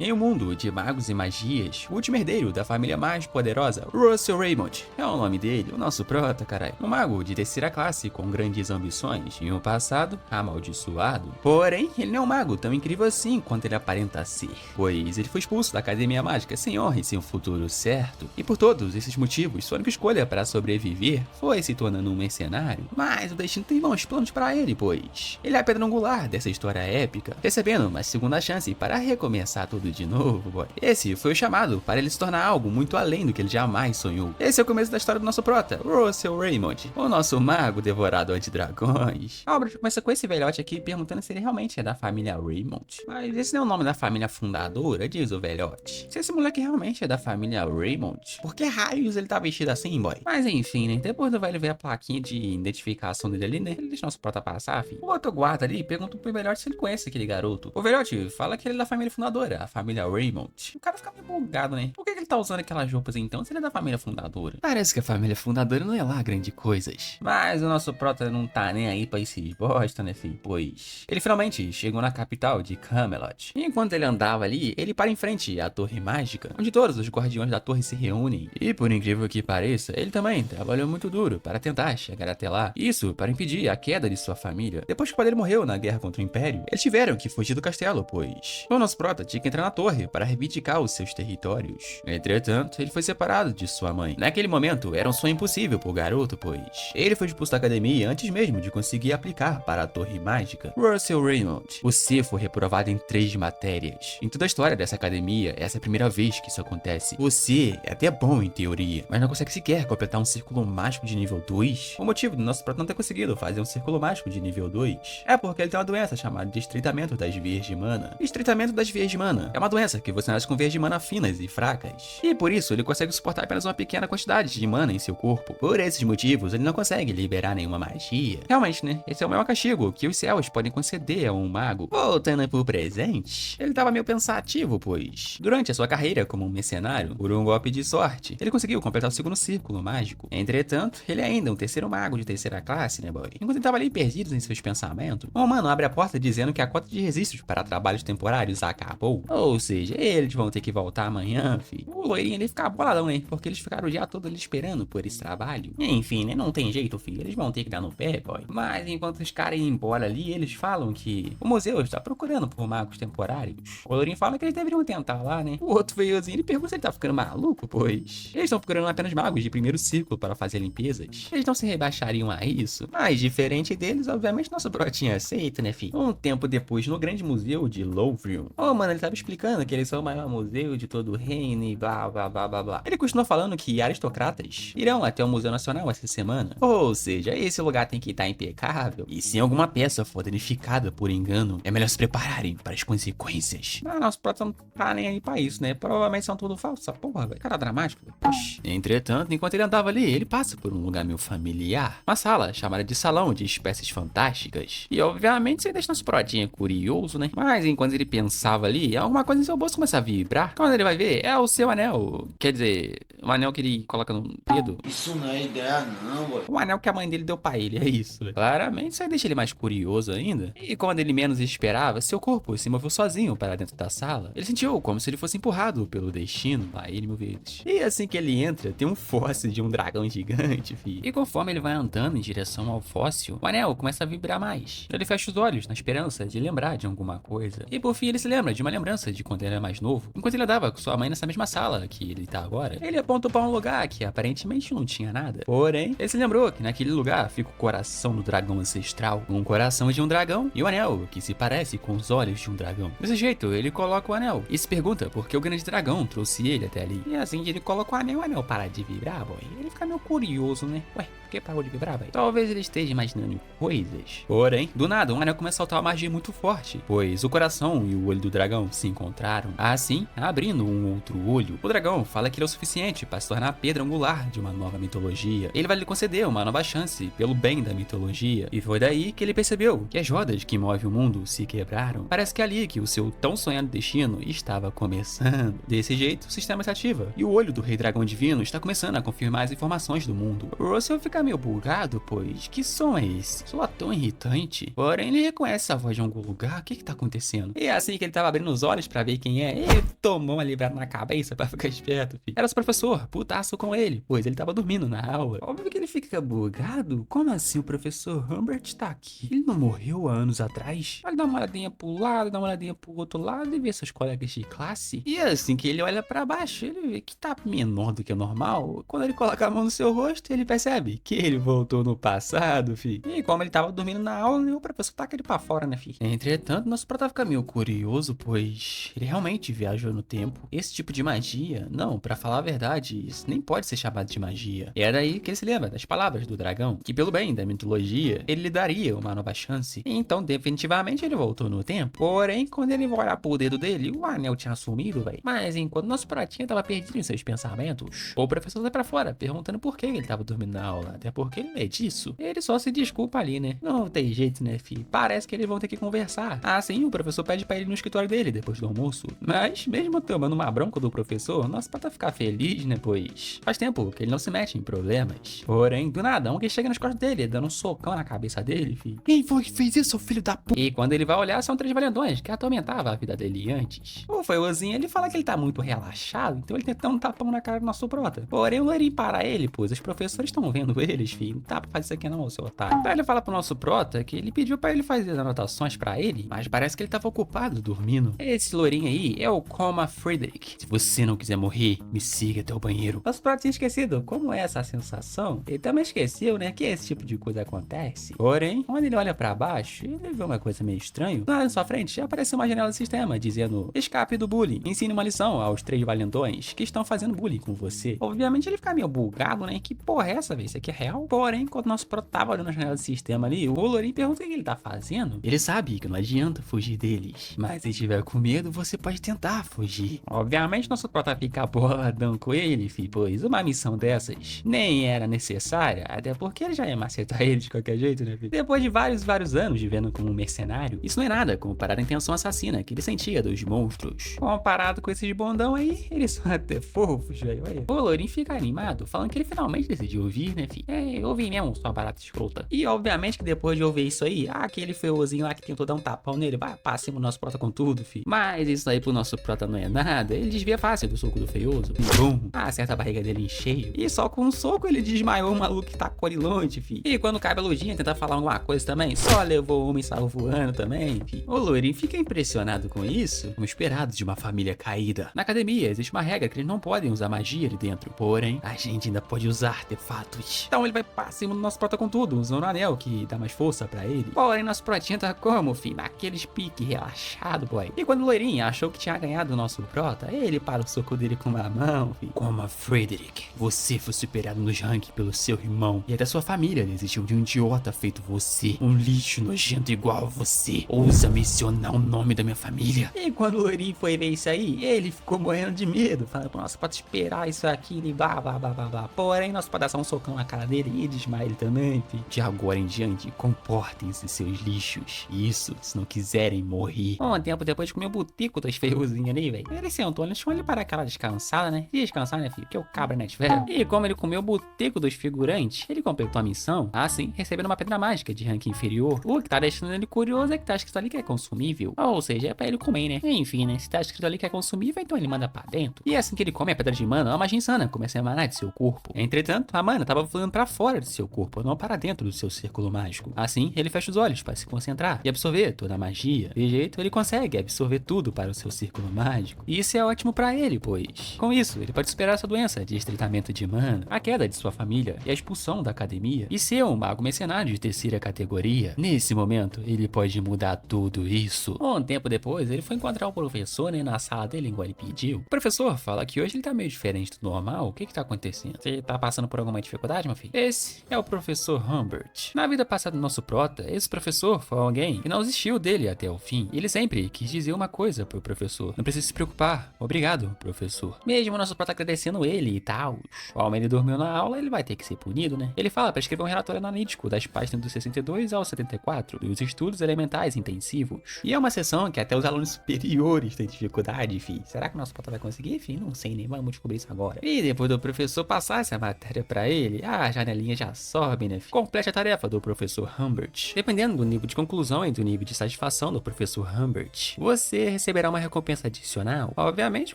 Em um mundo de magos e magias, o último herdeiro da família mais poderosa, Russell Raymond, é o nome dele, o nosso prota, caralho. Um mago de terceira classe com grandes ambições e um passado amaldiçoado. Porém, ele não é um mago tão incrível assim quanto ele aparenta ser, pois ele foi expulso da Academia Mágica sem honra e sem um futuro certo. E por todos esses motivos, sua única escolha para sobreviver foi se tornando um mercenário. Mas o destino tem bons planos para ele, pois ele é a pedra angular dessa história épica, recebendo uma segunda chance para recomeçar tudo de novo, boy. Esse foi o chamado para ele se tornar algo muito além do que ele jamais sonhou. Esse é o começo da história do nosso prota, Russell Raymond, o nosso mago devorador de dragões. A obra começa com esse velhote aqui perguntando se ele realmente é da família Raymond. Mas esse não é o nome da família fundadora, diz o velhote. Se esse moleque realmente é da família Raymond, por que raios ele tá vestido assim, boy? Mas enfim, né? Depois do velho ver a plaquinha de identificação dele ali, né? Ele deixa nosso prota passar, filho. O outro guarda ali pergunta pro velhote se ele conhece aquele garoto. O velhote fala que ele é da família fundadora, a família Raymond. O cara fica meio bugado, né? Por que ele tá usando aquelas roupas então se ele é da família fundadora? Parece que a família fundadora não é lá grande coisas. Mas o nosso prota não tá nem aí pra esses bosta, né, filho? Pois ele finalmente chegou na capital de Camelot. E enquanto ele andava ali, ele para em frente à torre mágica, onde todos os guardiões da torre se reúnem. E por incrível que pareça, ele também trabalhou muito duro para tentar chegar até lá. Isso para impedir a queda de sua família. Depois que o pai dele morreu na guerra contra o Império, eles tiveram que fugir do castelo, pois o nosso prota tinha que entrar na torre para reivindicar os seus territórios. Entretanto, ele foi separado de sua mãe. Naquele momento, era um sonho impossível pro garoto, pois ele foi expulso da academia antes mesmo de conseguir aplicar para a torre mágica. Russell Raymond, você foi reprovado em 3 matérias. Em toda a história dessa academia, essa é a primeira vez que isso acontece. Você é até bom em teoria, mas não consegue sequer completar um círculo mágico de nível 2. O motivo do nosso prota não ter conseguido fazer um círculo mágico de nível 2 é porque ele tem uma doença chamada de estreitamento das vias de mana. Estreitamento das vias de mana é uma doença que você nasce com vias de mana finas e fracas, e por isso ele consegue suportar apenas uma pequena quantidade de mana em seu corpo. Por esses motivos, ele não consegue liberar nenhuma magia. Realmente, né? Esse é o maior castigo que os céus podem conceder a um mago. Voltando pro presente, ele tava meio pensativo, pois durante a sua carreira como um mercenário, por um golpe de sorte, ele conseguiu completar o segundo círculo mágico. Entretanto, ele é ainda um terceiro mago de terceira classe, né, boy? Enquanto ele tava ali perdido em seus pensamentos, um humano abre a porta dizendo que a cota de registros para trabalhos temporários acabou. Ou seja, eles vão ter que voltar amanhã, filho. O loirinho ali fica boladão, né? Porque eles ficaram o dia todo ali esperando por esse trabalho. Enfim, né? Não tem jeito, filho. Eles vão ter que dar no pé, boy. Mas enquanto os caras iam embora ali, eles falam que o museu está procurando por magos temporários. O loirinho fala que eles deveriam tentar lá, né? O outro veiozinho, ele pergunta se ele tá ficando maluco, pois eles estão procurando apenas magos de primeiro círculo para fazer limpezas. Eles não se rebaixariam a isso. Mas diferente deles, obviamente nosso brotinho aceita, né, filho? Um tempo depois, no grande museu de Louvrion, mano, ele tava explicando que eles são o maior museu de todo o reino e blá blá blá blá blá. Ele continuou falando que aristocratas irão até o Museu Nacional essa semana. Ou seja, esse lugar tem que estar impecável. E se alguma peça for danificada por engano, é melhor se prepararem para as consequências. Mas nosso prota não tá nem aí pra isso, né? Provavelmente são tudo falso, essa porra, velho. Cara dramático. Oxi. Entretanto, enquanto ele andava ali, ele passa por um lugar meio familiar. Uma sala chamada de Salão de Espécies Fantásticas. E obviamente você deixa nosso protinha curioso, né? Mas enquanto ele pensava ali, alguma coisa em seu bolso começa a vibrar. Quando ele vai ver, é o seu anel. Quer dizer, um anel que ele coloca no dedo. Isso não é ideia não, boy. Um anel que a mãe dele deu pra ele, é isso. Né? Claramente isso aí deixa ele mais curioso ainda. E quando ele menos esperava, seu corpo se moveu sozinho para dentro da sala. Ele sentiu como se ele fosse empurrado pelo destino. Lá ele mil vezes. E assim que ele entra, tem um fóssil de um dragão gigante, filho. E conforme ele vai andando em direção ao fóssil, o anel começa a vibrar mais. Ele fecha os olhos na esperança de lembrar de alguma coisa. E por fim ele se lembra de uma lembrança de quando ele era mais novo. Enquanto ele andava com sua mãe nessa mesma sala que ele tá agora, ele apontou para um lugar que aparentemente não tinha nada. Porém, ele se lembrou que naquele lugar fica o coração do dragão ancestral. Um coração de um dragão e o anel, que se parece com os olhos de um dragão. Desse jeito, ele coloca o anel e se pergunta por que o grande dragão trouxe ele até ali. E assim que ele coloca o anel para de vibrar, boy. Ele fica meio curioso, né? Ué, por que parou de vibrar, boy? Talvez ele esteja imaginando coisas. Porém, do nada, um anel começa a soltar uma magia muito forte, pois o coração e o olho do dragão se encontraram, assim abrindo um outro olho. O dragão fala que ele é o suficiente para se tornar a pedra angular de uma nova mitologia. Ele vai lhe conceder uma nova chance pelo bem da mitologia. E foi daí que ele percebeu que as rodas que movem o mundo se quebraram. Parece que é ali que o seu tão sonhado destino estava começando. Desse jeito, o sistema se ativa e o olho do rei dragão divino está começando a confirmar as informações do mundo. O Russell fica fica meio bugado, pois que som é esse? Soa tão irritante. Porém, ele reconhece a voz de algum lugar. O que tá acontecendo? E assim que ele tava abrindo os olhos pra ver quem é, ele tomou uma livrada na cabeça pra ficar esperto, filho. Era o professor, putaço com ele, pois ele tava dormindo na aula. Óbvio que ele fica bugado. Como assim o professor Humbert tá aqui? Ele não morreu há anos atrás? Ele dá uma olhadinha pro lado, dá uma olhadinha pro outro lado e vê seus colegas de classe. E assim que ele olha pra baixo, ele vê que tá menor do que o normal. Quando ele coloca a mão no seu rosto, ele percebe que ele voltou no passado, fi. E como ele tava dormindo na aula, o professor taca ele pra fora, né, fi? Entretanto, nosso prota fica meio curioso, pois ele realmente viajou no tempo. Esse tipo de magia, não, pra falar a verdade, isso nem pode ser chamado de magia. E é daí que ele se lembra das palavras do dragão, que pelo bem da mitologia, ele lhe daria uma nova chance. Então, definitivamente, ele voltou no tempo. Porém, quando ele vai olhar pro dedo dele, o anel tinha sumido, velho. Mas enquanto nosso pratinho tava perdido em seus pensamentos, o professor sai pra fora, perguntando por que ele tava dormindo na aula. Até porque ele é disso. Ele só se desculpa ali, né? Não tem jeito, né, filho? Parece que eles vão ter que conversar. Ah, sim, o professor pede pra ir no escritório dele depois do almoço. Mas, mesmo tomando uma bronca do professor, nosso prata ficar feliz, né, pois faz tempo que ele não se mete em problemas. Porém, do nada, alguém chega nas costas dele, dando um socão na cabeça dele, filho. Quem foi que fez isso, filho da puta? E quando ele vai olhar, são 3 valentões que atormentavam a vida dele antes. O Feiozinho, ele fala que ele tá muito relaxado, então ele tenta dar um tapão na cara do nosso prota. Porém, o Loirinho para ele, pois os professores estão vendo eles, filho. Não dá pra fazer isso aqui não, seu otário. Então ele fala pro nosso prota que ele pediu pra ele fazer as anotações pra ele, mas parece que ele tava ocupado dormindo. Esse loirinho aí é o Coma Frederick. Se você não quiser morrer, me siga até o banheiro. Nosso prota tinha esquecido como é essa sensação. Ele também esqueceu, né, que esse tipo de coisa acontece. Porém, quando ele olha pra baixo, ele vê uma coisa meio estranha. Lá na sua frente, já apareceu uma janela do sistema dizendo: escape do bullying. Ensine uma lição aos 3 valentões que estão fazendo bullying com você. Obviamente ele fica meio bugado, né? Que porra é essa, velho? Isso aqui é real? Porém, quando o nosso prota tava olhando na janela do sistema ali, o Loirinho pergunta o que ele tá fazendo. Ele sabe que não adianta fugir deles. Mas se tiver com medo, você pode tentar fugir. Obviamente, nosso prota fica boladão com ele, fi, pois uma missão dessas nem era necessária, até porque ele já ia macetar ele de qualquer jeito, né, fi? Depois de vários anos vivendo como um mercenário, isso não é nada comparado à intenção assassina que ele sentia dos monstros. Comparado com esses bondão aí, eles são até fofos, velho. O Loirinho fica animado, falando que ele finalmente decidiu ouvir, né, fi? É, ouvi mesmo, sua barata escrota. E obviamente que depois de ouvir isso aí, aquele feiozinho lá que tentou dar um tapão nele, vai pra cima do nosso prota com tudo, fi. Mas isso aí pro nosso prota não é nada, ele desvia fácil do soco do feioso. Bum! Acerta a barriga dele em cheio. E só com um soco ele desmaiou o maluco que tá corilonte, fi. E quando cabe a luzinha tentar falar alguma coisa também, só levou uma e saiu voando também, fi. O Loirinho fica impressionado com isso, como esperado de uma família caída. Na academia existe uma regra que eles não podem usar magia ali dentro, porém, a gente ainda pode usar artefatos. Então ele vai pra cima do nosso prota com tudo, usando o anel que dá mais força pra ele. Porém, nosso protinho tá como, fi? Naqueles pique relaxado, boy. E quando o Loirinho achou que tinha ganhado o nosso prota, ele para o soco dele com uma mão, fi. Como a Frederick, você foi superado nos rankings pelo seu irmão e até sua família desistiu de um idiota feito você, um lixo nojento igual a você. Ousa mencionar o nome da minha família. E quando o Loirinho foi ver isso aí, ele ficou morrendo de medo, falando, nossa, pode esperar isso aqui, e blá blá blá blá blá. Porém, nosso pode dar só um socão na cara dele e desmaia ele também, fi. De agora em diante, comportem-se, seus lixos. Isso, se não quiserem morrer. Um tempo depois de comer o botico das feiozinhas ali, velho, ele sentou, ele chamou ele para aquela descansada, né? Descansar, né, filho? Que o cabra não é de ferro. E como ele comeu o botico dos figurantes, ele completou a missão, assim, recebendo uma pedra mágica de ranking inferior. O que tá deixando ele curioso é que tá escrito ali que é consumível. Ou seja, é pra ele comer, né? Enfim, né? Se tá escrito ali que é consumível, então ele manda pra dentro. E assim que ele come a pedra de mana, uma magia insana começa a emanar de seu corpo. Entretanto, a mana tava fluindo pra fora de seu corpo, não para dentro do seu círculo mágico. Assim, ele fecha os olhos para se concentrar e absorver toda a magia. De jeito, ele consegue absorver tudo para o seu círculo mágico. E isso é ótimo pra ele, pois com isso, ele pode superar essa doença de estreitamento de mana, a queda de sua família e a expulsão da academia, e ser um mago mercenário de terceira categoria. Nesse momento, ele pode mudar tudo isso. Um tempo depois, ele foi encontrar o professor, né, na sala dele, igual ele pediu. O professor fala que hoje ele tá meio diferente do normal. O que tá acontecendo? Você tá passando por alguma dificuldade, meu filho? Esse é o professor Humbert. Na vida passada do nosso prota, esse professor foi alguém que não desistiu dele até o fim. E ele sempre quis dizer uma coisa pro professor: não precisa se preocupar. Obrigado, professor. Mesmo o nosso prota agradecendo ele e tal, como ele dormiu na aula, ele vai ter que ser punido, né? Ele fala pra escrever um relatório analítico das páginas do 62 ao 74 dos estudos elementais intensivos. E é uma sessão que até os alunos superiores têm dificuldade, fi. Será que o nosso prota vai conseguir, fi? Não sei, nem vamos descobrir isso agora. E depois do professor passar essa matéria pra ele, a as janelinhas já sobem, né? Complete a tarefa do professor Humbert. Dependendo do nível de conclusão e do nível de satisfação do professor Humbert, você receberá uma recompensa adicional. Obviamente,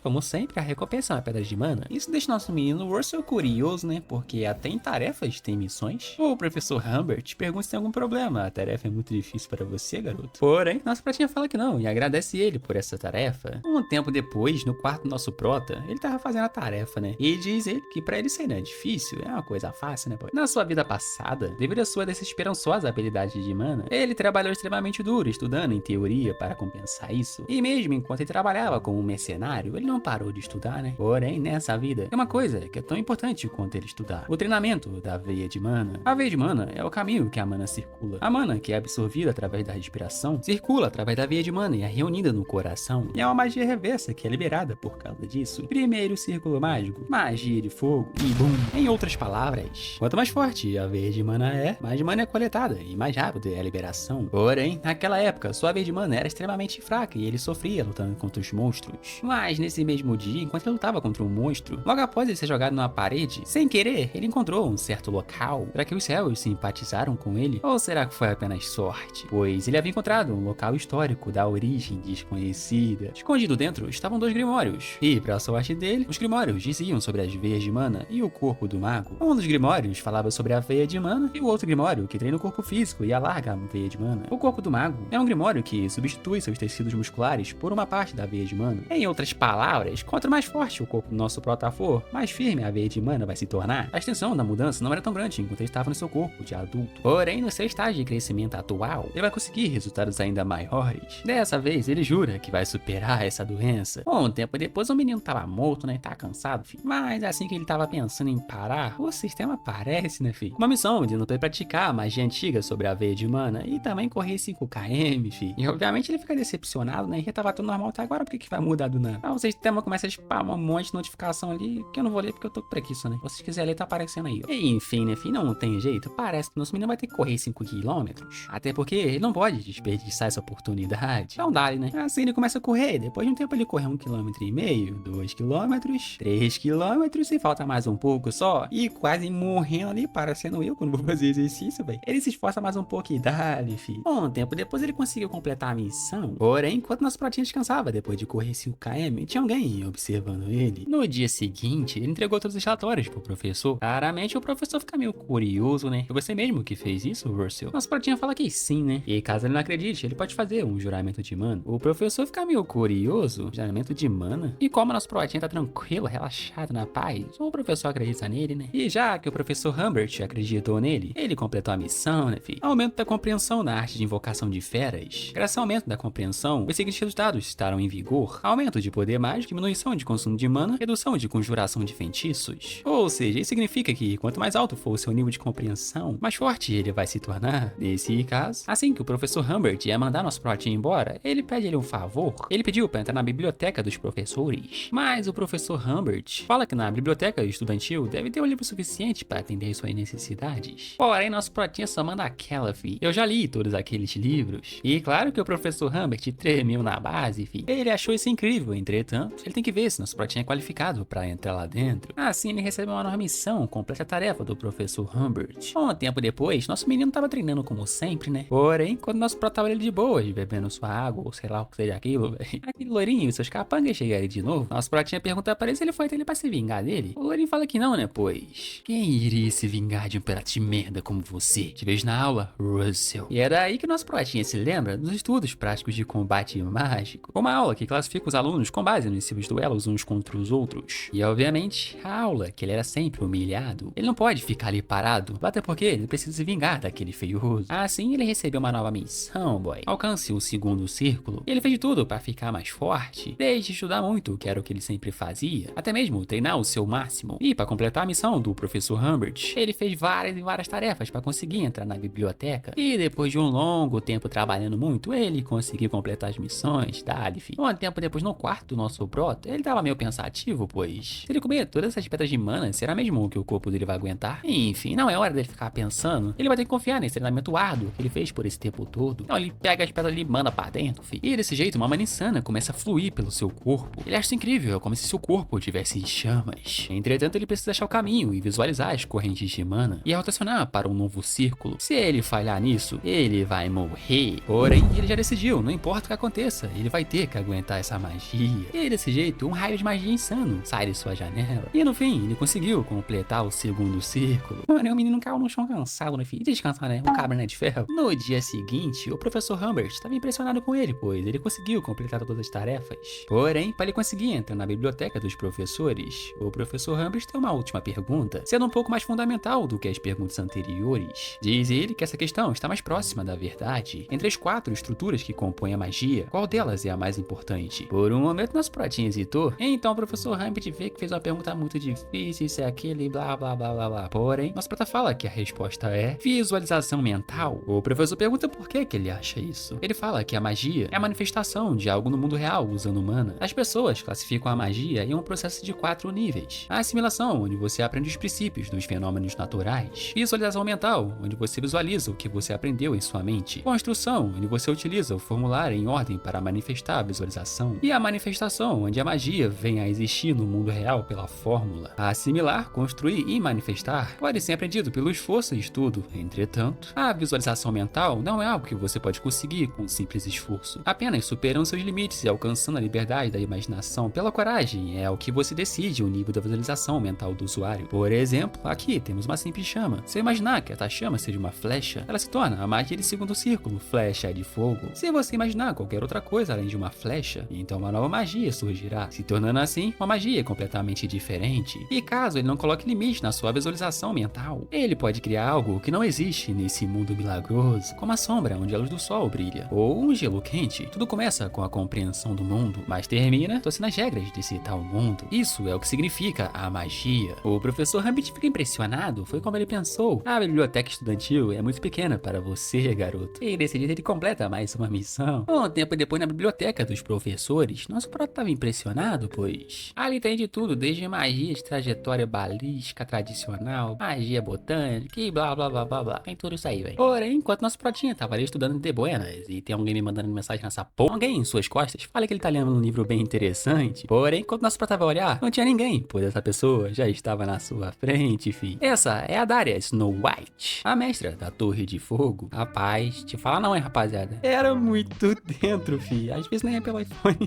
como sempre, a recompensa é uma pedra de mana. Isso deixa nosso menino Russell curioso, né? Porque até em tarefas tem missões. O professor Humbert pergunta se tem algum problema. A tarefa é muito difícil para você, garoto. Porém, nossa pratinha fala que não e agradece ele por essa tarefa. Um tempo depois, no quarto do nosso prota, ele tava fazendo a tarefa, né? E diz ele que pra ele isso aí não é difícil, é uma coisa fácil, né, pô? Na sua vida passada, devido à sua desesperançosa habilidade de mana, ele trabalhou extremamente duro, estudando em teoria para compensar isso. E mesmo enquanto ele trabalhava como um mercenário, ele não parou de estudar, né? Porém, nessa vida, é uma coisa que é tão importante quanto ele estudar: o treinamento da veia de mana. A veia de mana é o caminho que a mana circula. A mana, que é absorvida através da respiração, circula através da veia de mana e é reunida no coração. E é uma magia reversa que é liberada por causa disso. Primeiro círculo mágico, magia de fogo e boom. Em outras palavras, quanto mais forte a veia de mana é, mais mana é coletada e mais rápido é a liberação. Porém, naquela época, sua veia de mana era extremamente fraca e ele sofria lutando contra os monstros. Mas nesse mesmo dia, enquanto ele lutava contra um monstro, logo após ele ser jogado numa parede, sem querer, ele encontrou um certo local. Será que os céus simpatizaram com ele? Ou será que foi apenas sorte? Pois ele havia encontrado um local histórico da origem desconhecida. Escondido dentro estavam 2 grimórios. E, pra sorte dele, os grimórios diziam sobre as veias de mana e o corpo do mago. Um dos grimórios falava sobre a veia de mana e o outro grimório que treina o corpo físico e alarga a veia de mana. O corpo do mago é um grimório que substitui seus tecidos musculares por uma parte da veia de mana. Em outras palavras, quanto mais forte o corpo do nosso prota for, mais firme a veia de mana vai se tornar. A extensão da mudança não era tão grande enquanto ele estava no seu corpo de adulto. Porém, no seu estágio de crescimento atual, ele vai conseguir resultados ainda maiores. Dessa vez, ele jura que vai superar essa doença. Um tempo depois, o menino tava morto, né? Tá cansado, filho. Mas assim que ele tava pensando em parar, o sistema aparece, né, filho? Uma missão de não praticar a magia antiga sobre a veia de mana e também correr 5 km, filho. E obviamente ele fica decepcionado, né? E tava tudo normal até agora, por que vai mudar do nada? Aí o sistema começa a spamar um monte de notificação ali, que eu não vou ler porque eu tô com preguiça, né? Se vocês quiserem ler, tá aparecendo aí, ó. E enfim, né, filho? Não tem jeito. Parece que nosso menino vai ter que correr 5 km. Até porque ele não pode desperdiçar essa oportunidade. Não dá, né? Assim ele começa a correr. Depois de um tempo ele corre 1,5 km, 2 km, 3 km e falta mais um pouco só. E quase morrendo ali, parecendo eu quando vou fazer exercício, velho. Ele se esforça mais um pouco e dá-lhe, filho. Um tempo depois ele conseguiu completar a missão. Porém, enquanto nosso pratinho descansava depois de correr 5 km, tinha alguém observando ele. No dia seguinte, ele entregou todos os relatórios pro professor. Claramente o professor fica meio curioso, né? Foi você mesmo que fez isso, Russell? Nosso pratinho fala que sim, né? E caso ele não acredite, ele pode fazer um juramento de mana. O professor fica meio curioso. Juramento de mana? E como nosso pratinho tá tranquilo, relaxado, na paz, o professor acredita nele, né? E já que o professor Humbert acreditou nele, ele completou a missão, né, filho? Aumento da compreensão na arte de invocação de feras. Graças ao aumento da compreensão, os seguintes resultados estarão em vigor: aumento de poder mágico, diminuição de consumo de mana, redução de conjuração de feitiços. Ou seja, isso significa que quanto mais alto for o seu nível de compreensão, mais forte ele vai se tornar. Nesse caso, assim que o professor Humbert ia mandar nosso protinho embora, ele pede ele um favor. Ele pediu para entrar na biblioteca dos professores. Mas o professor Humbert fala que na biblioteca estudantil deve ter um livro suficiente para atender suas necessidades. Porém, nosso protinho só manda aquela, fi. Eu já li todos aqueles livros. E claro que o professor Humbert tremeu na base, fi. Ele achou isso incrível, entretanto, ele tem que ver se nosso protinho é qualificado para entrar lá dentro. Assim, ele recebeu uma nova missão, completa a tarefa do professor Humbert. Um tempo depois, nosso menino tava treinando como sempre, né? Porém, quando nosso prota tava ele de boas, bebendo sua água, ou sei lá o que seja aquilo, velho. Aquele loirinho e seus capangas chegarem de novo. Nosso protinha pergunta pra ele se ele foi até ele pra se vingar dele. O loirinho fala que não, né? Pois quem iria se vingar de um pirata de merda como você? Te vejo na aula, Russell. E era aí que nosso protinha se lembra dos estudos práticos de combate mágico. Uma aula que classifica os alunos com base nos seus duelos uns contra os outros. E obviamente, a aula que ele era sempre humilhado. Ele não pode ficar ali parado, até porque ele precisa se vingar daquele feioso. Assim, ele recebeu uma nova missão, boy. Alcance o segundo círculo. Ele fez de tudo para ficar mais forte, desde estudar muito, que era o que ele sempre fazia, até mesmo treinar o seu máximo. E para completar a missão do professor Humbert, ele fez várias e várias tarefas para conseguir entrar na biblioteca. E depois de um longo tempo trabalhando muito, ele conseguiu completar as missões da Alif. Um tempo depois, no quarto do nosso brota, ele tava meio pensativo, pois se ele comer todas essas pedras de mana, será mesmo que o corpo dele vai aguentar? Enfim, não é hora dele ficar pensando. Ele vai ter que confiar nesse treinamento árduo que ele fez por esse tempo todo. Então ele pega as pedras e manda pra dentro, filho. E desse jeito, uma mana insana começa a fluir pelo seu corpo. Ele acha isso incrível, é como se seu corpo tivesse em chamas. Entretanto, ele precisa achar o caminho e visualizar as correntes de mana e rotacionar para um novo círculo. Se ele falhar nisso, ele vai morrer. Porém, ele já decidiu, não importa o que aconteça, ele vai ter que aguentar essa magia. E desse jeito, um raio de magia insano sai de sua janela. E no fim, ele conseguiu completar o segundo círculo. Mano, o menino caiu no chão cansado, né, filho? Descansar, né? O cabra, né, de ferro. No dia seguinte, o professor Humbert estava impressionado com ele, pois ele conseguiu completar todas as tarefas. Porém, para ele conseguir entrar na biblioteca dos professores, o professor Humbert tem uma última pergunta, sendo um pouco mais fundamental do que as perguntas anteriores. Diz ele que essa questão está mais próxima da verdade. Entre as 4 estruturas que compõem a magia, qual delas é a mais importante? Por um momento, nosso pratinho hesitou. Então, o professor Humbert vê que fez uma pergunta muito difícil, isso é aquilo e blá blá blá blá blá. Porém, nosso prata fala que a resposta é visualização mental. O professor pergunta por que ele acha isso. Ele fala que a magia é a manifestação de algo no mundo real usando mana. As pessoas classificam a magia em um processo de 4 níveis. A assimilação, onde você aprende os princípios dos fenômenos naturais. Visualização mental, onde você visualiza o que você aprendeu em sua mente. Construção, onde você utiliza o formulário em ordem para manifestar a visualização. E a manifestação, onde a magia vem a existir no mundo real pela fórmula. A assimilar, construir e manifestar pode ser aprendido pelo esforço e estudo. Entretanto, a visualização mental não é algo que você pode conseguir com um simples esforço. Apenas superando seus limites e alcançando a liberdade da imaginação pela coragem é o que você decide o nível da visualização mental do usuário. Por exemplo, aqui temos uma simples chama. Se eu imaginar que essa chama seja uma flecha, ela se torna a magia de segundo círculo, flecha de fogo. Se você imaginar qualquer outra coisa além de uma flecha, então uma nova magia surgirá, se tornando assim uma magia completamente diferente. E caso ele não coloque limite na sua visualização mental, ele pode criar algo que não existe nesse mundo milagroso, como a sombra onde a luz do sol brilha, ou um gelo quente. Tudo começa com a compreensão do mundo, mas termina torcendo as regras desse tal mundo. Isso é o que significa a magia. O professor Humbert fica impressionado, foi como ele pensou. A biblioteca estudantil é muito pequena para você, garoto. E desse jeito ele completa mais uma missão. Um tempo depois, na biblioteca dos professores, nosso prota estava impressionado, pois ali tem de tudo, desde magia de trajetória balística tradicional, magia botânica e blá blá blá blá blá. Tem tudo isso aí, velho. Porém, enquanto nosso protinha tava ali estudando de buenas e tem alguém me mandando mensagem nessa porra, alguém em suas costas fala que ele tá lendo um livro bem interessante. Porém, enquanto nosso prota vai olhar, não tinha ninguém, pois essa pessoa já estava na sua frente, fi. Essa é a Daria Snow White, a mestra da Torre de Fogo. Rapaz, te fala não, hein, rapaziada. Era muito dentro, fi. Às vezes nem é pelo iPhone.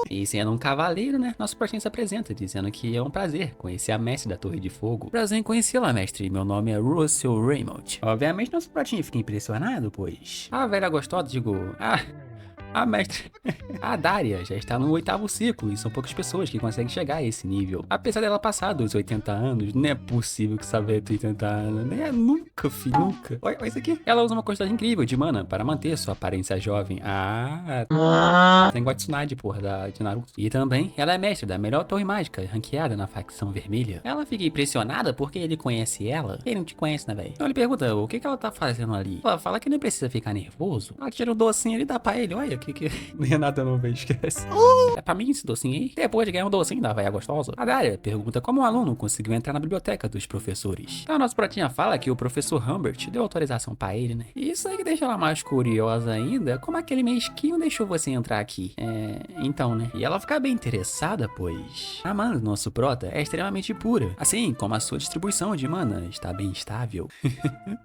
E sendo um cavaleiro, né, nosso protinha se apresenta, dizendo que é um prazer conhecer a mestre da Torre de Fogo. Prazer em conhecê-la, mestre. Meu nome é Russell Raymond. Obviamente, nosso pratinha fica impressionado, pois a velha gostosa, a mestre, a Daria, já está no 8º ciclo e são poucas pessoas que conseguem chegar a esse nível. Apesar dela passar dos 80 anos, não é possível que essa velha tenha 80 anos, né? Nunca, filho, nunca. Olha isso aqui. Ela usa uma quantidade incrível de mana para manter sua aparência jovem. Tem igual a Tsunade, porra, de Naruto. E também, ela é mestre da melhor torre mágica, ranqueada na facção vermelha. Ela fica impressionada porque ele conhece ela. Ele não te conhece, né, velho? Então ele pergunta o que ela tá fazendo ali. Ela fala que não precisa ficar nervoso. Ela tira um docinho ali e dá pra ele. Olha, que não é nada não, velho, esquece. É pra mim esse docinho aí? Depois de ganhar um docinho da véia gostosa, a Daria pergunta como um aluno conseguiu entrar na biblioteca dos professores. Então nosso pratinha fala que o professor Humbert deu autorização pra ele, né? E isso aí que deixa ela mais curiosa ainda, como aquele mesquinho deixou você entrar aqui. Então, né? E ela fica bem interessada, pois a mana do nosso prota é extremamente pura, assim como a sua distribuição de mana está bem estável.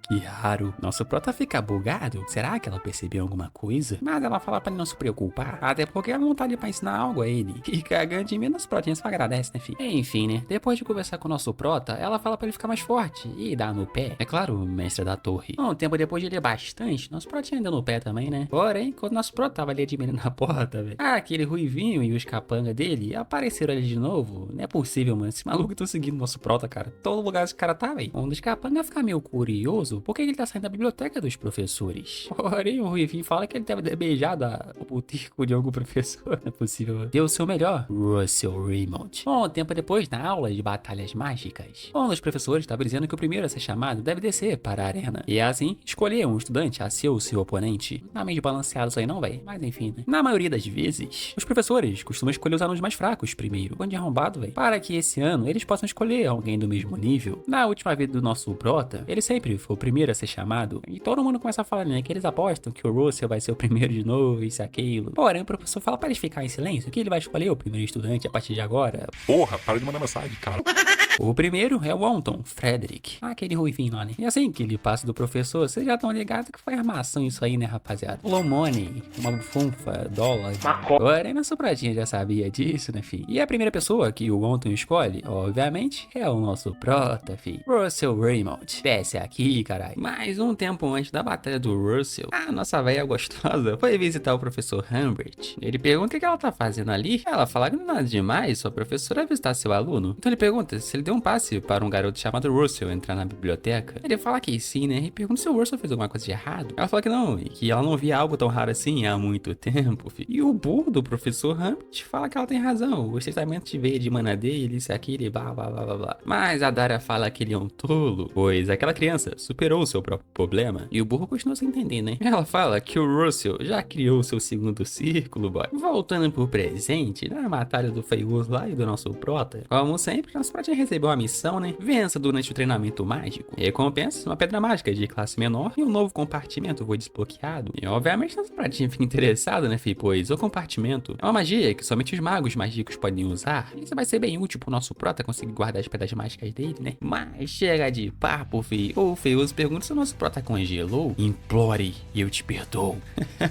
Que raro. Nosso prota fica bugado. Será que ela percebeu alguma coisa? Mas ela fala pra ele não se preocupar, até porque ela não tá ali pra ensinar algo a ele. E cagando de menos protinha só agradece, né, filho? Enfim, né? Depois de conversar com o nosso prota, ela fala pra ele ficar mais forte e dar no pé. É claro, mestre da torre. Um tempo depois de ler bastante, nosso protinha deu no pé também, né? Porém, quando nosso prota tava ali admirando a porta, velho, aquele ruivinho e os capanga dele apareceram ali de novo. Não é possível, mano. Esse maluco tá seguindo nosso prota, cara. Todo lugar esse cara tá, velho. Um dos capanga fica meio curioso porque ele tá saindo da biblioteca dos professores. Porém, o ruivinho fala que ele deve ter beijado o botico de algum professor. Não é possível. Deu o seu melhor, Russell Raymond. Um tempo depois, na aula de batalhas mágicas, um dos professores estava dizendo que o primeiro a ser chamado deve descer para a arena. E assim, escolher um estudante a ser o seu oponente. Não tá meio balanceado isso aí não, velho. Mas enfim, né? Na maioria das vezes, os professores costumam escolher os alunos mais fracos primeiro. Quando de arrombado, velho. Para que esse ano eles possam escolher alguém do mesmo nível. Na última vez do nosso prota, ele sempre foi o primeiro a ser chamado. E todo mundo começa a falar, né? Que eles apostam que o Russell vai ser o primeiro de novo, isso e aquilo. Porém, o professor fala para eles ficarem em silêncio, que ele vai escolher o primeiro estudante a partir de agora. Porra, para de mandar mensagem, cara. O primeiro é o Anton Frederick, aquele ruivinho lá, né? E assim que ele passa do professor, vocês já estão ligados que foi armação isso aí, né, rapaziada? Low money, uma bufunfa, dólar. Porém, nosso pratinho já sabia disso, né, fi? E a primeira pessoa que o Anton escolhe, obviamente, é o nosso prota, fi. Russell Raymond. Desce aqui, caralho. Mas um tempo antes da batalha do Russell, a nossa velha gostosa foi visitar o professor Humbert. Ele pergunta o que ela tá fazendo ali. Ela fala que não é nada demais, sua professora vai visitar seu aluno. Então ele pergunta se ele deu um passe para um garoto chamado Russell entrar na biblioteca. Ele fala que sim, né? E pergunta se o Russell fez alguma coisa de errado. Ela fala que não, e que ela não via algo tão raro assim há muito tempo, filho. E o burro do professor Humbert fala que ela tem razão. O estreitamento de veia de mana dele, isso aqui, ele blá blá blá blá blá. Mas a Daria fala que ele é um tolo, pois aquela criança superou o seu próprio problema. E o burro continua sem entender, né? Ela fala que o Russell já criou seu segundo círculo, boy. Voltando pro presente, na batalha do Feioso lá e do nosso prota, como sempre, nosso prota recebeu a missão, né? Vença durante o treinamento mágico. Recompensa uma pedra mágica de classe menor e um novo compartimento foi desbloqueado. E obviamente nosso pratinho fica interessado, né, fi? Pois o compartimento é uma magia que somente os magos mágicos podem usar. Isso vai ser bem útil pro nosso prota conseguir guardar as pedras mágicas dele, né? Mas chega de papo, fi. O Feioso pergunta se o nosso prota congelou. Implore e eu te perdoo.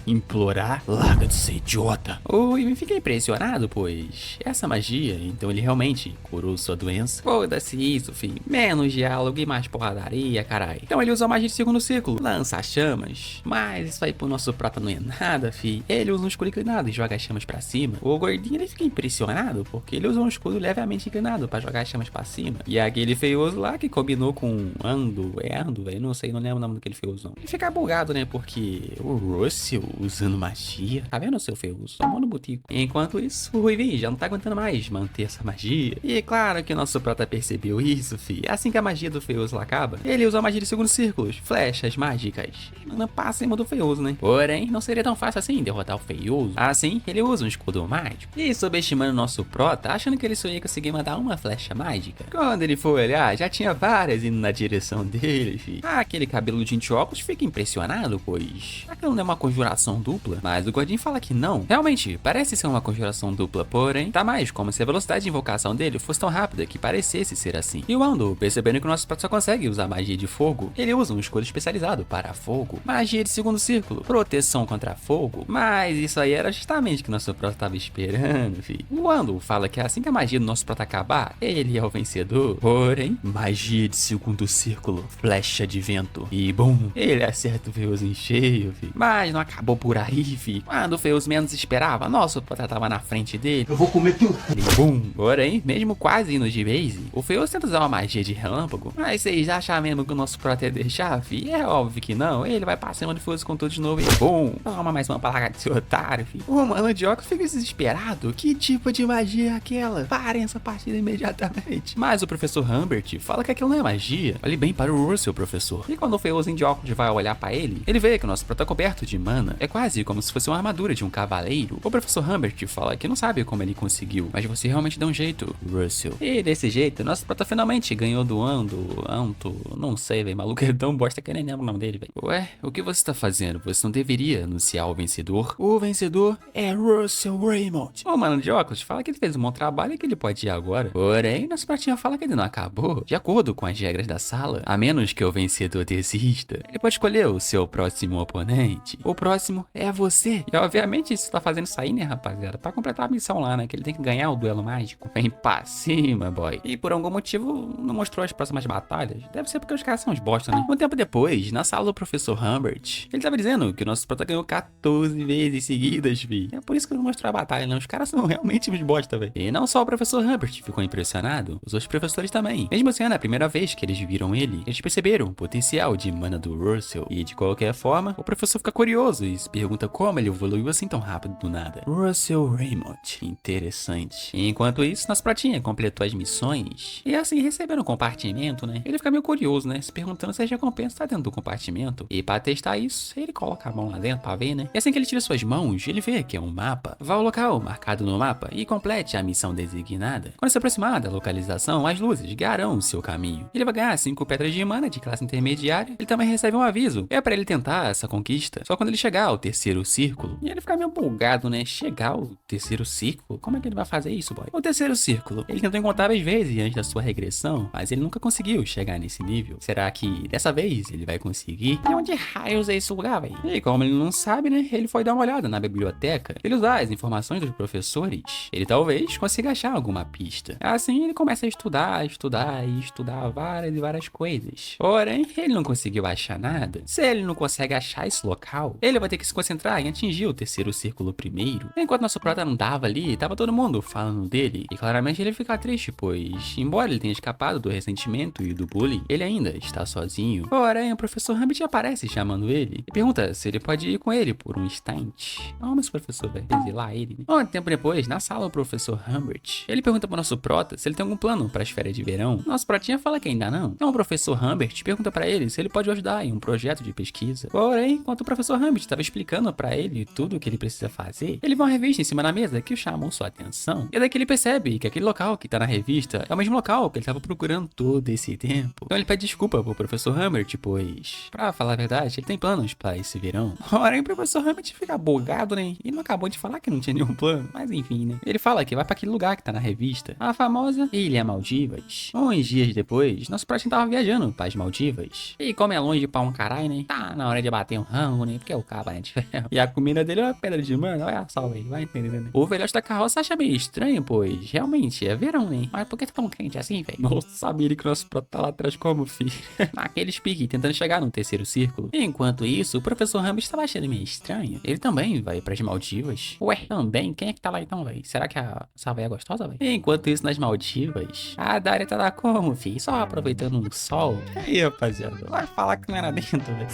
Implorar? Larga de ser idiota. O Ivan fica impressionado, pois essa magia, então ele realmente curou sua doença. Foda-se isso, fi. Menos diálogo e mais porradaria, carai. Então ele usa a magia de segundo círculo, lança chamas. Mas isso aí pro nosso prota não é nada, fi. Ele usa um escudo inclinado e joga as chamas pra cima. O gordinho ele fica impressionado, porque ele usa um escudo levemente inclinado pra jogar as chamas pra cima. E aquele feioso lá que combinou com Ando, velho, não sei, não lembro o nome daquele feioso não. Ele fica bugado, né, porque o Russell usando magia. Tá vendo o seu feioso? Tomou no botico. Enquanto isso, o Ruivinho já não tá aguentando mais manter essa magia. E é claro que o nosso prota percebeu isso, fi. Assim que a magia do feioso lá acaba, ele usa a magia de segundo círculos, flechas mágicas. E manda passa em cima do feioso, né? Porém, não seria tão fácil assim derrotar o feioso. Assim, ele usa um escudo mágico. E subestimando o nosso prota, achando que ele só ia conseguir mandar uma flecha mágica. Quando ele foi olhar, já tinha várias indo na direção dele, fi. Aquele cabelo de óculos fica impressionado, pois aquilo não é uma conjuração dupla. Mas o gordinho fala que não. Realmente, parece ser uma conjuração dupla, porém, tá mais como se a velocidade de invocação dele fosse tão rápida que parecesse ser assim. E o Ando, percebendo que o nosso prota só consegue usar magia de fogo, ele usa um escudo especializado para fogo. Magia de segundo círculo, proteção contra fogo. Mas isso aí era justamente o que nosso prota tava esperando, fi. O Ando fala que assim que a magia do nosso prota acabar, ele é o vencedor. Porém, magia de segundo círculo, flecha de vento. E bum, ele acerta o feioso em cheio, fi. Mas não acabou por aí, fi. Quando o feioso menos esperava, nosso prota tava na frente dele. Eu vou comer tudo. E bum. Porém, mesmo quase indo de base, o feioso tenta usar uma magia de relâmpago. Mas vocês acham mesmo que o nosso prota ia deixar, fi? É óbvio que não. Ele vai pra cima do feioso com tudo de novo e bum. Toma mais uma palavra de seu otário, fi. O mano de óculos fica desesperado. Que tipo de magia é aquela? Parem essa partida imediatamente. Mas o professor Humbert fala que aquilo não é magia. Olhe bem para o Russell, professor. E quando o feioso de óculos vai olhar pra ele, ele vê que o nosso prota é coberto de mana. É quase como se fosse uma armadura de um cavaleiro. O professor Humbert fala que não sabe como ele conseguiu, mas você realmente deu um jeito, Russell. E desse jeito, nosso prota finalmente ganhou do Anto, não sei, velho, maluco é tão bosta que eu nem lembro o nome dele, velho. Ué, o que você tá fazendo? Você não deveria anunciar o vencedor? O vencedor é Russell Raymond. O mano de óculos fala que ele fez um bom trabalho e que ele pode ir agora. Porém, nosso pratinho fala que ele não acabou. De acordo com as regras da sala, a menos que o vencedor desista, ele pode escolher o seu próximo oponente. O próximo é você. E obviamente isso tá fazendo sair, né, rapaziada? Pra completar a missão lá, né? Que ele tem que ganhar o duelo mágico. Vem pra cima, boy. E por algum motivo não mostrou as próximas batalhas. Deve ser porque os caras são uns bosta, né? Um tempo depois, na sala do professor Humbert, ele tava dizendo que o nosso prota ganhou 14 vezes seguidas, fi. É por isso que não mostrou a batalha, né? Os caras são realmente uns bosta, velho. E não só o professor Humbert ficou impressionado, os outros professores também. Mesmo sendo a primeira vez que eles viram ele, eles perceberam o potencial de mana do Russell. E de qualquer forma, o professor fica curioso e se pergunta como ele evoluiu assim tão rápido do nada. Russell Raymond. Interessante. Enquanto isso, nosso pratinha completou as missões e assim recebendo um compartimento, né? Ele fica meio curioso, né? Se perguntando se a recompensa tá dentro do compartimento. E pra testar isso, ele coloca a mão lá dentro pra ver, né? E assim que ele tira suas mãos, ele vê que é um mapa. Vá ao local marcado no mapa e complete a missão designada. Quando se aproximar da localização, as luzes guiarão o seu caminho. Ele vai ganhar 5 pedras de mana de classe intermediária. Ele também recebe um aviso. É pra ele tentar essa conquista só quando ele chegar ao terceiro círculo. E ele fica meio empolgado, né? Chegar ao terceiro círculo? Como é que ele vai fazer isso, boy? O terceiro círculo. Ele tentou incontáveis vezes diante da sua regressão, mas ele nunca conseguiu chegar nesse nível. Será que dessa vez ele vai conseguir? E onde raios é esse lugar, velho? E como ele não sabe, né, ele foi dar uma olhada na biblioteca. Ele usar as informações dos professores, ele talvez consiga achar alguma pista. Assim ele começa a estudar várias e várias coisas. Porém, ele não conseguiu achar nada. Se ele não consegue achar esse local, ele vai ter que se concentrar em atingir o terceiro círculo primeiro. Enquanto nosso prota não tava ali, tava todo mundo falando dele. E claramente ele fica triste, pois, embora ele tenha escapado do ressentimento e do bullying, ele ainda está sozinho. Porém, o professor Humbert aparece chamando ele e pergunta se ele pode ir com ele por um instante. Oh, mas professor, vai exilar ele, né? Um tempo depois, na sala, o professor Humbert, ele pergunta pro nosso prota se ele tem algum plano para as férias de verão. Nosso protinha fala que ainda não. Então o professor Humbert pergunta para ele se ele pode ajudar em um projeto de pesquisa. Porém, enquanto o professor Humbert estava explicando para ele tudo o que ele precisa fazer, ele vê uma revista em cima da mesa que chamou sua atenção. E é daí que ele percebe que aquele local que tá na revista é o mesmo local que ele estava procurando todo esse tempo. Então ele pede desculpa pro professor Humbert, pois, pra falar a verdade, ele tem planos para esse verão. Porém, o professor Humbert fica bugado, né? Ele não acabou de falar que não tinha nenhum plano, mas enfim, né? Ele fala que vai para aquele lugar que tá na revista, a famosa Ilha Maldivas. Uns dias depois, nosso próximo tava viajando para as Maldivas. E como é longe pra um caralho, né? Tá na hora de bater um rango, né? Porque o cabo é de ferro. E a comida dele é uma pedra de mano, olha só, velho, vai entendendo, né? O velhote da carroça acha meio estranho, pois realmente é verão, né? Mas por que tá tão quente assim, velho? Nossa, sabia ele que o nosso prota tá lá atrás como, filho? Naquele pique, tentando chegar no terceiro círculo. Enquanto isso, o professor Humbert estava achando meio estranho. Ele também vai pras Maldivas. Ué, também? Quem é que tá lá então, velho? Será que essa véia é gostosa, velho? Enquanto isso, nas Maldivas, a Daria tá lá como, filho? Só aproveitando o sol. E aí, rapaziada, vai falar que não era dentro, velho.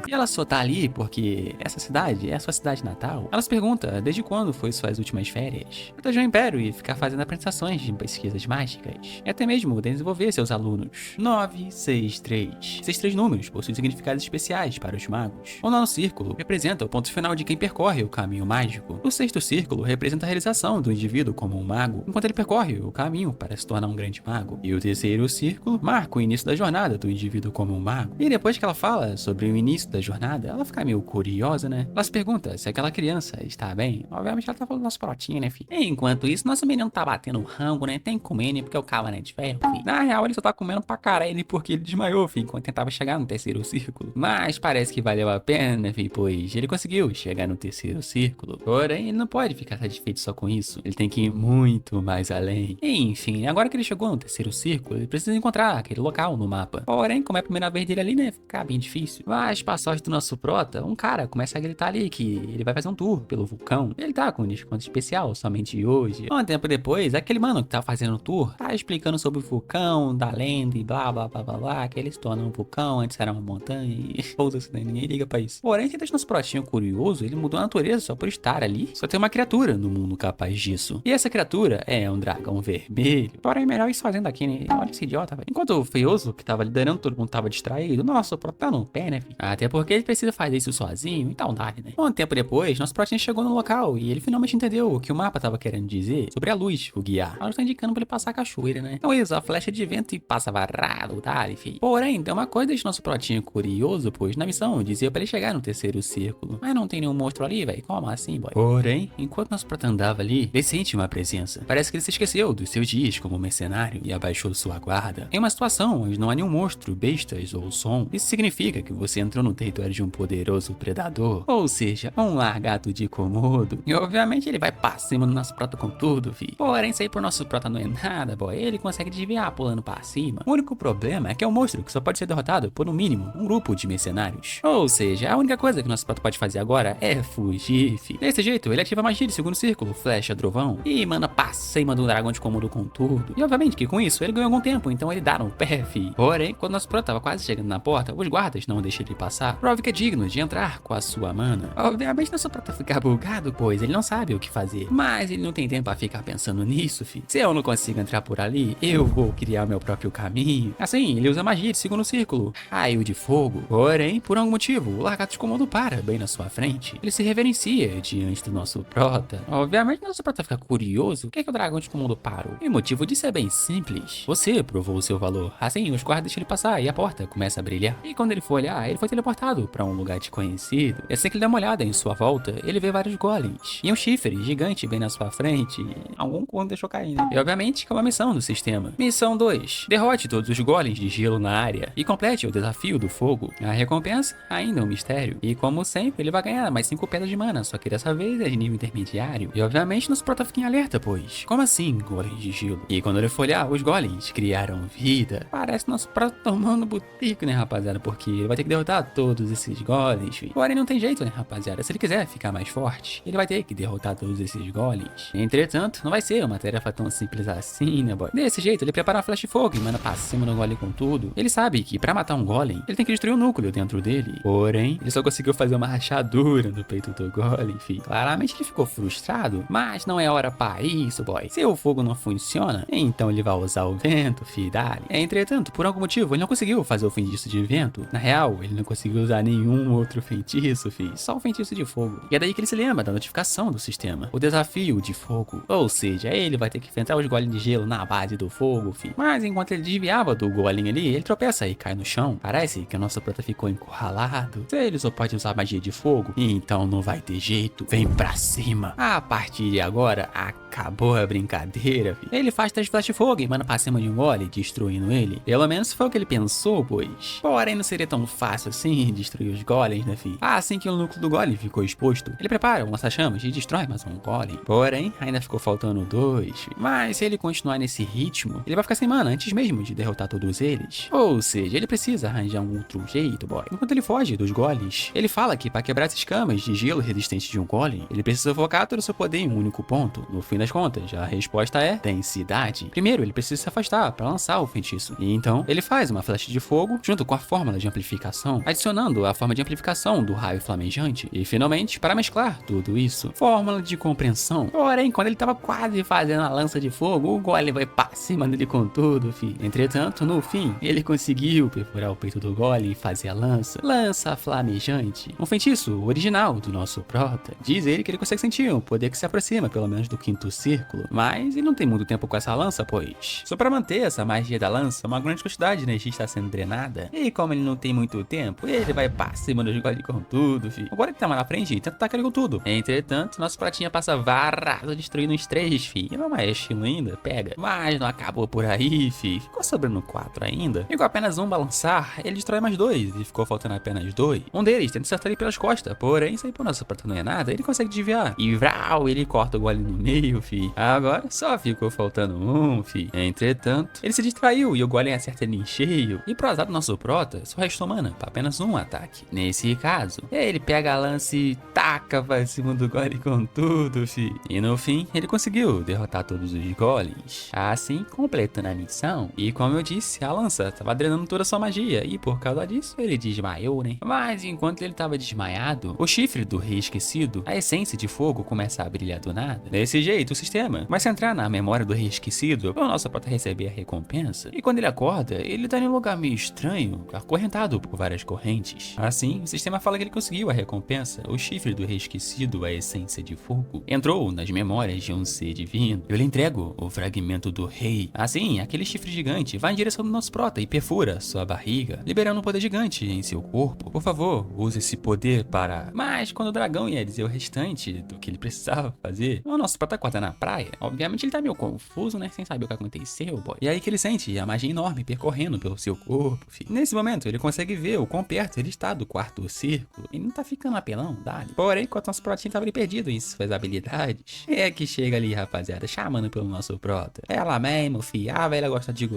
E ela só tá ali porque essa cidade é a sua cidade natal. Ela se pergunta desde quando foi suas últimas férias. Proteger o Império e ficar fazendo apresentações de pesquisas mágicas. E até mesmo desenvolver seus alunos. 963. Esses três números possuem significados especiais para os magos. O nono círculo representa o ponto final de quem percorre o caminho mágico. O sexto círculo representa a realização do indivíduo como um mago, enquanto ele percorre o caminho para se tornar um grande mago. E o terceiro círculo marca o início da jornada do indivíduo como um mago. E depois que ela fala sobre o início da jornada, ela fica meio curiosa, né? Ela se pergunta se aquela criança está bem. Obviamente ela tá falando nosso protinho, né, filho? Enquanto isso, nosso menino tá batendo rango, né? Tem que comer, né? Porque o cabo é de ferro, filho. Na real, ele só tá comendo pra caralho porque ele desmaiou, filho, enquanto tentava chegar no terceiro círculo. Mas parece que valeu a pena, filho, pois ele conseguiu chegar no terceiro círculo. Porém, ele não pode ficar satisfeito só com isso. Ele tem que ir muito mais além. Enfim, agora que ele chegou no terceiro círculo, ele precisa encontrar aquele local no mapa. Porém, como é a primeira vez dele ali, né? Fica bem difícil. Mas, pra sorte do nosso prota, um cara começa a gritar ali que ele vai fazer um tour pelo vulcão. Ele tá com um desconto especial somente hoje. Um tempo depois, aquele mano que tá fazendo o tour tá explicando sobre o vulcão, da lenda e blá blá blá blá blá, que ele se torna um vulcão, antes era uma montanha e pousa-se, né? Ninguém liga pra isso. Porém, se deixa nosso protinho curioso, ele mudou a natureza só por estar ali. Só tem uma criatura no mundo capaz disso. E essa criatura é um dragão vermelho. Porém, melhor isso fazendo aqui, né? Olha esse idiota, velho. Enquanto o feioso, que tava liderando, todo mundo tava distraído, nosso prota tá no pé, né, filho? Até porque ele precisa fazer isso sozinho, então dá, né? Um tempo depois, nosso protinho chegou no local e ele finalmente entendeu o que o mapa tava querendo dizer sobre a luz, o guiar. Ela tá indicando pra ele passar a cachoeira, né? Então isso, a flecha de vento e passa varado, tá, enfim. Porém, tem uma coisa deixa nosso protinho curioso, pois na missão dizia pra ele chegar no terceiro círculo. Mas não tem nenhum monstro ali, velho. Como assim, boy? Porém, enquanto nosso prota andava ali, ele sente uma presença. Parece que ele se esqueceu dos seus dias como mercenário e abaixou sua guarda. Em uma situação onde não há nenhum monstro, bestas ou som, isso significa que você entrou no território de um poderoso predador, ou seja, um largato de Komodo. E obviamente ele vai pra cima do nosso prota com tudo, fi. Porém, sair pro nosso prota não é nada, boy. Ele consegue desviar pulando pra cima. O único problema é que é um monstro que só pode ser derrotado por no mínimo um grupo de mercenários. Ou seja, a única coisa que nosso prota pode fazer agora é fugir, fi. Desse jeito, ele ativa a magia de segundo círculo, flecha, trovão, e manda pra cima do dragão de Komodo com tudo. E obviamente que com isso ele ganhou algum tempo, então ele dá no pé, fi. Porém, quando nosso prota tava quase chegando na porta, os guardas não deixam ele passar. Prova que é digno de entrar com a sua mana. Obviamente nosso prota fica bugado, pois ele não sabe o que fazer. Mas ele não tem tempo pra ficar pensando nisso, fi. Se eu não consigo entrar por ali, eu vou criar meu próprio caminho. Assim, ele usa magia de segundo círculo, raio de fogo. Porém, por algum motivo, o lagarto de Komodo para bem na sua frente. Ele se reverencia diante do nosso prota. Obviamente nosso prota fica curioso. O que é que o dragão de Komodo parou? E o motivo disso é bem simples. Você provou o seu valor. Assim, os guardas deixam ele passar e a porta começa a brilhar. E quando ele for olhar, ele foi teleportado pra um lugar desconhecido. E assim que ele dá uma olhada em sua volta, ele vê vários golems. E um chifre gigante bem na sua frente. Algum corno deixou cair, né? E obviamente que é uma missão do sistema. Missão 2. Derrote todos os golems de gelo na área e complete o desafio do fogo. A recompensa ainda é um mistério. E como sempre, ele vai ganhar mais 5 pedras de mana, só que dessa vez é de nível intermediário. E obviamente nosso prota fica em alerta, pois como assim golems de gelo? E quando ele for olhar, os golems criaram vida. Parece nosso prota tomando botico, né, rapaziada? Porque ele vai ter que derrotar todos esses golems, filho. Porém, não tem jeito, né, rapaziada? Se ele quiser ficar mais forte, ele vai ter que derrotar todos esses golems. Entretanto, não vai ser uma tarefa tão simples assim, né, boy? Desse jeito, ele prepara uma flash de fogo e manda pra cima no golem com tudo. Ele sabe que pra matar um golem, ele tem que destruir o núcleo dentro dele. Porém, ele só conseguiu fazer uma rachadura no peito do golem, filho. Claramente ele ficou frustrado, mas não é hora pra isso, boy. Se o fogo não funciona, então ele vai usar o vento, filho, dali. Entretanto, por algum motivo, ele não conseguiu fazer o feitiço de vento. Na real, ele não conseguiu usar nenhum outro feitiço, filho. Só o feitiço de fogo. E é daí que ele se lembra da notificação do sistema. O desafio de fogo. Ou seja, ele vai ter que enfrentar os golems de gelo na base do fogo, filho. Mas enquanto ele desviava do golem ali, ele tropeça e cai no chão. Parece que o nosso prota ficou encurralado. Se ele só pode usar magia de fogo, então não vai ter jeito. Vem pra cima. A partir de agora, acabou a brincadeira, filho. Ele faz 3 flash de fogo e manda pra cima de um golem, destruindo ele. Pelo menos foi o que ele pensou, pois. Porém, não seria tão fácil assim destruir os golems, né, filho? Assim que o núcleo do golem ficou exposto, ele prepara um lança-chamas e destrói mais um golem. Porém, ainda ficou faltando 2, filho. Mas se ele continuar nesse ritmo, ele vai ficar sem mana antes mesmo de derrotar todos eles. Ou seja, ele precisa arranjar um outro jeito, boy. Enquanto ele foge dos golems, ele fala que para quebrar essas camas de gelo resistente de um golem, ele precisa focar todo o seu poder em um único ponto. No fim das contas, a resposta é densidade. Primeiro, ele precisa se afastar para lançar o feitiço. E então, ele faz uma flecha de fogo junto com a fórmula de amplificação, adicionando a forma de amplificação do raio flamejante. E finalmente, para mesclar tudo isso, fórmula de compreensão. Porém, quando ele tava quase fazendo a lança de fogo, o golem vai pra cima dele com tudo, fi. Entretanto, no fim, ele conseguiu perfurar o peito do golem e fazer a lança flamejante. Um feitiço original do nosso prota. Diz ele que ele consegue sentir um poder que se aproxima pelo menos do 5º círculo, mas ele não tem muito tempo com essa lança, pois só para manter essa magia da lança, uma grande quantidade de energia está sendo drenada. E como ele não tem muito tempo, ele vai pra cima dos golems com tudo, fi. Agora ele tá mais na frente e tenta atacar ele com tudo. Entretanto, nosso pratinha passa varado destruindo os 3, fi. E não é estilo ainda, pega. Mas não acabou por aí, fi. Ficou sobrando 4 ainda. E com apenas um balançar, ele destrói mais 2 e ficou faltando apenas 2. Um deles tenta acertar ele pelas costas, porém, isso aí pro nosso prata não é nada, ele consegue desviar. E vral, ele corta o golem no meio, fi. Agora só ficou faltando um, fi. Entretanto, ele se distraiu e o golem acerta ele em cheio. E pro azar do nosso prota, só restou mana pra apenas um ataque. Nesse caso, ele pega a lança e taca pra cima do golem com tudo, fi. E no fim, ele conseguiu derrotar todos os golems, assim completando a missão. E como eu disse, a lança tava drenando toda a sua magia e por causa disso ele desmaiou, né? Mas enquanto ele tava desmaiado, o chifre do rei esquecido, a essência de fogo, começa a brilhar do nada. Desse jeito, o sistema vai se entrar na memória do rei esquecido para o nosso prota receber a recompensa. E quando ele acorda, ele tá em um lugar meio estranho, acorrentado por várias correntes. Assim, o sistema fala que ele conseguiu a recompensa, o chifre do rei esquecido, a essência de fogo. Entrou nas memórias de um ser divino. Eu lhe entrego o fragmento do rei. Assim, aquele chifre gigante vai em direção do nosso prota e perfura sua barriga, liberando um poder gigante em seu corpo. Por favor, use esse poder para... Mas quando o dragão ia dizer o restante do que ele precisava fazer, o nosso prota acorda na praia. Obviamente ele tá meio confuso, né? Sem saber o que aconteceu, boy. E aí que ele sente a magia enorme percorrendo pelo seu corpo, filho. Nesse momento, ele consegue ver o quão perto ele está do 4º círculo. Ele não tá ficando apelão, dali. Porém, enquanto nosso protinho tava ali perdido em suas habilidades, é que chega ali, rapaziada, chamando pelo nosso prota. Ela mesmo, fi. A velha gosta de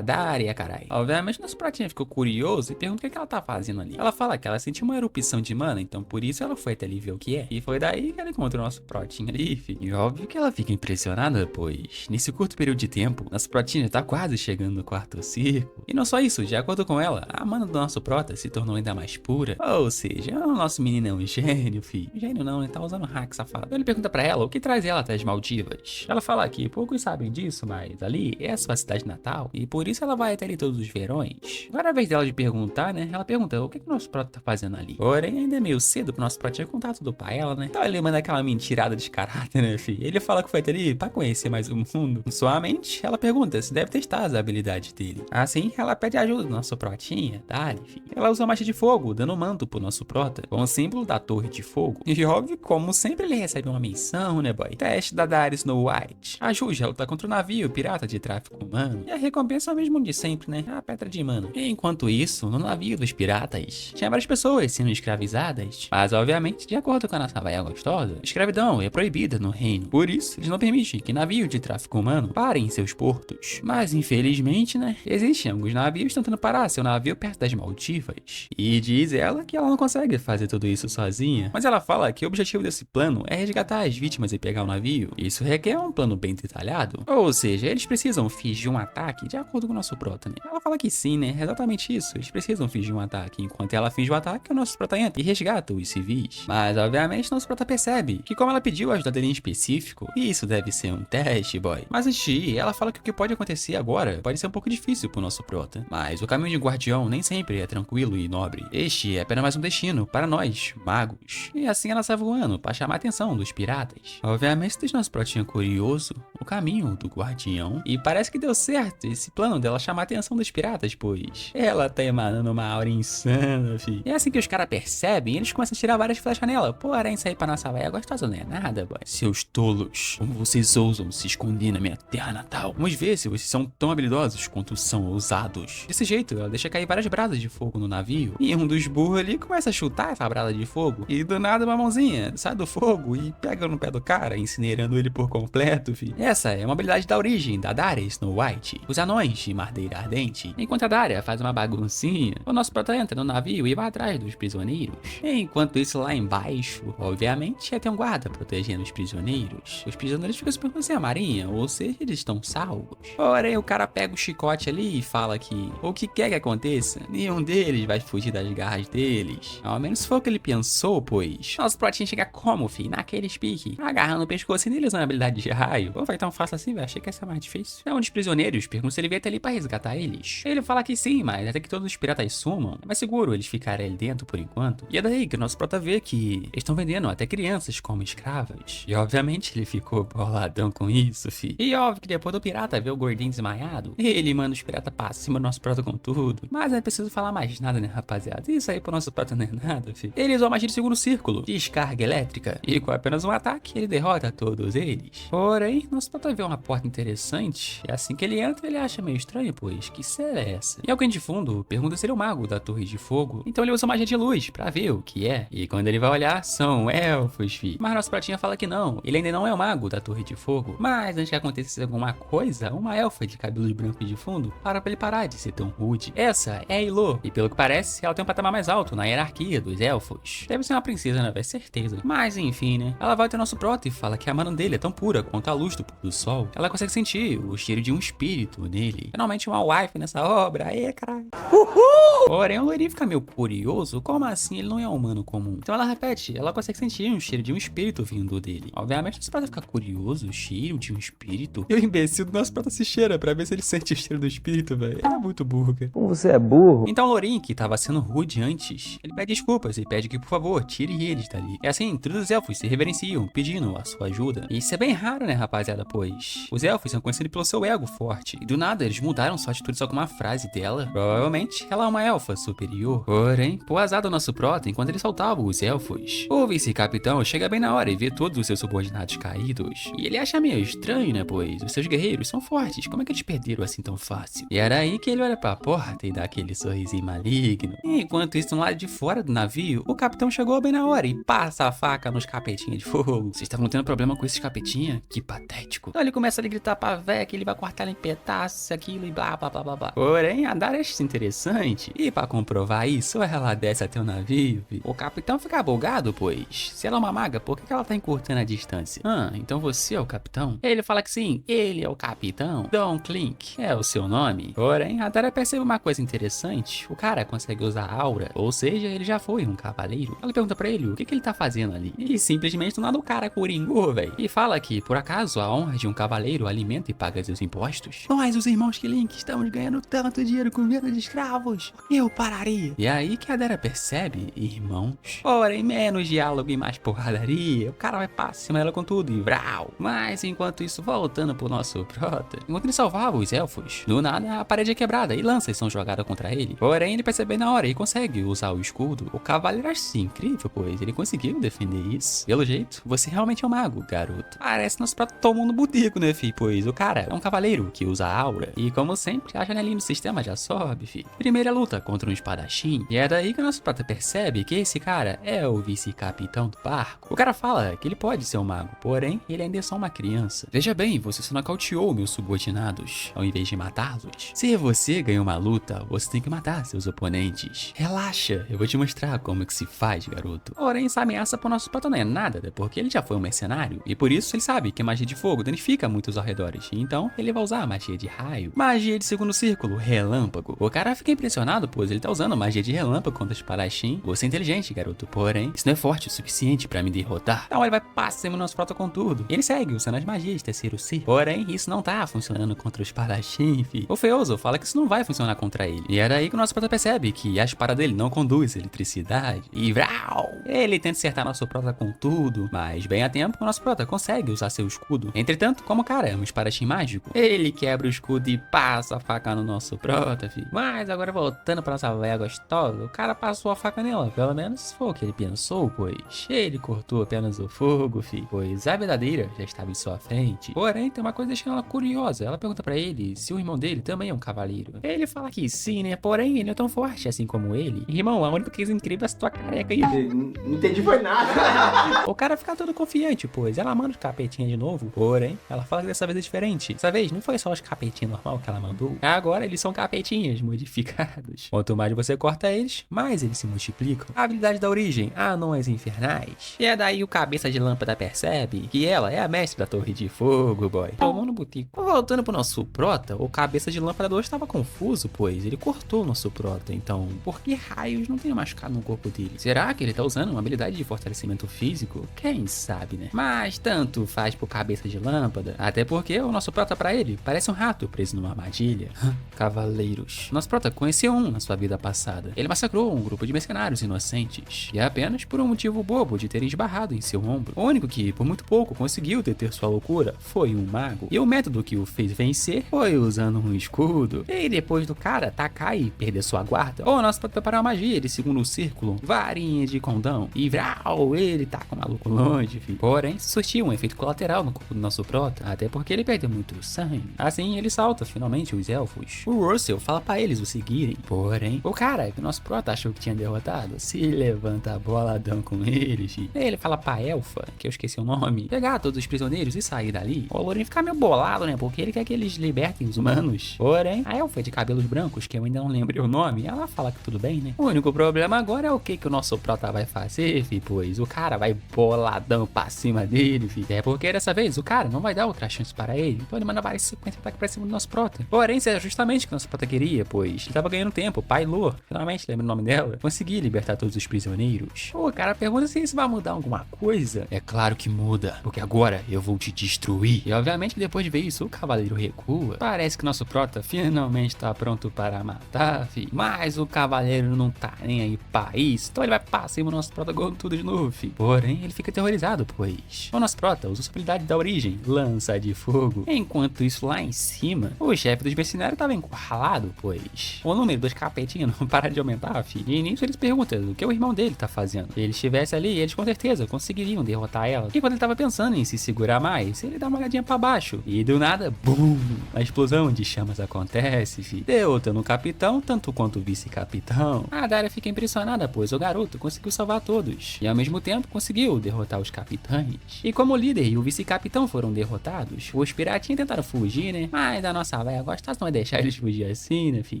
Daria, caralho. Obviamente, nosso pratinha ficou curioso e pergunta o que ela tá fazendo ali. Ela fala que ela sentiu uma erupção de mana, então por isso ela foi até ali ver o que é. E foi daí que ela encontrou o nosso protinho ali, fi. E óbvio que ela fica impressionada, pois nesse curto período de tempo, nosso protinho tá quase chegando no 4º círculo. E não só isso, de acordo com ela, a mana do nosso prota se tornou ainda mais pura. Ou seja, o nosso menino é um gênio, fi. Gênio não, ele tá usando hack, safado. Então ele pergunta pra ela o que traz ela até as Maldivas. Ela fala que poucos sabem disso, mas ali é a sua cidade natal e por isso ela vai até ali todos os verões. Agora é a vez dela de perguntar, né? Ela pergunta o que o nosso prota tá fazendo ali. Porém, ainda é meio cedo pro nosso prota contar tudo pra ela, né? Então ele manda aquela mentirada descarada, né, fi? Ele fala fala com o Fett ali pra conhecer mais o mundo. Em sua mente, ela pergunta se deve testar as habilidades dele. Assim, ela pede ajuda do nosso protinha, Dalif. Ela usa a marcha de fogo, dando manto pro nosso prota, com o símbolo da torre de fogo. E óbvio, como sempre, ele recebe uma missão, né, boy? Teste da Daenerys Snow White. Ajude a lutar contra o navio pirata de tráfico humano. E a recompensa é o mesmo de sempre, né? A pedra de mana. Enquanto isso, no navio dos piratas, tinha várias pessoas sendo escravizadas. Mas, obviamente, de acordo com a nossa vaia gostosa, a escravidão é proibida no reino. Por isso, eles não permitem que navios de tráfico humano parem em seus portos. Mas, infelizmente, né? Existem alguns navios tentando parar seu navio perto das Maldivas. E diz ela que ela não consegue fazer tudo isso sozinha. Mas ela fala que o objetivo desse plano é resgatar as vítimas e pegar o navio. Isso requer um plano bem detalhado. Ou seja, eles precisam fingir um ataque de acordo com o nosso prota, né? Ela fala que sim, né? É exatamente isso. Eles precisam fingir um ataque. Enquanto ela finge o ataque, o nosso prota entra e resgata os civis. Mas, obviamente, nosso prota percebe que como ela pediu a ajuda dele em específico, isso deve ser um teste, boy. Mas antes de ir, ela fala que o que pode acontecer agora pode ser um pouco difícil pro nosso prota. Mas o caminho de guardião nem sempre é tranquilo e nobre. Este é apenas mais um destino para nós, magos. E assim ela sai voando para chamar a atenção dos piratas. Obviamente, deixa nosso protinha curioso o caminho do guardião. E parece que deu certo esse plano dela chamar a atenção dos piratas, pois ela tá emanando uma aura insana, fi. E é assim que os caras percebem, eles começam a tirar várias flechas nela. Porém, sair pra nossa vaia gostosa não é nada, boy. Seus tolos, como vocês ousam se esconder na minha terra natal? Vamos ver se vocês são tão habilidosos quanto são ousados. Desse jeito, ela deixa cair várias brasas de fogo no navio. E um dos burros ali começa a chutar essa brasa de fogo. E do nada uma mãozinha sai do fogo e pega no pé do cara, incinerando ele por completo, fi. Essa é uma habilidade da origem da Daenerys Snow White, os anões de Madeira Ardente. Enquanto a Daria faz uma baguncinha, o nosso prota entra no navio e vai atrás dos prisioneiros. Enquanto isso, lá embaixo, obviamente, tem um guarda protegendo os prisioneiros. Os prisioneiros ficam se perguntando se é a marinha, ou seja, eles estão salvos. Porém, o cara pega o chicote ali e fala que o que quer que aconteça, nenhum deles vai fugir das garras deles. Ao menos foi o que ele pensou, pois nosso protinho chega como, fi? Naquele pique, agarrando o pescoço e nele usando a habilidade de raio. Ou vai tão fácil assim, velho? Achei que ia ser mais difícil. É um dos prisioneiros pergunta se ele veio até ali pra resgatar eles. Ele fala que sim, mas até que todos os piratas sumam, é mais seguro eles ficarem ali dentro por enquanto. E é daí que o nosso prota vê que eles estão vendendo até crianças como escravas. E obviamente ele ficou boladão com isso, fi. E óbvio que depois do pirata ver o gordinho desmaiado, ele manda os piratas pra cima do nosso prota com tudo. Mas não é preciso falar mais nada, né, rapaziada? Isso aí pro nosso prota não é nada, fi. Ele usou a magia de segundo círculo, descarga elétrica, e com apenas um ataque ele derrota todos eles. Porém, nosso prota vê uma porta interessante, e assim que ele entra ele acha meio estranho, pois que cena é essa? E alguém de fundo pergunta se ele é o mago da torre de fogo, então ele usa magia de luz pra ver o que é. E quando ele vai olhar, são elfos, fi. Mas nosso pratinha fala que não, ele ainda não é o mago da torre de fogo. Mas antes que acontecesse alguma coisa, uma elfa de cabelos brancos de fundo para pra ele parar de ser tão rude. Essa é a Ilo, e pelo que parece, ela tem um patamar mais alto na hierarquia dos elfos. Deve ser uma princesa, né, velho? Certeza. Mas enfim, né? Ela vai até nosso prota e fala que a mana dele é tão pura quanto a luz do pôr do sol. Ela consegue sentir o cheiro de um espírito nele. Finalmente uma wife nessa obra. Aê, caralho. Uhul! Porém, o loirinho fica meio curioso. Como assim? Ele não é um humano comum. Então ela repete. Ela consegue sentir um cheiro de um espírito vindo dele. Obviamente, nosso prota fica curioso. O cheiro de um espírito. E o imbecil do nosso prota se cheira pra ver se ele sente o cheiro do espírito, velho. Ele é muito burro, cara. Como você é burro? Então o loirinho, que tava sendo rude antes, ele pede desculpas e pede que, por favor, tire eles dali. E assim, todos os elfos se reverenciam, pedindo a sua ajuda. E isso é bem raro, né, rapaziada? Pois os elfos são conhecidos pelo seu ego forte. E do nada, eles mudaram sua atitude só com uma frase dela. Provavelmente, ela é uma elfa superior. Porém, por azar do nosso prota, enquanto ele soltava os elfos, o vice-capitão chega bem na hora e vê todos os seus subordinados caídos. E ele acha meio estranho, né? Pois os seus guerreiros são fortes. Como é que eles perderam assim tão fácil? E era aí que ele olha pra porta e dá aquele sorrisinho maligno. E enquanto isso, no lado de fora do navio, o capitão chegou bem na hora e passa a faca nos capetinhas de fogo. Vocês estavam tendo problema com esses capetinhas? Que patético. Então ele começa a gritar pra véia que ele vai cortar ela em pedaços, aquilo e blá blá blá blá blá. Porém, a Daria acha interessante. E pra comprovar isso, ela desce até o navio. O capitão fica bugado, pois se ela é uma maga, por que ela tá encurtando a distância? Então você é o capitão? Ele fala que sim, ele é o capitão. Don Clink é o seu nome. Porém, a Daria percebe uma coisa interessante. O cara consegue usar aura, ou seja, ele já foi um cavaleiro. Ela pergunta pra ele o que ele tá fazendo ali. E simplesmente do nada o cara coringou, velho. E fala que, por acaso, a honra de um cavaleiro alimenta e paga seus impostos. Nós, os irmãos Clink, estamos ganhando tanto dinheiro com venda de escravos. Eu pararia. E aí que a Daria percebe, irmãos. Porém, menos diálogo e mais porradaria. O cara vai pra cima dela com tudo e vral. Mas enquanto isso, voltando pro nosso prota, enquanto ele salvava os elfos, do nada a parede é quebrada e lanças são jogadas contra ele. Porém, ele percebe na hora e consegue usar o escudo. O cavaleiro acha incrível, pois ele conseguiu defender isso. Pelo jeito, você realmente é um mago, garoto. Parece nosso prota tomou no boteco, né, fi? Pois o cara é um cavaleiro que usa aura. E como sempre, a janelinha do sistema já sobe, fi. Primeira luta contra um espadachim. E é daí que o nosso prota percebe que esse cara é o vice-capitão do barco. O cara fala que ele pode ser um mago, porém, ele ainda é só uma criança. Veja bem, você só nocauteou meus subordinados, ao invés de matá-los. Se você ganhou uma luta, você tem que matar seus oponentes. Relaxa, eu vou te mostrar como é que se faz, garoto. Porém, essa ameaça pro nosso prota não é nada, né? Porque ele já foi um mercenário, e por isso ele sabe que magia de fogo danifica muitos arredores. Então, ele vai usar magia de raio, magia de segundo círculo, relâmpago. O cara fica impressionado, pois ele tá usando magia de relâmpago contra espadachim. Você é inteligente, garoto, porém, isso não é forte o suficiente pra me derrotar. Então ele vai passar no nosso prota com tudo. Ele segue usando as magias de terceiro círculo. Porém, isso não tá funcionando contra o espadachim, fi. O Feoso fala que isso não vai funcionar contra ele. E é daí que o nosso prota percebe que a espada dele não conduz eletricidade. E vral! Ele tenta acertar nosso prota com tudo, mas bem a tempo, o nosso prota consegue usar seu escudo. Entretanto, como o cara é um espadachim mágico, ele quebra o escudo e passa a faca no nosso prota, fi. Mas agora voltando pra nossa véia gostosa, o cara passou a faca nela. Pelo menos foi o que ele pensou, pois ele cortou apenas o fogo, fi. Pois a verdadeira já estava em sua frente. Porém, tem uma coisa deixando ela curiosa. Ela pergunta pra ele se o irmão dele também é um cavaleiro. Ele fala que sim, né? Porém, ele não é tão forte assim como ele. Irmão, a única coisa incrível é essa tua careca aí. Não entendi foi nada. O cara fica todo confiante, pois ela manda os capetinhas de novo. Porém, ela fala que dessa vez é diferente. Dessa vez, não foi só os capetinhos normal que ela mandou. Agora, eles são capetinhas modificados. Quanto mais você corta eles, mais eles se multiplicam. A habilidade da origem, anões infernais. E é daí o cabeça de lâmpada percebe que ela é a mestre da torre de fogo, boy. Tomou no botico. Voltando pro nosso prota, o cabeça de lâmpada 2 estava confuso, pois ele cortou o nosso prota. Então, por que raios não tem machucado no corpo dele? Será que ele tá usando uma habilidade de fortalecimento físico? Quem sabe, né? Mas tanto faz pro cabeça de lâmpada, até porque o nosso prota pra ele parece um rato preso numa armadilha. Cavaleiros. Nosso prota conheceu um na sua vida passada. Ele massacrou um grupo de mercenários inocentes, e apenas por um motivo bobo de terem esbarrado em seu ombro. O único que, por muito pouco, conseguiu deter sua loucura foi um mago. E o método que o fez vencer foi usando um escudo. E depois do cara atacar e perder sua guarda, o nosso prota preparar uma magia de segundo círculo, varinha de condão. E vral, ele tá com o maluco longe, filho. Porém, surtiu um efeito colateral no corpo do nosso prota, até porque ele perdeu muito sangue. Assim, ele salta finalmente os elfos. O Russell fala pra eles o seguirem. Porém, o cara que o nosso prota achou que tinha derrotado se levanta boladão com ele, filho. Ele fala pra Elfa, que eu esqueci o nome, pegar todos os prisioneiros e sair dali. O Lourinho fica meio bolado, né? Porque ele quer que eles libertem os humanos. Porém, a Elfa de cabelos brancos, que eu ainda não lembrei o nome, ela fala que tudo bem, né? O único problema agora é o que o nosso prota vai fazer, fi, pois o cara vai boladão pra cima dele, fi. É porque dessa vez o cara não vai dar outra chance para ele, então ele manda vários 50 ataques pra cima do nosso prota. Porém, isso é justamente o que o nosso prota queria, pois ele tava ganhando tempo. Pailor, finalmente lembra o nome dela, consegui libertar todos os prisioneiros. O cara pergunta se isso vai mudar alguma coisa. É claro que muda, porque agora eu vou te destruir. E obviamente depois de ver isso, o cavaleiro recua. Parece que nosso prota finalmente tá pronto para matar, fi. Mas o cavaleiro não tá nem aí pra isso, então ele vai passar cima do nosso prota com tudo de novo, fi. Porém, ele fica aterrorizado, pois o nosso prota usa sua habilidade da origem, lança de fogo. Enquanto isso, lá em cima, o chefe dos mercenários tava encurralado, pois o número dos capetinhos não para de aumentar, fi. E nisso eles perguntam o que o irmão dele tá fazendo. Se ele estivesse ali, eles com certeza conseguiriam derrotar ela. E quando ele tava pensando em se segurar mais, ele dá uma olhadinha pra baixo. E do nada, BUM! A explosão de chamas acontece, fi. Derrotando o capitão, tanto quanto o vice-capitão. A Daria fica impressionada, pois o garoto conseguiu salvar todos. E ao mesmo tempo conseguiu derrotar os capitães. E como o líder e o vice-capitão foram derrotados, os piratinhos tentaram fugir, né? Mas a nossa véia gostosa não vai deixar eles fugir assim, né, fi?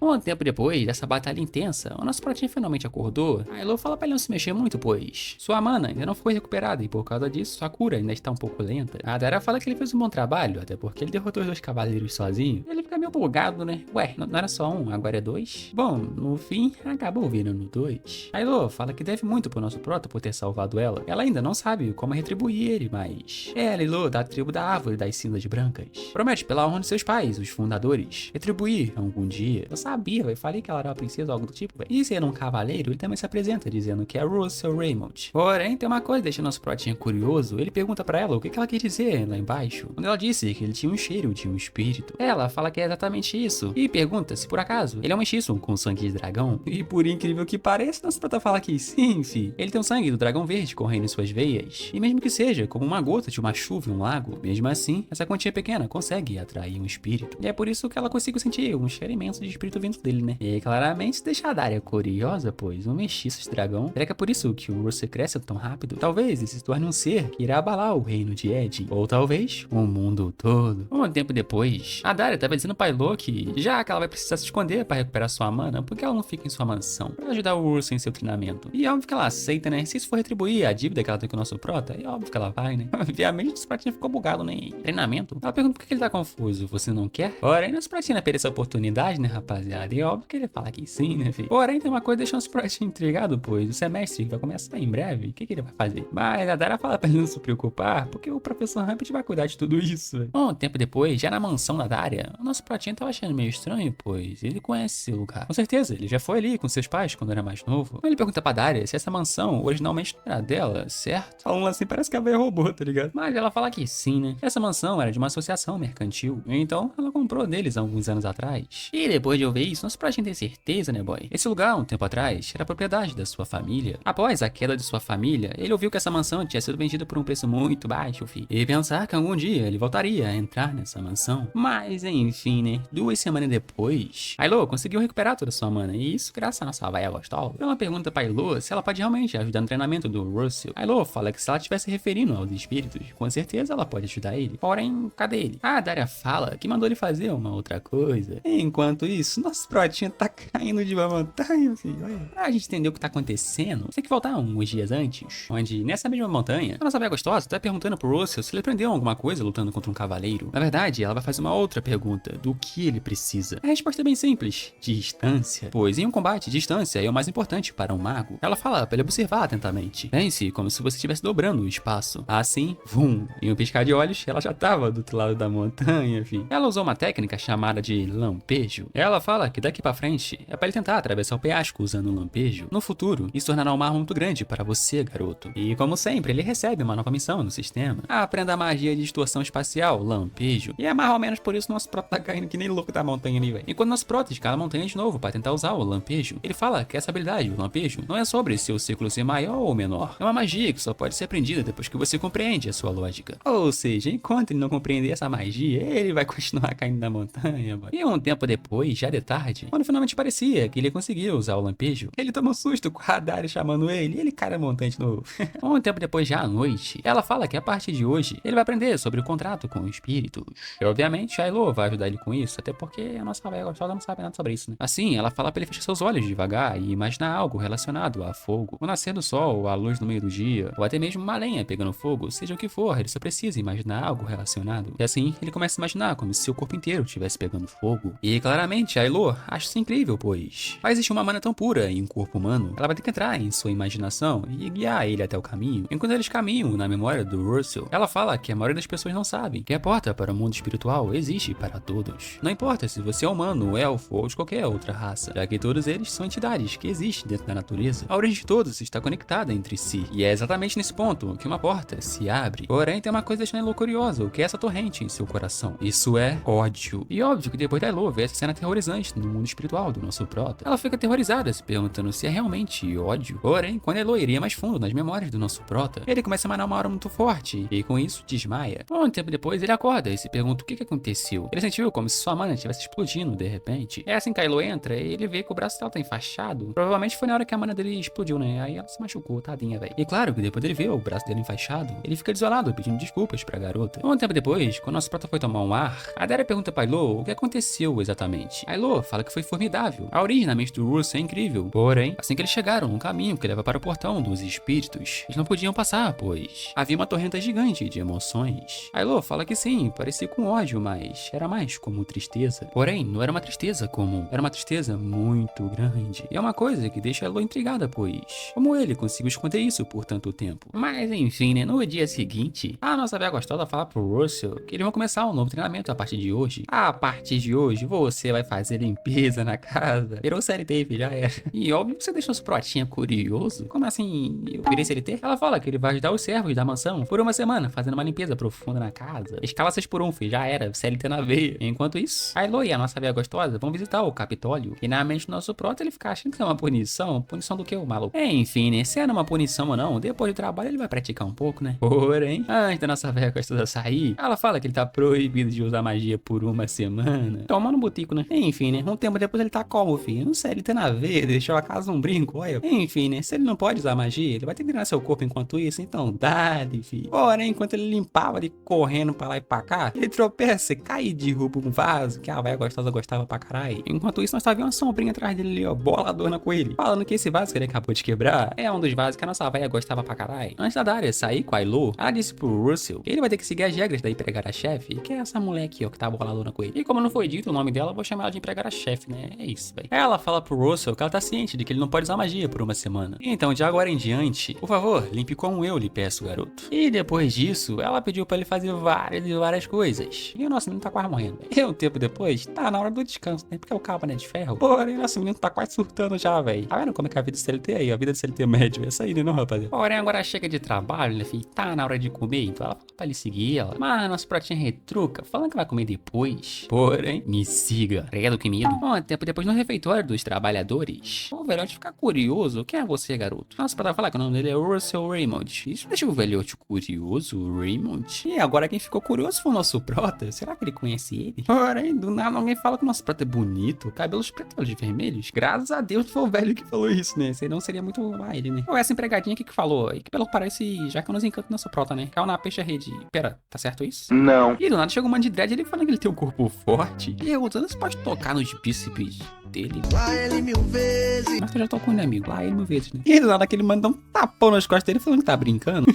Um tempo depois dessa batalha intensa, o nosso pratinho finalmente acordou. A Elo fala pra ele não se mexer muito, pois sua mana ainda não foi recuperada e por causa disso sua cura ainda está um pouco lenta. A Daria fala que ele fez um bom trabalho, até porque ele derrotou os dois cavaleiros sozinho. Ele fica meio bugado, né? Ué, não era só um, agora é dois? Bom, no fim, acabou virando dois. A Elo fala que deve muito pro nosso prota por ter salvado ela. Ela ainda não sabe como retribuir ele, mas ela, Elo, da tribo da árvore das cinzas brancas, promete pela honra de seus pais, os fundadores, retribuir algum dia. Eu sabia, velho, falei que ela era uma princesa ou algo do tipo, velho. E sendo um cavaleiro, ele também se apresenta dizendo que é Russell Raymond. Porém, tem uma coisa que deixa nosso protinha curioso. Ele pergunta pergunta pra ela o que ela quer dizer lá embaixo, quando ela disse que ele tinha um cheiro de um espírito. Ela fala que é exatamente isso, e pergunta se por acaso ele é um mestiço com sangue de dragão. E por incrível que pareça, nosso prota fala que sim, fi. Ele tem o sangue do dragão verde correndo em suas veias, e mesmo que seja como uma gota de uma chuva em um lago, mesmo assim, essa quantia pequena consegue atrair um espírito. E é por isso que ela consegue sentir um cheiro imenso de espírito vindo dele, né? E claramente deixa a Daria curiosa, pois um mestiço de dragão, será que é por isso que o Russell cresce tão rápido? Talvez ele se torne um ser que irá abalar o reino de Ed, ou talvez o mundo todo. Um tempo depois, a Daria estava dizendo para Ilo que já que ela vai precisar se esconder para recuperar sua mana, porque ela não fica em sua mansão para ajudar o Russell em seu treinamento. E é óbvio que ela aceita, né? Se isso for retribuir a dívida que ela tem com o nosso prota, é óbvio que ela vai, né? Obviamente, esse pratinho ficou bugado, né? Treinamento. Ela pergunta por que ele tá confuso. Você não quer? Porém, nosso pratinho perde essa oportunidade, né, rapaziada? E é óbvio que ele fala que sim, né, filho? Porém, tem uma coisa que deixa nosso pratinho intrigado, pois o semestre vai começar em breve. O que ele vai fazer? Mas a Dara fala pra ele não se preocupar, porque o professor Rampant vai cuidar de tudo isso. Um tempo depois, já na mansão da Daria, o nosso pratinho tava achando meio estranho, pois ele conhece esse lugar. Com certeza, ele já foi ali com seus pais quando era mais novo. Ele pergunta pra Daria se essa mansão originalmente não era dela, certo? Falando assim, parece que a velha roubou, tá ligado? Mas ela fala que sim, né? Essa mansão era de uma associação mercantil, então ela comprou deles há alguns anos atrás. E depois de ouvir isso, nosso pratinho tem certeza, né, boy? Esse lugar, um tempo atrás, era propriedade da sua família. Após a queda de sua família, ele ouviu que essa mansão tinha sido vendida por um preço muito baixo, fi. E pensar que algum dia ele voltaria a entrar nessa mansão. Mas, enfim, né? 2 semanas depois, a Ilo conseguiu recuperar toda a sua mana, e isso graças à nossa vaia gostosa. Ela pergunta pra Ilo se ela pode realmente ajudar no treinamento do Russell. A Ilo fala que se ela estivesse referindo aos espíritos, com certeza ela pode ajudar ele. Porém, cadê ele? A Daria fala que mandou ele fazer uma outra coisa. Enquanto isso, nosso protinho tá caindo de uma montanha, filho. Olha. Pra gente entender o que tá acontecendo, você tem que voltar uns dias antes, onde nessa mesma montanha, a nossa velha gostosa tá perguntando pro Russell se ele aprendeu alguma coisa lutando contra um cavaleiro. Na verdade, ela vai fazer uma outra pergunta, do que ele precisa. A resposta é bem simples, distância. Pois em um combate, distância é o mais importante para um mago. Ela fala pra ele observar atentamente. Pense como se você estivesse dobrando o espaço. Assim, vum, em um piscar de olhos, ela já tava do outro lado da montanha, fi. Ela usou uma técnica chamada de lampejo. Ela fala que daqui pra frente é pra ele tentar atravessar o penhasco usando um lampejo. No futuro, isso tornará uma arma muito grande para você, garoto. E como sempre, ele recebe uma nova missão no sistema. Aprenda a magia de distorção espacial, lampejo. E é mais ou menos por isso nosso prota tá caindo que nem louco da montanha ali, velho. Enquanto nosso prota escala a montanha de novo para tentar usar o lampejo, ele fala que essa habilidade, o lampejo, não é sobre seu círculo ser maior ou menor. É uma magia que só pode ser aprendida depois que você compreende a sua lógica. Ou seja, enquanto ele não compreender essa magia, ele vai continuar caindo da montanha, boy. E um tempo depois, já de tarde, quando finalmente parecia que ele conseguia usar o lampejo, ele tomou susto com a Daria chamando ele, e ele cai na montanha de novo. Um tempo depois, já à noite, ela fala que a partir de hoje, ele vai aprender sobre o contrato com espíritos. E obviamente, a Ilo vai ajudar ele com isso, até porque a nossa velha gostosa não sabe nada sobre isso, né? Assim, ela fala pra ele fechar seus olhos devagar e imaginar algo relacionado a fogo, o nascer do sol, a luz no meio do dia, ou até mesmo uma lenha pegando fogo, seja o que for, ele só precisa imaginar algo relacionado. E assim, ele começa a imaginar como se seu corpo inteiro estivesse pegando fogo. E claramente, a Ilo acha isso incrível, pois vai existir uma mana tão pura em um corpo humano, ela vai ter que entrar em sua imaginação e guiar ele até o caminho. Enquanto eles caminham na memória do Russell, ela fala que a maioria das pessoas não sabe que a porta para o mundo espiritual existe para todos. Não importa se você é humano, elfo ou de qualquer outra raça, já que todos eles são entidades que existem dentro da natureza. A origem de todos está conectada entre si, e é exatamente nesse ponto que uma porta se abre. Porém, tem uma coisa deixando Elo curiosa, o que é essa torrente em seu coração? Isso é ódio. E óbvio que depois da Elo ver essa cena aterrorizante no mundo espiritual do nosso prota, ela fica aterrorizada, se perguntando se é realmente ódio. Porém, quando Elo iria mais fundo nas memórias do nosso prota, ele começa a emanar uma aura muito forte, e com isso desmaia. Um tempo depois, ele acorda e se pergunta o que aconteceu. Ele sentiu como se sua mana estivesse explodindo de repente. É assim que a Elo entra e ele vê que o braço dela tá enfaixado. Provavelmente foi na hora que a mana dele explodiu, né? Aí ela se machucou, tadinha, velho. E claro que depois dele ver o braço dele enfaixado, ele fica desolado, pedindo desculpas pra garota. Um tempo depois, quando nosso prota foi tomar um ar, a Daria pergunta pra Elo o que aconteceu exatamente. A Elo fala que foi formidável. A origem na mente do Russell é incrível. Porém, assim que eles chegaram no caminho que leva para o portão dos espíritos, eles não podiam passar, pois havia uma torrenta gigante de emoções. A Elo fala que sim, parecia com ódio, mas era mais como tristeza. Porém, não era uma tristeza comum, era uma tristeza muito grande. E é uma coisa que deixa a Elo intrigada, pois como ele conseguiu esconder isso por tanto tempo? Mas enfim, né, no dia seguinte, a nossa velha gostosa fala pro Russell que eles vão começar um novo treinamento a partir de hoje. A partir de hoje, você vai fazer limpeza na casa. Virou CLT, filho, já era. E óbvio que você deixou sua protinha curioso. Como assim, eu virei CLT? Ela fala que ele vai ajudar os servos da mansão manutenção por uma semana, fazendo uma limpeza profunda na casa. Escala 6 por 1, filho, já era, CLT na veia. Enquanto isso, a Elo e a nossa veia gostosa vão visitar o Capitólio. E na mente do nosso prota, ele fica achando que é uma punição. Punição do que, o maluco? Enfim, né? Se era uma punição ou não, depois do trabalho ele vai praticar um pouco, né? Porém, antes da nossa veia gostosa sair, ela fala que ele tá proibido de usar magia por uma semana. Toma no botico, né? Enfim, né? Um tempo depois ele tá como, filho? Não sei, ele tá na veia, deixou a casa um brinco, olha. Enfim, né? Se ele não pode usar magia, ele vai ter que treinar seu corpo enquanto isso, então dá-lhe, filho. Porém, enquanto ele limpava ali, correndo pra lá e pra cá, ele tropeça, cai e derruba um vaso que a véia gostosa gostava pra caralho. Enquanto isso, nós tá vendo uma sombrinha atrás dele ali, ó, boladona com ele, falando que esse vaso que ele acabou de quebrar é um dos vasos que a nossa véia gostava pra caralho. Antes da Daria sair com a Elo, ela disse pro Russell que ele vai ter que seguir as regras da empregada-chefe, que é essa mulher aqui, ó, que tá boladona com ele. E como não foi dito o nome dela, eu vou chamar ela de empregada-chefe, né? É isso, velho. Ela fala pro Russell que ela tá ciente de que ele não pode usar magia por uma semana. Então, de agora em diante, por favor, limpe como eu lhe peço, garoto. E depois disso, ela pediu pra ele fazer várias coisas. E o nosso menino tá quase morrendo. E um tempo depois, tá na hora do descanso, né? Porque o cabo, né, de ferro. Porém, nosso menino tá quase surtando já, velho. Tá vendo como é que é a vida de CLT aí? A vida de CLT médio é essa aí, né, não, rapaziada? Porém, agora chega de trabalho, né, filho? Tá na hora de comer, então ela fala pra ele seguir ela. Mas nosso pratinho retruca, falando que vai comer depois. Porém, me siga. Credo que medo. Um tempo depois, no refeitório dos trabalhadores, o velhote fica curioso. Quem é você, garoto? Nossa, pra falar que o nome dele é Russell Raymond. Isso deixa o velhote curioso, Raymond. E agora quem ficou curioso foi o nosso prota. Será que ele conhece ele? Porém, do nada alguém fala que o nosso prota é bonito, cabelos pretos, olhos vermelhos. Graças a Deus foi o velho que falou isso, né? Senão seria muito a ele, né? Ou essa empregadinha aqui que falou, e que pelo que parece, já que nos encanta nosso prota, né? Caiu na peixe-rede. Pera, tá certo isso? Não. E do nada chegou um man de dread, ele falando que ele tem um corpo forte. E eu, você pode tocar nos bíceps dele? Lá ele 1000 vezes. Mas eu já tô com ele, amigo. Lá ele 1000 vezes, né? E do nada aquele mano dá um tapão nas costas dele falando que tá brincando.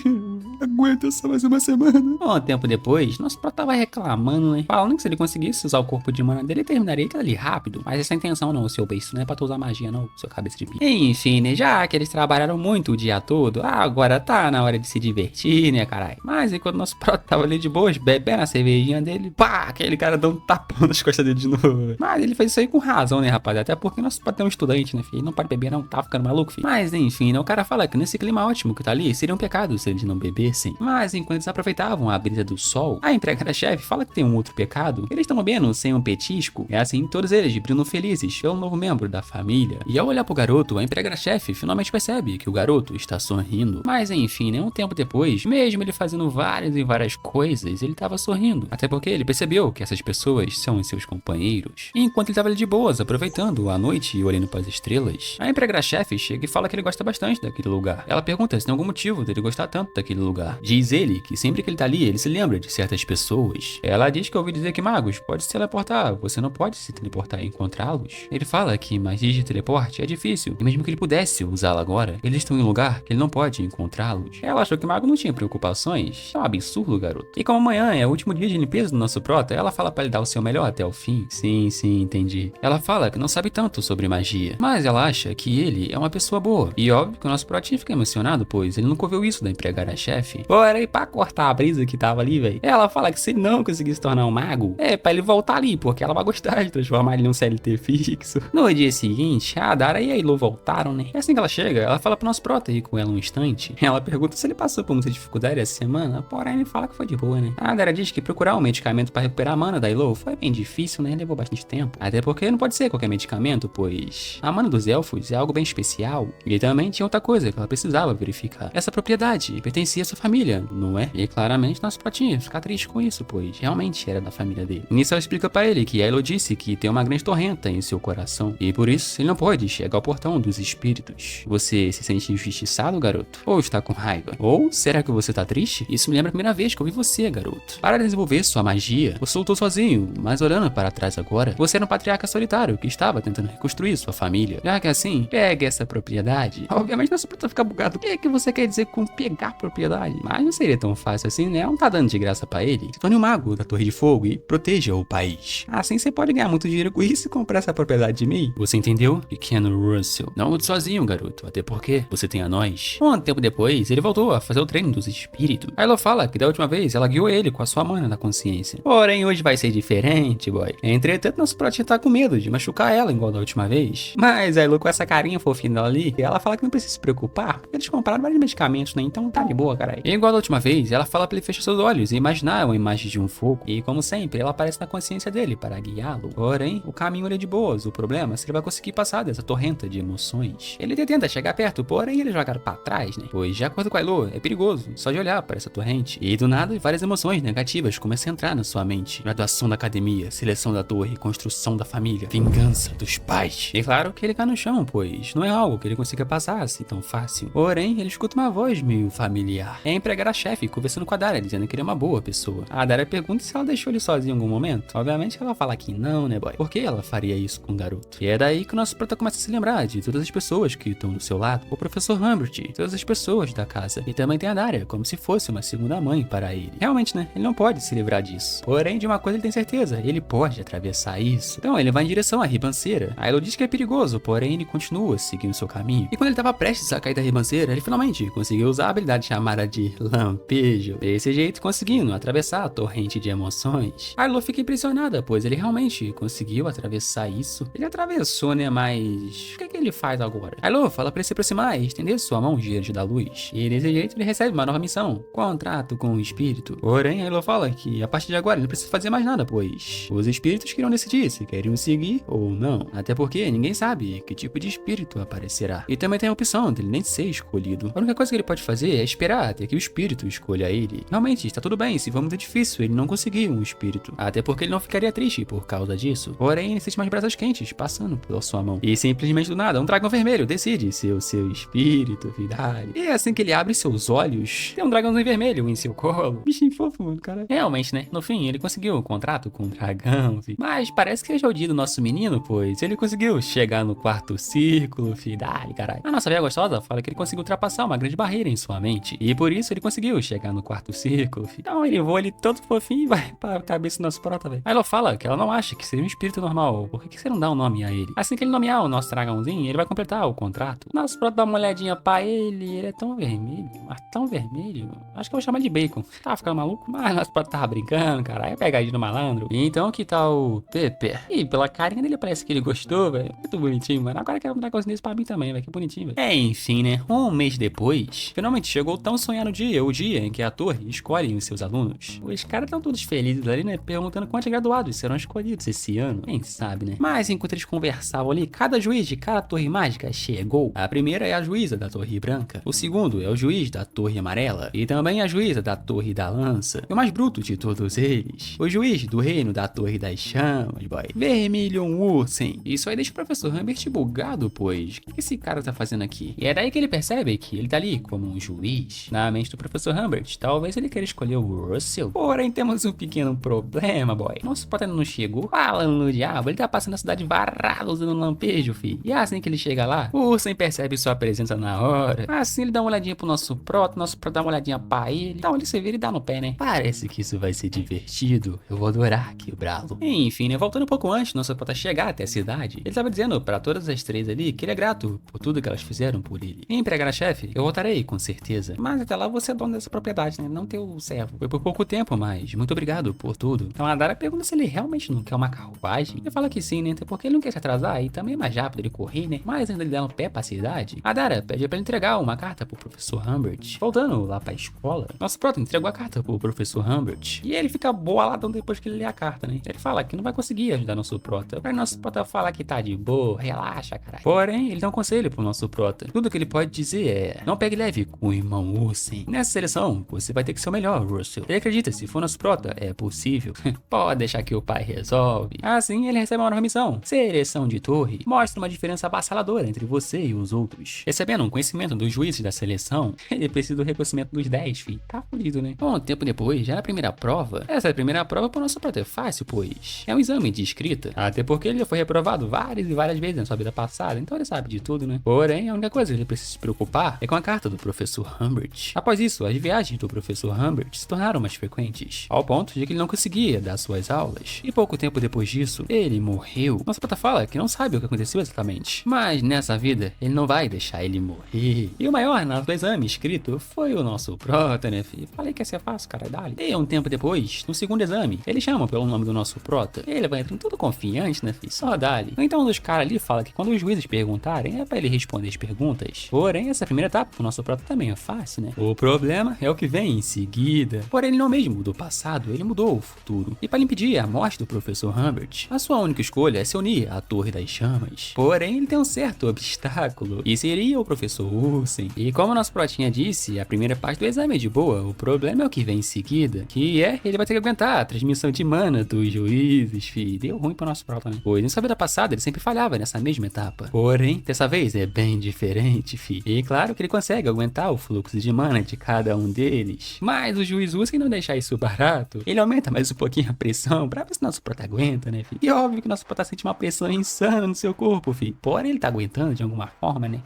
Aguenta só mais uma semana. Um tempo depois, nosso prota tava reclamando, né? Falando que se ele conseguisse usar o corpo de mana dele, ele terminaria aquilo ali rápido. Mas essa intenção não, seu beiço, não é pra tu usar magia não, seu cabeça de pica. Enfim, né? Já que eles trabalharam muito o dia todo, agora tá na hora de se divertir, né, caralho? Mas enquanto nosso prota tava ali de boas, bebendo a cervejinha dele, pá, aquele cara dá um tapão nas costas dele de novo. Mas ele fez isso aí com razão, né, rapaz? Até porque nosso prota é um estudante, né, filho? Ele não pode beber não, tá ficando maluco, filho. Mas enfim, né? O cara fala que nesse clima ótimo que tá ali, seria um pecado se eles não bebessem. Mas enquanto eles aproveitavam a brisa do sol, a empregada-chefe fala que tem um outro pecado. Eles estão bebendo sem um petisco. É assim, todos eles brindam felizes pelo novo membro da família. E ao olhar pro garoto, a empregada-chefe finalmente percebe que o garoto está sorrindo. Mas enfim, né? Um tempo depois, mesmo ele fazendo várias coisas, ele tava sorrindo. Até porque ele percebeu que essas pessoas são os seus companheiros. E enquanto ele tava ali de boas, aproveitando a noite e olhando para as estrelas, a empregada-chefe chega e fala que ele gosta bastante daquele lugar. Ela pergunta se tem algum motivo dele gostar tanto daquele lugar. Diz ele que sempre que ele tá ali, ele se lembra de certas pessoas. Ela diz que ouviu dizer que magos podem se teleportar, você não pode se teleportar e encontrá-los. Ele fala que magia de teleporte é difícil, e mesmo que ele pudesse usá-la agora, eles estão em um lugar que ele não pode encontrá-los. Ela achou que o mago não tinha preocupações. É um absurdo, garoto. E como amanhã é o último dia de limpeza do nosso prota, ela fala pra ele dar o seu melhor até o fim. Sim, entendi. Ela fala que não sabe tanto sobre magia, mas ela acha que ele é uma pessoa boa. E óbvio que o nosso protinho fica emocionado, pois ele nunca ouviu isso da empregada-chefe. Porém, pra cortar a brisa que tava ali, velho, ela fala que se ele não conseguir se tornar um mago, é pra ele voltar ali, porque ela vai gostar de transformar ele num CLT fixo. No dia seguinte, a Dara e a Elo voltaram, né? E assim que ela chega, ela fala pro nosso prota ir com ela um instante. Ela pergunta se ele passou por muita dificuldade essa semana, porém ele fala que foi de boa, né? A Dara diz que procurar um medicamento pra recuperar a mana da Elo foi bem difícil, né? Levou bastante tempo. Até porque não pode ser qualquer medicamento, pois a mana dos elfos é algo bem especial. E também tinha outra coisa que ela precisava verificar. Essa propriedade pertencia à sua família, não é? E claramente nosso pratinho fica triste com isso, pois realmente era da família dele. E nisso ela explica pra ele que a Elo disse que tem uma grande torrenta em seu coração, e por isso ele não pode chegar ao portão dos espíritos. Você se sente injustiçado, garoto? Ou está com raiva? Ou será que você tá triste? Isso me lembra a primeira vez que eu vi você, garoto. Para desenvolver sua magia, você lutou sozinho, mas olhando para trás agora, você era um patriarca solitário que estava tentando reconstruir sua família. Já que assim, pegue essa propriedade. Obviamente nosso prota fica bugado. O que você quer dizer com pegar propriedade? Mas não seria tão fácil assim, né? Não tá dando de graça pra ele. Se torne um mago da Torre de Fogo e proteja o país. Assim você pode ganhar muito dinheiro com isso e comprar essa propriedade de mim. Você entendeu, pequeno Russell? Não lute sozinho, garoto. Até porque você tem a nós. Um tempo depois, ele voltou a fazer o treino dos espíritos. A Elo fala que da última vez ela guiou ele com a sua mana da consciência. Porém, hoje vai ser diferente, boy. Entretanto, nosso protinho tá com medo de machucar ela igual da última vez. Mas a Elo com essa carinha fofinha dela ali, ela fala que não precisa se preocupar, porque eles compraram vários medicamentos, né? Então tá de boa, cara. caralho. E igual da última vez, ela fala pra ele fechar seus olhos e imaginar uma imagem de um fogo. E como sempre, ela aparece na consciência dele para guiá-lo. Porém, o caminho ele é de boas. O problema é se ele vai conseguir passar dessa torrenta de emoções. Ele tenta chegar perto, porém ele é jogado pra trás, né? Pois, de acordo com a Elo, é perigoso só de olhar para essa torrente. E do nada, várias emoções negativas começam a entrar na sua mente. Graduação da academia, seleção da torre, construção da família, vingança dos pais. E claro que ele cai no chão, pois não é algo que ele consiga passar assim tão fácil. Porém, ele escuta uma voz meio familiar. É a empregada-chefe conversando com a Daria, dizendo que ele é uma boa pessoa. A Daria pergunta se ela deixou ele sozinho em algum momento. Obviamente ela fala que não, né, boy? Por que ela faria isso com o garoto? E é daí que o nosso prota começa a se lembrar de todas as pessoas que estão do seu lado. O professor Humbert, todas as pessoas da casa. E também tem a Daria, como se fosse uma segunda mãe para ele. Realmente, né? Ele não pode se livrar disso. Porém, de uma coisa ele tem certeza. Ele pode atravessar isso. Então, ele vai em direção à ribanceira. A Elo diz que é perigoso, porém ele continua seguindo seu caminho. E quando ele estava prestes a cair da ribanceira, ele finalmente conseguiu usar a habilidade chamada de lampejo. Desse jeito, conseguindo atravessar a torrente de emoções. A Elo fica impressionada, pois ele realmente conseguiu atravessar isso. Ele atravessou, né? Mas o que ele faz agora? A Elo fala para ele se aproximar e estender sua mão diante da luz. E desse jeito ele recebe uma nova missão: contrato com o espírito. Porém, a Elo fala que a partir de agora ele não precisa fazer mais nada, pois os espíritos que irão decidir se querem seguir ou não. Até porque ninguém sabe que tipo de espírito aparecerá. E também tem a opção dele nem ser escolhido. A única coisa que ele pode fazer é esperar até que o espírito escolha ele. Realmente, está tudo bem se for muito difícil ele não conseguir um espírito. Até porque ele não ficaria triste por causa disso. Porém, ele sente mais brasas quentes passando pela sua mão. E simplesmente do nada, um dragão vermelho decide ser o seu espírito, Vidari. E assim que ele abre seus olhos, tem um dragãozinho vermelho em seu colo. Bichinho fofo, mano, cara. Realmente, né? No fim, ele conseguiu um contrato com o dragão, filho. Mas parece que é o dia do nosso menino, pois ele conseguiu chegar no quarto círculo, filho. Dale, caralho. A nossa velha gostosa fala que ele conseguiu ultrapassar uma grande barreira em sua mente. E por isso ele conseguiu chegar no quarto círculo, filho. Então ele voa ali todo fofinho e vai pra cabeça do nosso prota, velho. Aí ela fala que ela não acha que seria um espírito normal. Por que você não dá um nome a ele? Assim que ele nomear o nosso dragãozinho, ele vai completar o contrato. O nosso prota dá uma olhadinha pra ele. Ele é tão vermelho, mas tão vermelho. Acho que eu vou chamar de Bacon. Tava ficando maluco, mas nosso prota tava brincando, cara. É pegadinha do malandro. E então que tal o Pepe? E pela carinha dele parece que ele gostou, velho. Muito bonitinho, mano. Agora eu quero um dragãozinho desse pra mim também, velho. Que bonitinho, velho. É, enfim, né? Um mês depois, finalmente chegou o tão sonhado dia, o dia em que a torre escolhe os seus alunos. Os caras estão todos felizes ali, né? Perguntando quantos graduados serão escolhidos esse ano. Quem sabe, né? Mas enquanto eles conversavam ali, cada juiz de cada torre mágica chegou. A primeira é a juíza da torre branca. O segundo é o juiz da torre amarela. E também a juíza da torre da lança. E o mais bruto de todos eles, o juiz do reino da torre das chamas, boy. Vermilion Ursen. Isso aí deixa o professor Humbert bugado, pois. O que esse cara tá fazendo aqui? E é daí que ele percebe que ele tá ali como um juiz. Na mente do professor Humbert, talvez ele queira escolher o Russell. Porém, temos um pequeno problema, boy. Nosso prota não chegou. Falando no diabo, ele tá passando a cidade varado usando um lampejo, fi. E assim que ele chega lá, o Ursen percebe sua presença na hora. Assim ele dá uma olhadinha pro nosso prota dá uma olhadinha pra ele. Então ele se vira e dá no pé, né? Parece que isso vai ser divertido. Eu vou adorar quebrá-lo. Enfim, né? Voltando um pouco antes, nosso prota chegar até a cidade, ele tava dizendo pra todas as três ali que ele é grato por tudo que elas fizeram por ele. E empregar-chefe, eu voltarei, com certeza. Mas até lá você é dono dessa propriedade, né? Não teu servo. Foi por pouco tempo, mas muito obrigado por tudo. Então a Daria pergunta se ele realmente não quer uma carruagem. Ele fala que sim, né? Até porque ele não quer se atrasar e também é mais rápido ele correr, né? Mas ainda ele dá um pé pra cidade. A Daria pede pra ele entregar uma carta pro professor Humbert. Voltando lá pra escola, nosso prota entregou a carta pro professor Humbert. E ele fica boladão depois que ele lê a carta, né? Ele fala que não vai conseguir ajudar nosso prota. Pra nosso prota falar que tá de boa, relaxa, caralho. Porém, ele dá um conselho pro nosso prota. Tudo que ele pode dizer é: não pegue leve com o irmão Ursen. Nessa seleção, você vai ter que ser o melhor, Russell. Ele acredita, se for nosso prota, é possível. Pode deixar que o pai resolve. Assim, ele recebe uma nova missão: seleção de torre. Mostra uma diferença avassaladora entre você e os outros. Recebendo um conhecimento dos juízes da seleção, ele precisa do reconhecimento dos 10, filho. Tá fudido, né? Bom, tempo depois, já na primeira prova. Essa primeira prova pro nosso prota é fácil, pois é um exame de escrita. Até porque ele já foi reprovado várias e várias vezes na sua vida passada, então ele sabe de tudo, né? Porém, a única coisa que ele precisa se preocupar é com a carta do professor Humbert. Após isso, as viagens do professor Humbert se tornaram mais frequentes, ao ponto de que ele não conseguia dar suas aulas. E pouco tempo depois disso, ele morreu. Nossa prota fala que não sabe o que aconteceu exatamente, mas nessa vida, ele não vai deixar ele morrer. E o maior no exame escrito foi o nosso prota, né, filho? Falei que ia ser fácil, cara, dali. E um tempo depois, no segundo exame, ele chama pelo nome do nosso prota. Ele vai entrando tudo confiante, né, filho? Só dali. Então um dos caras ali fala que quando os juízes perguntarem, é pra ele responder as perguntas. Porém, essa primeira etapa pro nosso prota também é fácil, né? O problema é o que vem em seguida. Porém, ele não mesmo mudou o passado, ele mudou o futuro. E para impedir a morte do professor Humbert, a sua única escolha é se unir à Torre das Chamas. Porém, ele tem um certo obstáculo, e seria o professor Ursen. E como o nosso protinha disse, a primeira parte do exame é de boa, o problema é o que vem em seguida, que é ele vai ter que aguentar a transmissão de mana dos juízes, fi. Deu ruim pro nosso prota, né? Pois em sua vida passada ele sempre falhava nessa mesma etapa. Porém, dessa vez é bem diferente, fi. E claro que ele consegue aguentar o fluxo de mana de cada um deles. Mas o juiz Ursen não deixar isso barato, ele aumenta mais um pouquinho a pressão pra ver se nosso prota aguenta, né, fi? E óbvio que nosso prota sente uma pressão insana no seu corpo, fi. Porém, ele tá aguentando de alguma forma, né?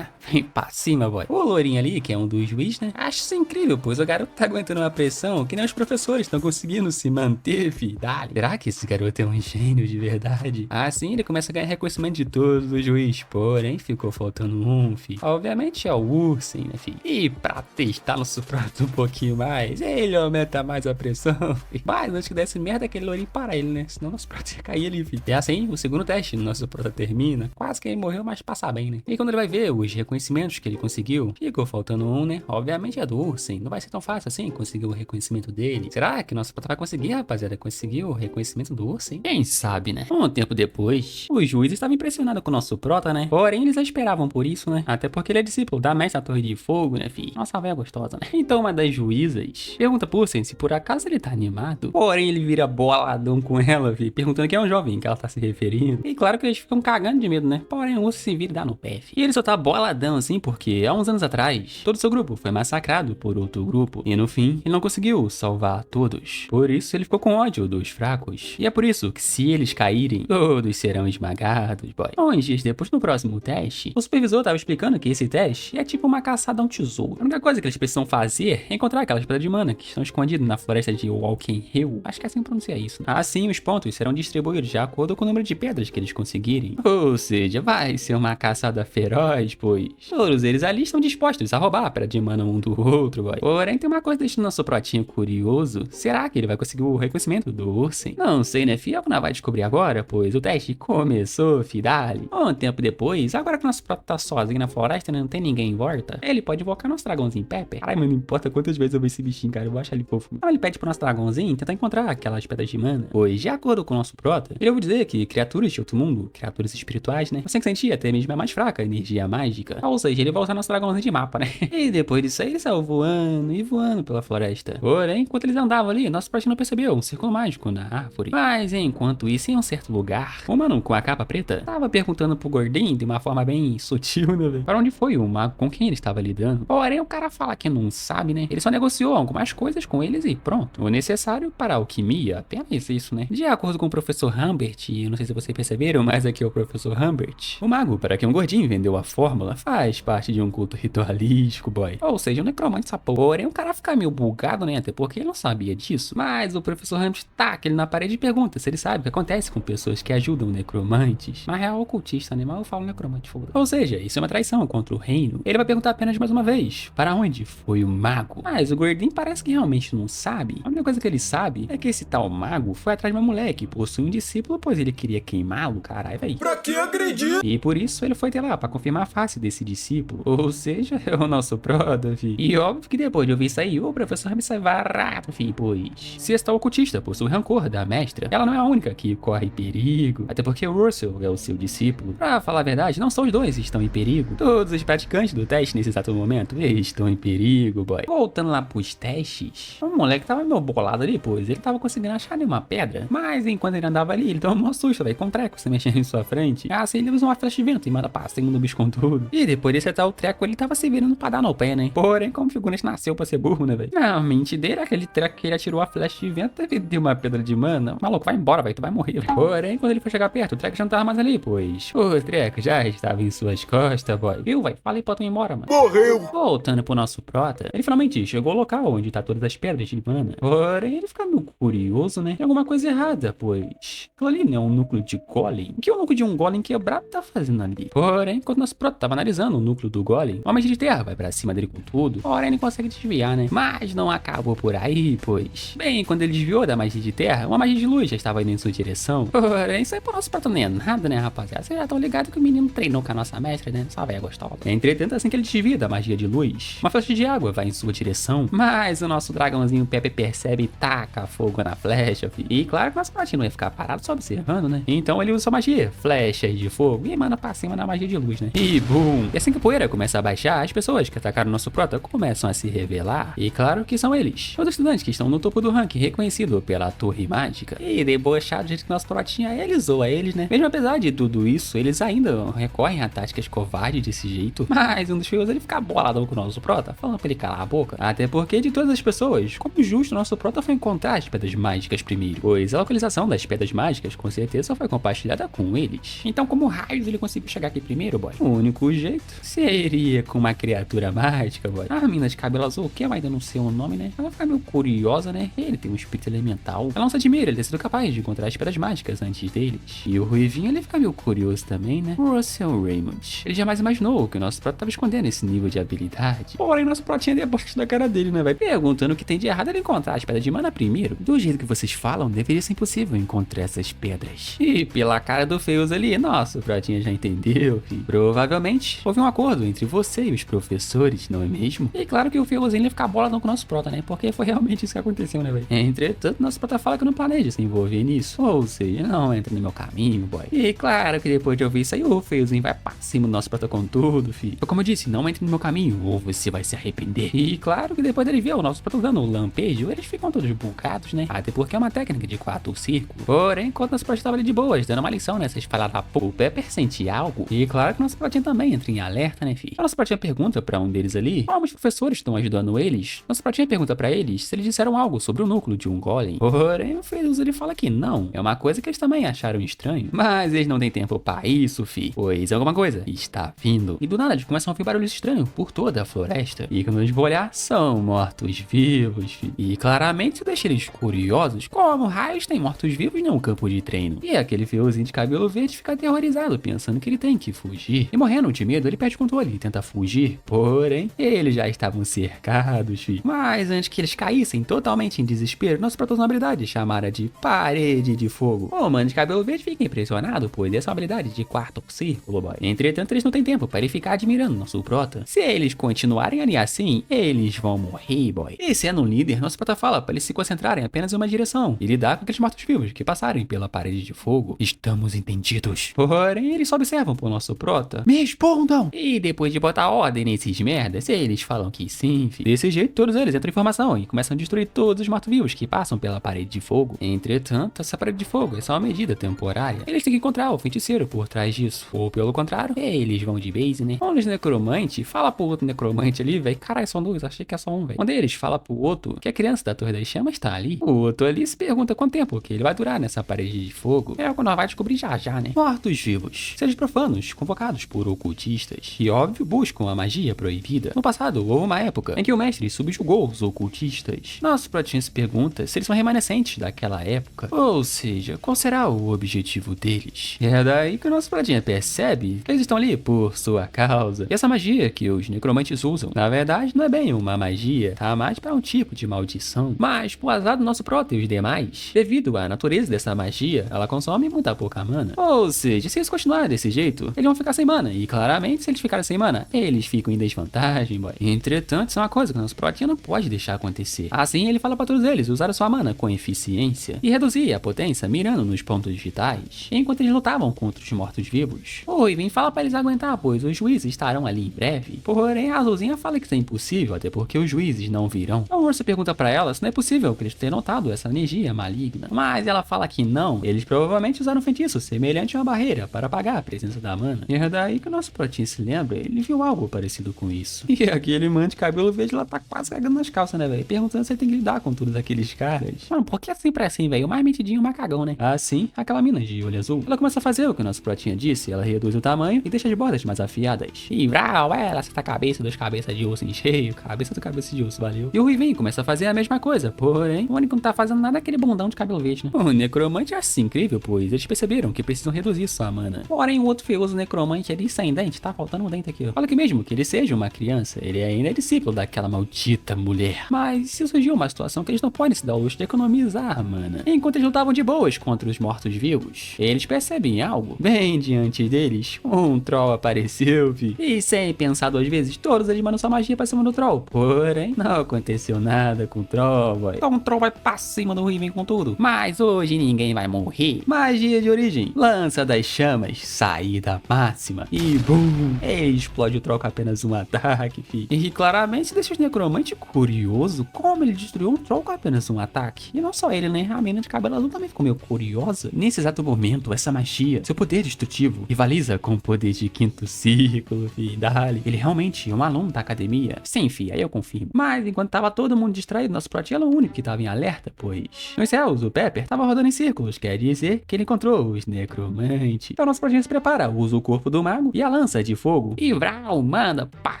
Vem pra cima, boy. O lourinho ali, que é um dos juízes, né? Acho isso incrível, pois o garoto tá aguentando uma pressão que nem os professores estão conseguindo se manter, fi. Dale. Será que esse garoto é um gênio de verdade? Assim, ele começa a ganhar reconhecimento de todos os juízes. Porém, ficou faltando um, fi. Obviamente é o Ursen, né, fi? E pra testar nosso prota um pouquinho mais, ele aumenta mais a pressão, fi. Mas antes que desse merda, aquele lourinho para ele, né? Senão nosso prota ia cair ali, fi. E assim, o segundo teste, nosso prota termina. Quase que ele morreu, mas passa bem, né? E quando ele vai ver os reconhecimentos que ele conseguiu, ficou faltando um, né? Obviamente é do Ursen. Não vai ser tão fácil assim conseguir o reconhecimento dele. Será que nosso prota vai conseguir, rapaziada? Conseguir o reconhecimento do Ursen? Quem sabe, né? Um tempo depois, os juízes estavam impressionados com o nosso prota, né? Porém, eles já esperavam por isso, né? Até porque ele é discípulo da mestra Torre de Fogo, né, fi? Nossa, velha gostosa, né? Então, uma das juízas pergunta pro Ursen se por acaso ele tá animado. Porém, ele vira boladão com ela, fi, perguntando quem é o jovem que ela tá se referindo. E claro que eles ficam cagando de medo, né? Porém, o Ursen se vira e dá no pé, fi. E ele só tá boladão assim porque há uns anos atrás, todo seu grupo foi massacrado por outro grupo. E no fim, ele não conseguiu salvar todos. Por isso, ele ficou com ódio dos fracos. E é por isso que se eles caírem, todos serão esmagados, boy. Uns dias depois, no próximo teste, o supervisor tava explicando que esse teste é tipo uma caçada a um tesouro. A única coisa que eles precisam fazer é encontrar aquelas pedras de mana que estão escondidas na floresta de Walking Hill. Acho que é assim que pronuncia isso, né? Assim, os pontos serão distribuídos de acordo com o número de pedras que eles conseguirem. Ou seja, vai ser uma caçada feroz, pois todos eles ali estão dispostos a roubar a pedra de mana um do outro, boy. Porém, tem uma coisa deixando nosso protinho curioso. Será que ele vai conseguir o reconhecimento do Ursen? Não sei, né, fi? Não vai descobrir agora, pois o teste começou, fi, dali. Um tempo depois, agora que nosso prota tá sozinho na floresta, né, não tem ninguém em volta, ele pode invocar nosso dragãozinho Pepper. Ai, mano, não importa quantas vezes eu ver esse bichinho, cara, eu vou achar ele fofo. Então ele pede pro nosso dragãozinho tentar encontrar aquelas pedras de mana, pois, de acordo com o nosso prota, ele ouviu dizer que criaturas de outro mundo, criaturas espirituais, né, você que sentia até mesmo é mais fraca a energia mágica. Ou seja, ele vai usar nosso dragãozinho de mapa, né? E depois disso aí, ele saiu voando e voando pela floresta. Porém, enquanto eles andavam ali, nosso prota não percebeu um círculo mágico na árvore. Mas, enquanto isso, em um certo lugar, o mano com a capa preta tava perguntando pro gordinho de uma forma bem sutil, né, velho? Para onde foi o mago com quem ele estava lidando. Porém, o cara fala que não sabe, né? Ele só negociou algumas coisas com eles e pronto. O necessário para a alquimia, apenas isso, né? De acordo com o professor Humbert, e eu não sei se vocês perceberam, mas aqui é o professor Humbert, o mago para quem um gordinho vendeu a fórmula faz parte de um culto ritualístico, boy. Ou seja, um necromante essa porra. Porém, o cara fica meio bugado, né? Até porque ele não sabia disso. Mas o professor Humbert taca ele na parede e pergunta se ele sabe o que acontece com pessoas que ajudam necromantes. Mas é ocultista, né? Mas eu falo necromante, foda. Ou seja, isso é uma traição contra o reino. Ele vai perguntar apenas mais uma vez: para onde foi o mago? Mas o gordinho parece que realmente não sabe. A única coisa que ele sabe é que esse tal mago foi atrás de uma mulher que possui um discípulo, pois ele queria queimá-lo, caralho, velho. Pra que agredir? E por isso ele foi até lá pra confirmar a face desse discípulo. Ou seja, é o nosso prota, fi. E óbvio que depois de ouvir isso aí, o professor me sai varado, fi, pois se esta ocultista possui rancor da mestra, ela não é a única que corre perigo. Até porque o Russell é o seu discípulo. Pra falar a verdade, não só os dois estão em perigo. Todos os praticantes do teste nesse exato momento estão em perigo, boy. Voltando lá pros testes, o moleque tava meio bolado ali, pois ele tava conseguindo achar nenhuma pedra. Mas enquanto ele andava ali, ele tomou um susto, velho, com um treco se mexendo em sua frente. Assim ele usa uma flecha de vento e manda pra cima do bicho com tudo. E depois de acertar o treco, ele tava se virando pra dar no pé, né? Porém, como o figurante nasceu pra ser burro, né, velho? Não, mentira, aquele treco que ele atirou a flecha de vento deve ter uma pedra de mana. Maluco, vai embora, velho, tu vai morrer, véio. Porém, quando ele foi chegar perto, o treco já não tava mais ali, pois o treco já estava em suas costas, boy. Viu, velho? Falei pra tu ir embora, mano. Morreu! Voltando pro nosso prota, ele finalmente chegou ao local onde tá todas as pedras de mana. Porém, ele fica meio curioso, né? Tem alguma coisa errada, pois aquilo ali não é um núcleo de golem. O que o núcleo de um golem quebrado tá fazendo ali? Porém, enquanto nosso prota tava analisando o núcleo do golem, uma magia de terra vai pra cima dele com tudo. Porém, ele consegue desviar, né? Mas não acabou por aí, pois bem, quando ele desviou da magia de terra, uma magia de luz já estava indo em sua direção. Porém, isso aí pro nosso prota não é nada, né, rapaziada? Vocês já estão ligados que o menino treinou com a nossa mestra, né? Essa velha gostosa. Entretanto, assim que ele desvia da magia de luz, uma flecha flecha de água vai em sua direção, mas o nosso dragãozinho Pepe percebe e taca fogo na flecha, fi. E claro que nosso pratinho não ia ficar parado só observando, né? Então ele usa sua magia, flechas de fogo, e manda pra cima na magia de luz, né? E boom! E assim que a poeira começa a baixar, as pessoas que atacaram nosso prota começam a se revelar. E claro que são eles, os estudantes que estão no topo do ranking, reconhecido pela torre mágica. E debochado do jeito que nosso protinha ele zoa eles, né? Mesmo apesar de tudo isso, eles ainda recorrem a táticas covardes desse jeito. Mas um dos feios ele fica boladão com o nosso prota, falando pra ele calar a boca. Até porque de todas as pessoas, como justo nosso prota foi encontrar as pedras mágicas primeiro, pois a localização das pedras mágicas com certeza foi compartilhada com eles. Então como raios ele conseguiu chegar aqui primeiro, boy? O único jeito seria com uma criatura mágica, boy. A mina de cabelo azul, que eu ainda não sei o nome, né? Ela fica meio curiosa, né? Ele tem um espírito elemental. Ela não se admira ele ter sido capaz de encontrar as pedras mágicas antes deles. E o Ruivinho ele fica meio curioso também, né? Russell Raymond. Ele jamais imaginou que o nosso prota tava escondendo esse nível de habilidade. Porém, nosso protinha deboche da cara dele, né, vai? Perguntando o que tem de errado ele encontrar as pedras de mana primeiro. Do jeito que vocês falam, deveria ser impossível encontrar essas pedras. E pela cara do Feus ali, nosso protinha já entendeu, filho. Provavelmente houve um acordo entre você e os professores, não é mesmo? E claro que o Feuzinho ia ficar boladão com o nosso prota, né? Porque foi realmente isso que aconteceu, né, velho? Entretanto, nosso prota fala que não planeja se envolver nisso. Ou seja, não entra no meu caminho, boy. E claro que depois de ouvir isso aí, o Feuzinho vai pra cima do nosso prota com tudo, filho. Como eu disse, não entre no meu caminho, ou você vai se arrepender. E claro que depois dele ver o nosso prota dando o lampejo, eles ficam todos bugados, né? Até porque é uma técnica de 4 círculos. Porém, enquanto nosso prota estava ali de boas, dando uma lição nessas falar da o Pepper sente algo. E claro que nosso protinha também entra em alerta, né, filho? A nossa protinha pergunta pra um deles ali como os professores estão ajudando eles. Nossa protinha pergunta pra eles se eles disseram algo sobre o núcleo de um golem. Porém, o Feus ele fala que não. É uma coisa que eles também acharam estranho. Mas eles não têm tempo pra isso, fi. Pois alguma coisa está vindo. E do nada eles começam a ouvir barulhos estranhos por toda a floresta. E quando eles vão olhar, são mortos-vivos, fi. E claramente isso deixa eles curiosos. Como raios tem mortos-vivos num campo de treino? E aquele Feuzinho de cabelo verde fica aterrorizado, pensando que ele tem que fugir. E morrendo de medo, ele perde o controle e tenta fugir. Porém, eles já estavam cercados, fi. Mas antes que eles caíssem totalmente em desespero, nosso prota usou uma habilidade chamada de Parede de Fogo. O mano de cabelo verde fica impressionado, pois essa é uma habilidade de 4 círculo, boy. Entretanto, eles não têm tempo para ele ficar admirando nosso prota. Se eles continuarem ali assim, eles vão morrer, boy. E sendo um líder, nosso prota fala para eles se concentrarem apenas em uma direção e lidar com aqueles mortos-vivos que passarem pela Parede de Fogo. Estamos entendidos. Porém, eles só observam pro nosso prota. Me respondam! E depois de botar ordem nesses merdas, eles falam que sim, filho. Desse jeito, todos eles entram em formação e começam a destruir todos os mortos-vivos que passam pela Parede de Fogo. Entretanto, essa Parede de Fogo é só uma medida temporária. Eles têm que encontrar o feiticeiro por trás disso. Ou pelo contrário, eles vão de base, né? Um dos necromantes fala pro outro necromante ali, velho. Caralho, são dois, achei que é só um, velho. Um deles fala pro outro que a criança da Torre das Chamas tá ali. O outro ali se pergunta quanto tempo que ele vai durar nessa Parede de Fogo. É o que nós vai descobrir já, né? Mortos-vivos, seres profanos, convocados por ocultistas. E óbvio, buscam a magia proibida. No passado, houve uma época em que o mestre subjugou os ocultistas. Nosso protinha se pergunta se eles são remanescentes daquela época. Ou seja, qual será o objetivo deles? E é daí que o nosso protinha percebe que eles estão ali por sua causa. E essa magia que os necromantes usam, na verdade, não é bem uma magia, tá mais para um tipo de maldição. Mas, por azar do nosso prota e os demais, devido à natureza dessa magia, ela consome muita pouca mana. Ou seja, se eles continuarem desse jeito, eles vão ficar sem mana. E claramente, se eles ficarem sem mana, eles ficam em desvantagem, boy. Entretanto, isso é uma coisa que o nosso protinha não pode deixar acontecer. Assim, ele fala para todos eles usar a sua mana com eficiência e reduzir a potência mirando nos pontos vitais, enquanto eles lutavam contra os mortos-vivos. O Ruivinho fala para eles aguentar, pois os juízes estarão ali em breve. Porém, a Azulzinha fala que isso é impossível, até porque os juízes não virão. A Ursa pergunta para ela se não é possível que eles tenham notado essa energia maligna. Mas ela fala que não, eles provavelmente usaram um feitiço semelhante a uma barreira para apagar a presença da mana. E é daí que o nosso protinha se lembra, ele viu algo parecido com isso. E aquele mano de cabelo verde lá tá quase cagando nas calças, né, velho? Perguntando se ele tem que lidar com todos aqueles caras. Mano, por que sempre é assim, velho? O mais metidinho, o mais cagão, né? Assim, aquela mina de olho azul, ela começa a fazer o que o nosso protinha disse, ela reduz o tamanho e deixa as bordas mais afiadas. E vrau, ela acerta a cabeça dos cabeças de osso em cheio, cabeça do cabeça de osso, valeu. E o Ruivinho começa a fazer a mesma coisa, porém, o único que não tá fazendo nada é aquele bundão de cabelo verde, né? O necromante é assim incrível, pois eles perceberam que precisam reduzir sua mana. Porém, o outro feioso necromante ali sem dente, tá faltando um dente aqui, ó. Fala que mesmo que ele seja uma criança, ele ainda é discípulo daquela maldita mulher. Mas se surgiu uma situação que eles não podem se dar o luxo de economizar mana. Enquanto eles lutavam de boas contra os mortos-vivos, eles percebem algo. Bem diante deles, um troll apareceu, fi. E sem pensar duas vezes, todos eles mandam sua magia pra cima do Troll. Porém, não aconteceu nada com o Troll, boy. Então o Troll vai pra cima do Riven com tudo. Mas hoje ninguém vai morrer. Magia de origem. Lança das chamas. Saída máxima. E BUM! Explode o Troll com apenas um ataque, fi. E claramente deixa os necromantes curioso como ele destruiu o Troll com apenas um ataque. E não só ele, né? A menina de cabelo azul também ficou meio curiosa. Nesse exato momento, essa magia, seu poder destrutivo, rivaliza com o poder de quinto círculo, fi. Dali. Ele realmente é um aluno da academia. Sim, fi, aí eu confirmo. Mas enquanto tava todo mundo distraído, nosso Prot era o único que tava em alerta, pois nos céus, o Pepper tava rodando em círculos, quer dizer que ele encontrou os necromantes. Então nosso Prot se prepara, usa o corpo do mago e a lança de fogo. E Vral manda pra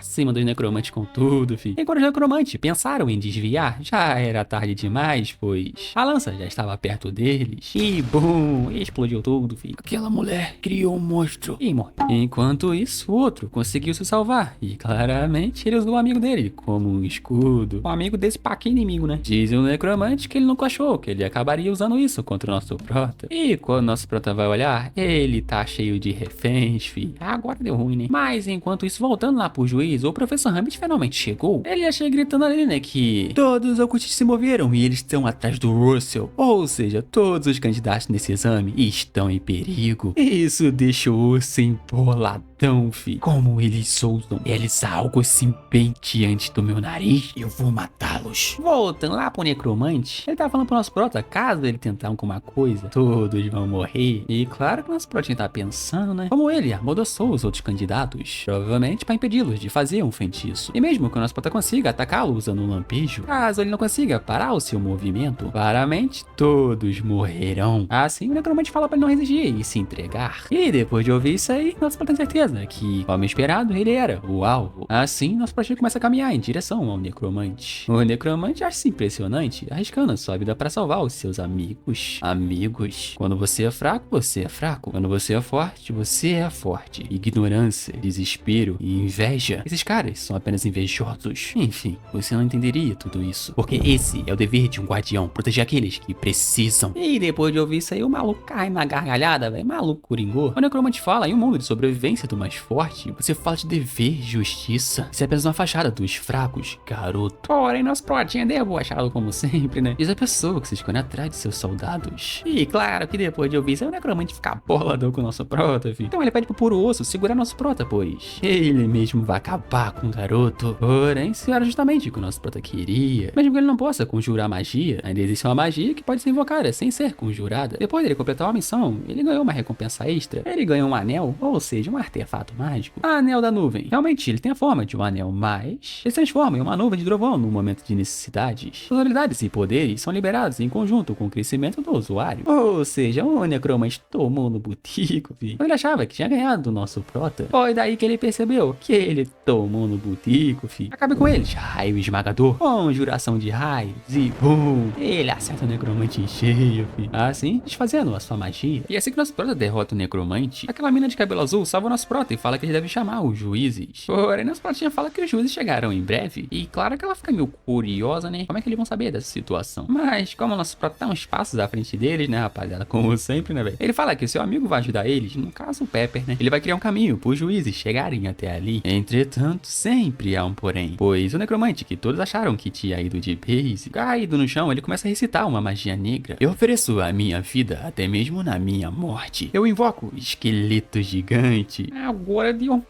cima dos necromantes com tudo, fi. Enquanto os necromantes pensaram em desviar, já era tarde demais, pois a lança já estava perto deles. E BUM! Explodiu tudo, fi. Aquela mulher criou um monstro e morreu. Enquanto isso, o outro conseguiu se salvar. E claramente ele usou o amigo dele como um escudo. Um amigo desse paquinho inimigo, né? Diz o necromante que ele nunca achou que ele acabaria usando isso contra o nosso prota. E quando o nosso prota vai olhar, ele tá cheio de reféns, fi. Agora deu ruim, né? Mas enquanto isso, voltando lá pro juiz, o professor Hamid finalmente chegou. Ele já chega gritando ali, né, que todos os ocultistas se moveram e eles estão atrás do Russell. Ou seja, todos os candidatos nesse exame estão em perigo. Isso deixa o urso emboladão, fi. Como eles ousam realizar algo assim bem diante do meu nariz, eu vou matá-los. Voltando lá pro necromante, ele tá falando pro nosso prota, caso ele tentar alguma coisa, todos vão morrer. E claro que o nosso protinho tá pensando, né, como ele amodoçou os outros candidatos, provavelmente pra impedi-los de fazer um feitiço. E mesmo que o nosso prota consiga atacá-lo usando um lampejo, caso ele não consiga parar o seu movimento, claramente todos morrerão. Assim o necromante fala pra ele não resistir e se entregar. E depois de ouvir isso aí, nosso prota tem certeza que, como esperado, ele era o alvo. Assim, nosso protinho começa a caminhar em direção ao necromante. O necromante acha isso impressionante, arriscando a sua vida para salvar os seus amigos. Amigos. Quando você é fraco, você é fraco. Quando você é forte, você é forte. Ignorância, desespero e inveja. Esses caras são apenas invejosos. Enfim, você não entenderia tudo isso. Porque esse é o dever de um guardião, proteger aqueles que precisam. E depois de ouvir isso aí, o maluco cai na gargalhada, velho. Maluco coringô. O necromante fala em um mundo de sobrevivência do mais forte, você fala de dever, justiça. Isso é apenas uma fachada dos fracos, garoto. Porém, nosso protinho é debochado como sempre, né? Diz a pessoa que se esconde atrás de seus soldados. E claro que depois de ouvir isso, o necromante fica boladão com o nosso prota, filho. Então ele pede pro puro osso segurar nosso prota, pois ele mesmo vai acabar com o garoto. Porém, isso era justamente o que o nosso prota queria. Mesmo que ele não possa conjurar magia, ainda existe uma magia que pode ser invocada sem ser conjurada. Depois dele completar uma missão, ele ganhou uma recompensa extra. Ele ganhou um anel, ou seja, um artefato mágico. Anel da nuvem. Realmente, ele tem a forma de um anel, mas ele se transforma em uma nuvem de trovão no momento de necessidades. Suas habilidades e poderes são liberados em conjunto com o crescimento do usuário. Ou seja, o necromante tomou no butico, fi. Ele achava que tinha ganhado do nosso prota. Foi daí que ele percebeu que ele tomou no butico, fi. Acabe com ele. Raio esmagador. Conjuração de raios. E BUM! Ele acerta o necromante em cheio, fi. Assim, desfazendo a sua magia. E assim que nosso prota derrota o necromante, aquela mina de cabelo azul salva o nosso prota e fala que ele deve chamar os juízes. Porém, nosso protinha fala que os juízes chegarão em breve. E claro que ela fica meio curiosa, né? Como é que eles vão saber dessa situação? Mas como o nosso prota tá uns passos à frente deles, né, rapaziada? Como sempre, né, velho? Ele fala que o seu amigo vai ajudar eles, no caso o Pepper, né? Ele vai criar um caminho pros juízes chegarem até ali. Entretanto, sempre há um porém. Pois o necromante, que todos acharam que tinha ido de base, caído no chão, ele começa a recitar uma magia negra. Eu ofereço a minha vida até mesmo na minha morte. Eu invoco esqueleto gigante. Agora de um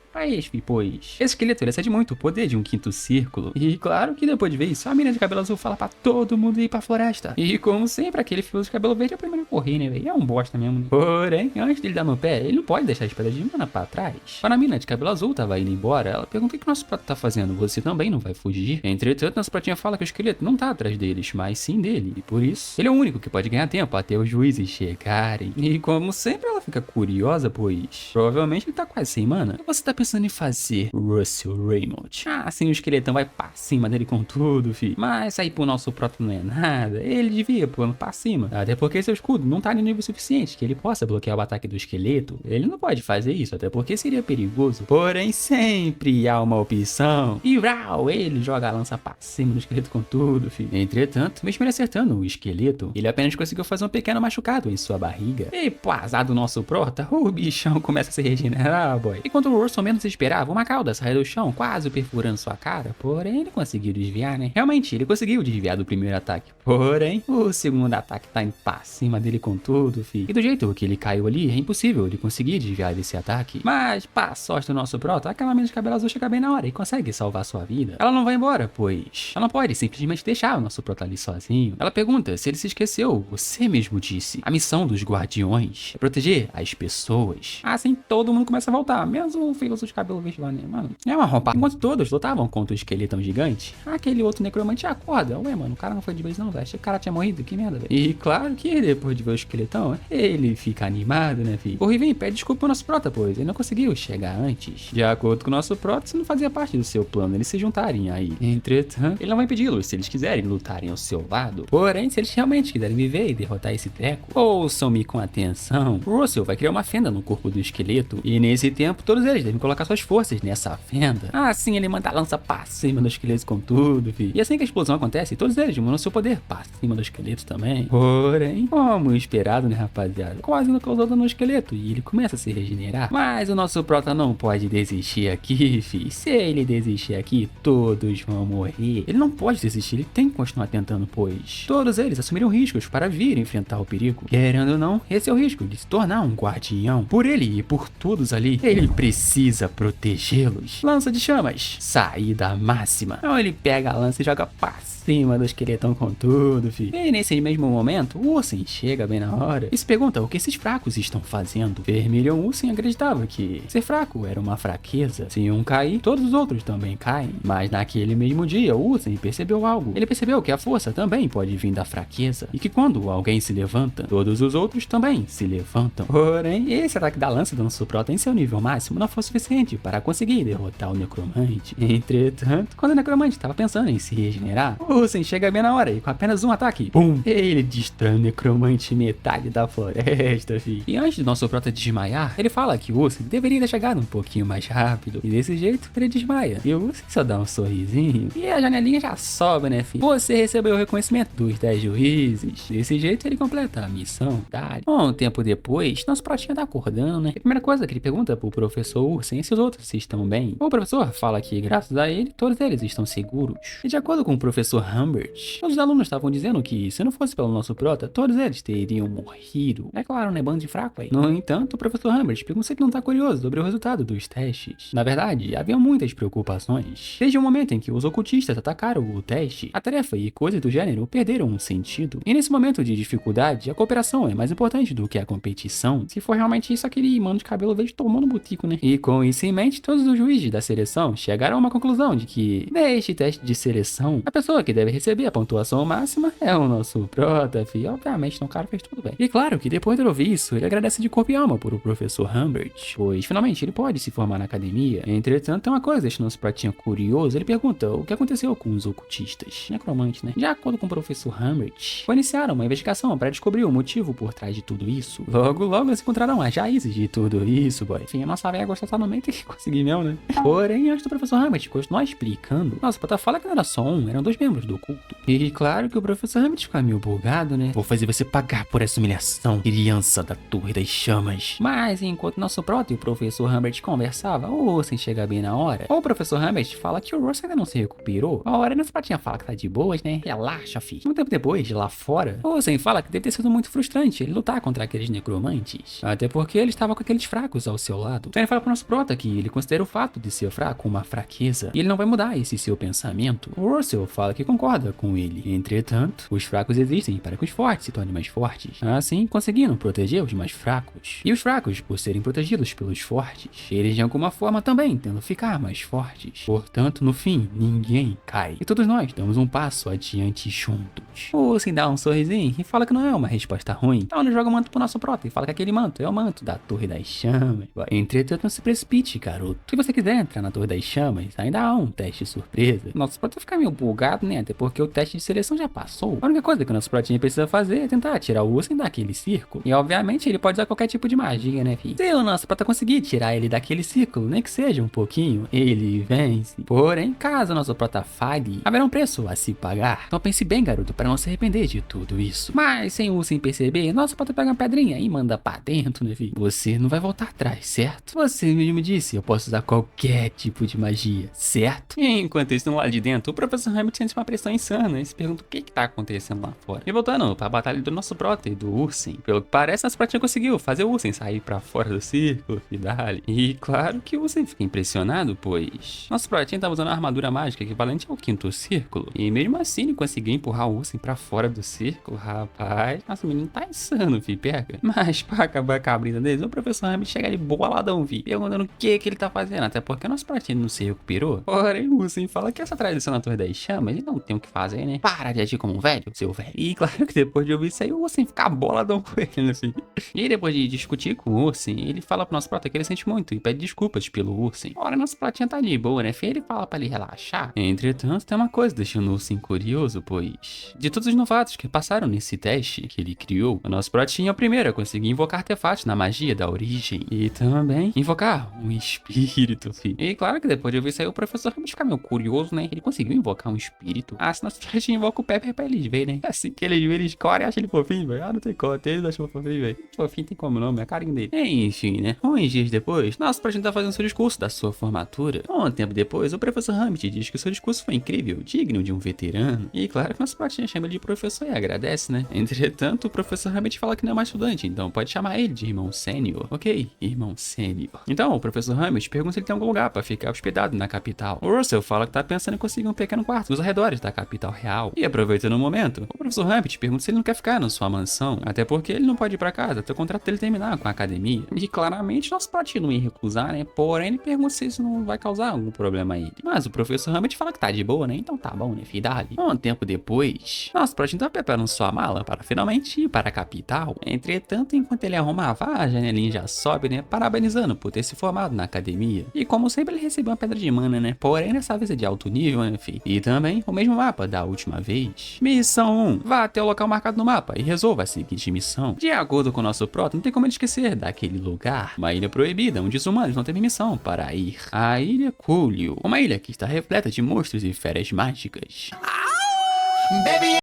pois esse esqueleto ele excede muito o poder de um quinto círculo. E claro que depois de ver isso, a menina de cabelo azul fala pra todo mundo ir pra floresta. E como sempre, aquele filho de cabelo verde é o primeiro a correr, né, velho? É um bosta mesmo. Porém, antes dele dar no pé, ele não pode deixar as pedras de mana pra trás. Quando a menina de cabelo azul tava indo embora, ela pergunta o que o nosso prato tá fazendo. Você também não vai fugir? Entretanto, nosso pratinha fala que o esqueleto não tá atrás deles, mas sim dele. E por isso, ele é o único que pode ganhar tempo até os juízes chegarem. E como sempre, ela fica curiosa, pois provavelmente ele tá quase sem mana. E você tá pensando em fazer Russell Raymond? Assim o esqueletão vai pra cima dele com tudo, fi. Mas sair pro nosso próprio não é nada. Ele devia pulando pra cima. Até porque seu escudo não tá no nível suficiente que ele possa bloquear o ataque do esqueleto. Ele não pode fazer isso, até porque seria perigoso. Porém, sempre há uma opção. E Rau, ele joga a lança pra cima do esqueleto com tudo, fi. Entretanto, mesmo ele acertando o esqueleto, ele apenas conseguiu fazer um pequeno machucado em sua barriga. E, pô, azar do nosso prota, o bichão começa a se regenerar, boy. Enquanto o Russell menos esperava, uma cauda sair do chão, quase perfurando sua cara, porém ele conseguiu desviar, né? Realmente, ele conseguiu desviar do primeiro ataque, porém, o segundo ataque tá indo pra cima dele com tudo, fi. E do jeito que ele caiu ali, é impossível ele conseguir desviar desse ataque. Mas, pra sorte do nosso prota, aquela menina de cabelo azul chega bem na hora e consegue salvar sua vida. Ela não vai embora, pois ela não pode simplesmente deixar o nosso prota ali sozinho. Ela pergunta se ele se esqueceu. Você mesmo disse. A missão dos guardiões é proteger as pessoas. Assim todo mundo começa a voltar, menos o filho de cabelo verde lá, né, mano? É uma roupa. Enquanto todos lutavam contra o esqueletão gigante, aquele outro necromante acorda. Ué, mano, o cara não foi de vez não, velho. Achei que o cara tinha morrido, que merda, velho. E claro que depois de ver o esqueletão, ele fica animado, né, filho? O Riven pede desculpa pro nosso prota, pois ele não conseguiu chegar antes. De acordo com o nosso prota, isso não fazia parte do seu plano eles se juntarem aí. Entretanto, ele não vai impedi-los se eles quiserem lutarem ao seu lado. Porém, se eles realmente quiserem viver e derrotar esse treco, ouçam-me com atenção. Russell vai criar uma fenda no corpo do esqueleto e nesse tempo todos eles devem colocar suas forças nessa fenda. Assim ele manda a lança pra cima do esqueleto com tudo, fi. E assim que a explosão acontece, todos eles mandam seu poder pra cima do esqueleto também. Porém, como esperado, né, rapaziada? Quase não causou dano no esqueleto e ele começa a se regenerar. Mas o nosso prota não pode desistir aqui, fi. Se ele desistir aqui, todos vão morrer. Ele não pode desistir, ele tem que continuar tentando, pois todos eles assumiram riscos para vir enfrentar o perigo. Querendo ou não, esse é o risco de se tornar um guardião. Por ele e por todos ali, ele precisa protegê-los. Lança de chamas, saída máxima. Então ele pega a lança e joga pra cima do esqueletão com tudo, filho. E nesse mesmo momento, o Ursen chega bem na hora e se pergunta o que esses fracos estão fazendo. Vermilion Ursen acreditava que ser fraco era uma fraqueza. Se um cair, todos os outros também caem. Mas naquele mesmo dia, o Ursen percebeu algo. Ele percebeu que a força também pode vir da fraqueza e que quando alguém se levanta, todos os outros também se levantam. Porém, esse ataque da lança do nosso prota em seu nível máximo não foi suficiente para conseguir derrotar o necromante. Entretanto, quando o necromante estava pensando em se regenerar, o Ursen chega bem na hora e com apenas um ataque, pum, ele destrói o necromante metade da floresta, fi. E antes do nosso prota desmaiar, ele fala que o Ursen deveria ter chegado um pouquinho mais rápido. E desse jeito, ele desmaia. E o Ursen só dá um sorrisinho. E a janelinha já sobe, né, fi? Você recebeu o reconhecimento dos 10 juízes. Desse jeito, ele completa a missão. Um tempo depois, nosso protinha tá acordando, né? E a primeira coisa que ele pergunta pro professor Ursen é se os outros se estão bem. O professor fala que, graças a ele, todos eles estão seguros. E de acordo com o professor Humbert, todos os alunos estavam dizendo que, se não fosse pelo nosso prota, todos eles teriam morrido. É claro, né? Bando de fraco aí. No entanto, o professor Humbert pergunta se ele não tá curioso sobre o resultado dos testes. Na verdade, havia muitas preocupações. Desde o momento em que os ocultistas atacaram o teste, a tarefa e coisas do gênero perderam um sentido. E nesse momento de dificuldade, a cooperação é mais importante do que a competição. Se for realmente isso, aquele mano de cabelo verde tomou no butico, né? E com isso em mente, todos os juízes da seleção chegaram a uma conclusão de que, neste teste de seleção, a pessoa que deve receber a pontuação máxima é o nosso prota, fi. Obviamente, então o cara fez tudo bem. E claro que depois de ouvir isso, ele agradece de corpo e alma por o professor Humbert, pois finalmente ele pode se formar na academia. Entretanto, tem uma coisa deixando nosso pratinho curioso, ele pergunta o que aconteceu com os ocultistas. Necromante, né? De acordo com o professor Humbert, foi iniciar uma investigação para descobrir o motivo por trás de tudo isso. Logo eles encontrarão as raízes de tudo isso, boy. Enfim, a nossa velha gosta só no meio, tem que conseguir mesmo, né? Porém, antes do professor Humbert continuar explicando, nossa, prota fala que não era só um, eram 2 membros do culto. E claro que o professor Humbert fica meio bugado, né? Vou fazer você pagar por essa humilhação, criança da Torre das Chamas. Mas enquanto nosso prota e o professor Humbert conversavam, o Ursen chega bem na hora. O professor Humbert fala que o Russell ainda não se recuperou. A hora nosso pratinha fala que tá de boas, né? Relaxa, fi. Um tempo depois, lá fora, o Ursen fala que deve ter sido muito frustrante ele lutar contra aqueles necromantes. Até porque ele estava com aqueles fracos ao seu lado. Então ele fala pro nosso prota que ele considera o fato de ser fraco uma fraqueza. E ele não vai mudar esse seu pensamento. O Russell fala que concorda com ele. Entretanto, os fracos existem para que os fortes se tornem mais fortes. Assim, conseguindo proteger os mais fracos. E os fracos, por serem protegidos pelos fortes, eles de alguma forma também tentam ficar mais fortes. Portanto, no fim, ninguém cai. E todos nós damos um passo adiante juntos. O Ursen dá um sorrisinho e fala que não é uma resposta ruim. Então ele joga o manto pro nosso prota e fala que aquele manto é o manto da Torre das Chamas. Entretanto, não se precipite, garoto. Se você quiser entrar na Torre das Chamas, ainda há um teste surpresa. Nosso prota fica meio bugado, né? né? Até porque o teste de seleção já passou. A única coisa que o nosso protinha precisa fazer é tentar tirar o urso daquele círculo. E obviamente ele pode usar qualquer tipo de magia, né, filho? Se o nosso prota conseguir tirar ele daquele círculo, nem que seja um pouquinho, ele vence. Porém, caso o nosso prota falhe, haverá um preço a se pagar. Então pense bem, garoto, para não se arrepender de tudo isso. Mas sem o urso perceber, nosso prota pega uma pedrinha e manda pra dentro, né, filho? Você não vai voltar atrás, certo? Você mesmo disse, eu posso usar qualquer tipo de magia, certo? E enquanto isso, no lado de dentro, o professor Hamlet sente uma pressão insana e se pergunta o que tá acontecendo lá fora. E voltando pra batalha do nosso prota e do Ursen, pelo que parece, nosso protinha conseguiu fazer o Ursen sair pra fora do círculo e dali. E claro que o Ursen fica impressionado, pois nosso protinha tava usando uma armadura mágica equivalente ao quinto círculo. E mesmo assim ele conseguiu empurrar o Ursen pra fora do círculo, rapaz. Nossa, o menino tá insano, fi, pega. Mas pra acabar com a brisa deles, o professor Hamlet chega ali boladão, vi, perguntando o que ele tá fazendo, até porque o nosso protinha não se recuperou. Porém, o Ursen fala que essa tradição na Torre das Chamas, ele não tem o que fazer, né? Para de agir como um velho, seu velho. E claro que depois de ouvir isso aí, o Ursen fica boladão com ele, assim. E aí, depois de discutir com o Ursen, ele fala pro nosso prota que ele sente muito e pede desculpas pelo Ursen. Ora, nosso protinha tá de boa, né? Ele fala pra ele relaxar. Entretanto, tem uma coisa deixando o Ursen curioso, pois de todos os novatos que passaram nesse teste que ele criou, o nosso protinha é o primeiro a conseguir invocar artefatos na magia da origem e também invocar um espírito, filho. E claro que depois de ouvir isso aí, o professor realmente fica meio curioso, né? Ele conseguiu invocar um espírito. Ah, se nosso protinha invoca o Pepper pra eles verem, né? Assim que eles verem, eles correm e acham ele fofinho, velho. Ah, não tem como, eles acham fofinho, velho. Fofinho tem como não, é a carinha dele. Enfim, né? Uns dias depois, nosso protinha tá fazendo seu discurso da sua formatura. Um tempo depois, o professor Hamlet diz que o seu discurso foi incrível, digno de um veterano. E claro que nosso protinha chama ele de professor e agradece, né? Entretanto, o professor Hamlet fala que não é mais estudante, então pode chamar ele de irmão sênior. Ok, irmão sênior. Então, o professor Hamlet pergunta se ele tem algum lugar pra ficar hospedado na capital. O Russell fala que tá pensando em conseguir um pequeno quarto nos arredores da capital real. E aproveitando o momento, o professor Hamlet pergunta se ele não quer ficar na sua mansão, até porque ele não pode ir pra casa até o contrato dele terminar com a academia. E claramente nosso protinha não ia recusar, né? Porém, ele pergunta se isso não vai causar algum problema a ele. Mas o professor Hamlet fala que tá de boa, né? Então tá bom, né, filho? Dali. Um tempo depois, nosso protinha tá preparando sua mala para finalmente ir para a capital. Entretanto, enquanto ele arrumava, a janelinha já sobe, né? Parabenizando por ter se formado na academia. E como sempre, ele recebeu uma pedra de mana, né? Porém, dessa vez é de alto nível, né, filho? E também o mesmo mapa da última vez. Missão 1. Vá até o local marcado no mapa e resolva a seguinte missão. De acordo com o nosso prota, não tem como ele esquecer daquele lugar. Uma ilha proibida, onde os humanos não têm permissão para ir. A Ilha Coolio. Uma ilha que está repleta de monstros e feras mágicas.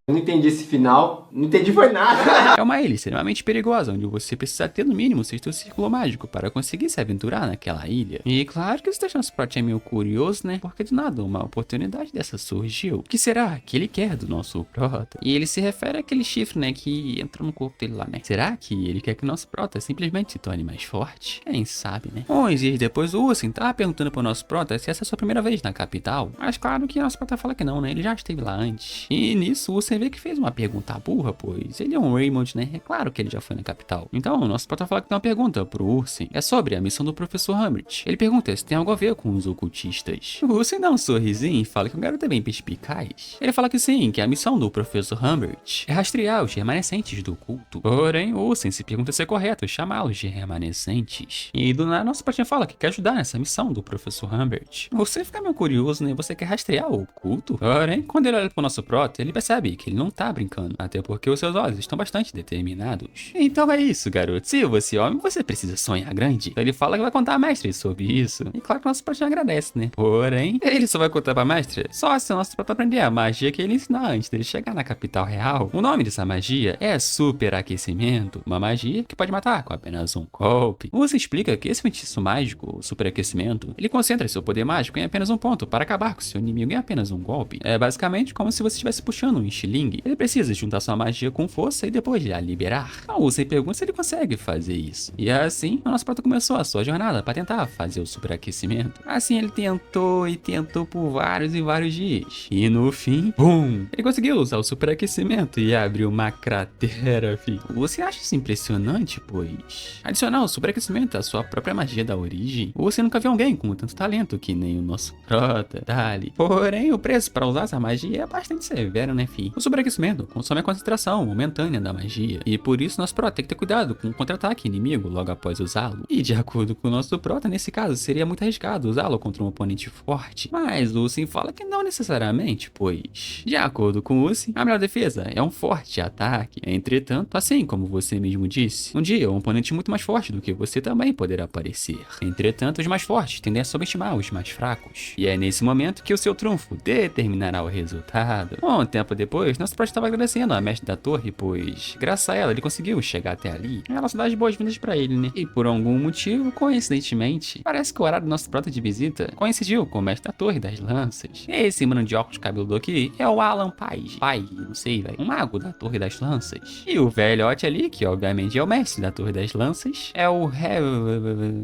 Eu não entendi esse final, não entendi foi nada. É uma ilha extremamente perigosa, onde você precisa ter no mínimo o sexto círculo mágico para conseguir se aventurar naquela ilha. E claro que isso deixa nosso protinha meio curioso, né? Porque de nada uma oportunidade dessa surgiu. O que será que ele quer do nosso prota? E ele se refere àquele chifre, né? Que entra no corpo dele lá, né? Será que ele quer que o nosso prota simplesmente se torne mais forte? Quem sabe, né? Uns dias depois, o Ursen tá perguntando pro nosso prota se essa é a sua primeira vez na capital. Mas claro que nosso prota fala que não, né? Ele já esteve lá antes. E nisso, o Ursen vê que fez uma pergunta burra, pois ele é um Raymond, né? É claro que ele já foi na capital. Então, o nosso prota fala que tem uma pergunta pro Ursen. É sobre a missão do professor Hamlet. Ele pergunta se tem algo a ver com os ocultistas. O Ursen dá um sorrisinho e fala que o garoto é bem perspicaz. Ele fala que sim, que a missão do professor Hamlet é rastrear os remanescentes do culto. Porém, o Ursen se pergunta se é correto chamá-los de remanescentes. E do nada, nosso protinha fala que quer ajudar nessa missão do professor Hamlet. Você fica meio curioso, né? Você quer rastrear o culto? Porém, quando ele olha pro nosso prota, ele percebe que ele não tá brincando, até porque os seus olhos estão bastante determinados. Então é isso, garoto. Se você é homem, você precisa sonhar grande. Então ele fala que vai contar a mestre sobre isso. E claro que o nosso protinha agradece, né? Porém, ele só vai contar pra mestre só se o nosso prota aprender a magia que ele ensinar antes dele chegar na capital real. O nome dessa magia é superaquecimento, uma magia que pode matar com apenas um golpe. Você explica que esse feitiço mágico, o superaquecimento, ele concentra seu poder mágico em apenas um ponto para acabar com seu inimigo em apenas um golpe. É basicamente como se você estivesse puxando um estilingue. Ele precisa juntar sua magia com força e depois a liberar. Então você pergunta se ele consegue fazer isso. E assim, o nosso prota começou a sua jornada para tentar fazer o superaquecimento. Assim ele tentou e tentou por vários e vários dias. E no fim, BUM! Ele conseguiu usar o superaquecimento e abriu uma cratera, filho. Você acha isso impressionante, pois adicionar o superaquecimento à sua própria magia da origem, você nunca viu alguém com tanto talento que nem o nosso prota, Dali. Porém, o preço para usar essa magia é bastante severo. sério, né, fi? O sobreaquecimento consome a concentração momentânea da magia, e por isso nosso prota tem que ter cuidado com o contra-ataque inimigo logo após usá-lo. E de acordo com o nosso prota, nesse caso, seria muito arriscado usá-lo contra um oponente forte, mas o Usin fala que não necessariamente, pois, de acordo com o Usin, a melhor defesa é um forte ataque. Entretanto, assim como você mesmo disse, um dia um oponente muito mais forte do que você também poderá aparecer. Entretanto, os mais fortes tendem a subestimar os mais fracos, e é nesse momento que o seu trunfo determinará o resultado. Um tempo depois, nosso prota estava agradecendo a mestre da torre, pois, graças a ela, ele conseguiu chegar até ali. Ela só dá as boas-vindas pra ele, né? E por algum motivo, coincidentemente, parece que o horário do nosso prota de visita coincidiu com o mestre da torre das lanças. Esse mano de óculos cabeludo aqui é o Alan Page. Não sei, velho. Um mago da torre das lanças. E o velhote ali, que obviamente é o mestre da torre das lanças, é o